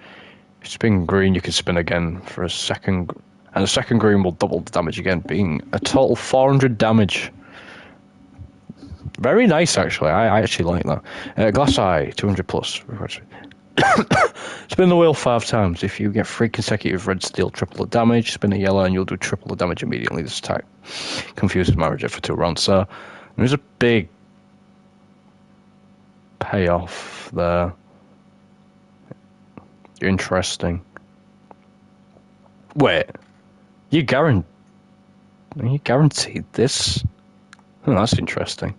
If you spin green, you can spin again for a second, and the second green will double the damage again, being a total 400 damage. Very nice, actually. I actually like that. Glass Eye, 200 plus. Spin the wheel 5 times. If you get 3 consecutive reds, deal triple the damage. Spin a yellow and you'll do triple the damage immediately. This attack confuses Myra Jade for 2 rounds. So there's a big payoff there. Interesting. Wait. You guaranteed this? Oh, that's interesting.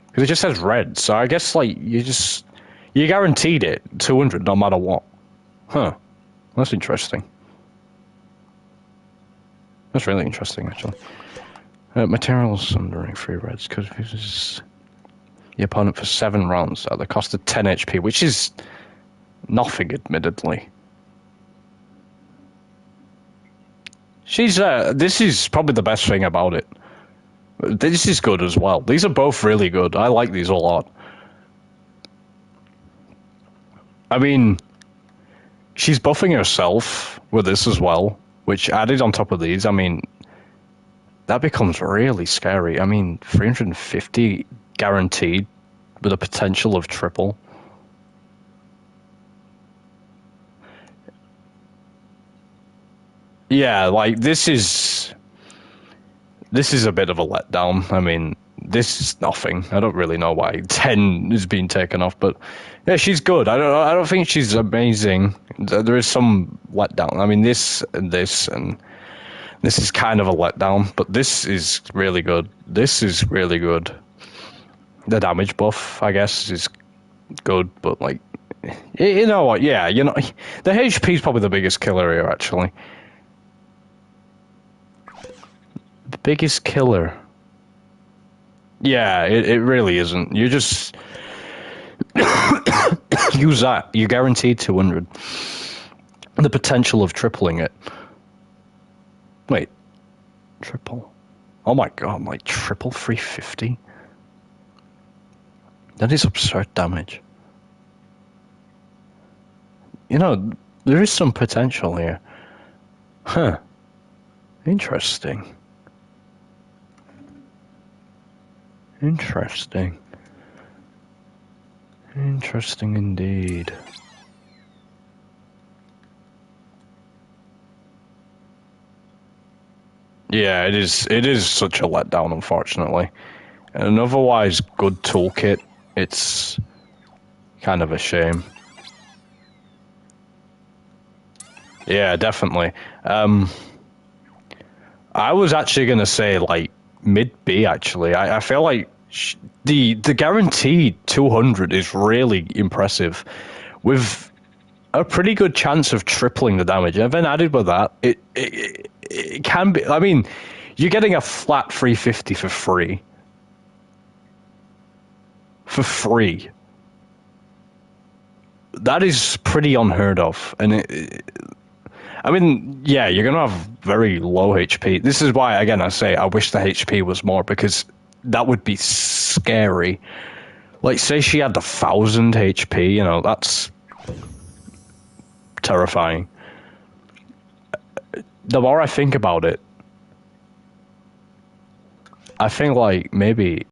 Because it just says red, so I guess, like, you guaranteed it, 200 no matter what. Huh. That's interesting. That's really interesting, actually. Materials sundering 3 reds, because this is the opponent for 7 rounds at the cost of 10 HP, which is nothing, admittedly. This is probably the best thing about it. This is good as well. These are both really good. I like these a lot. I mean, she's buffing herself with this as well, which added on top of these, I mean, that becomes really scary. I mean, 350 guaranteed with a potential of triple. Yeah, like, this is a bit of a letdown. I mean, this is nothing. I don't really know why 10 is being taken off, but yeah, she's good. I don't think she's amazing. There is some letdown. I mean, this is kind of a letdown, but this is really good. This is really good. The damage buff, I guess, is good, but like, you know what? Yeah, you know, the HP is probably the biggest killer here. Actually, the biggest killer. Yeah, it really isn't. You just use that. You're guaranteed 200. The potential of tripling it. Wait, triple? Oh my god, like triple 350? That is absurd damage. You know, there is some potential here. Huh. Interesting. Interesting. Interesting indeed. Yeah, it is. It is such a letdown, unfortunately. An otherwise good toolkit, it's kind of a shame. Yeah, definitely. I was actually gonna say like mid B. Actually, I feel like the guaranteed 200 is really impressive, with a pretty good chance of tripling the damage. And then added with that, it can be. I mean, you're getting a flat 350 for free. For free. That is pretty unheard of, and I mean, yeah, you're gonna have very low HP. This is why, again, I say I wish the HP was more, because that would be scary. Like, say she had 1,000 HP, you know, that's terrifying. The more I think about it, I think like maybe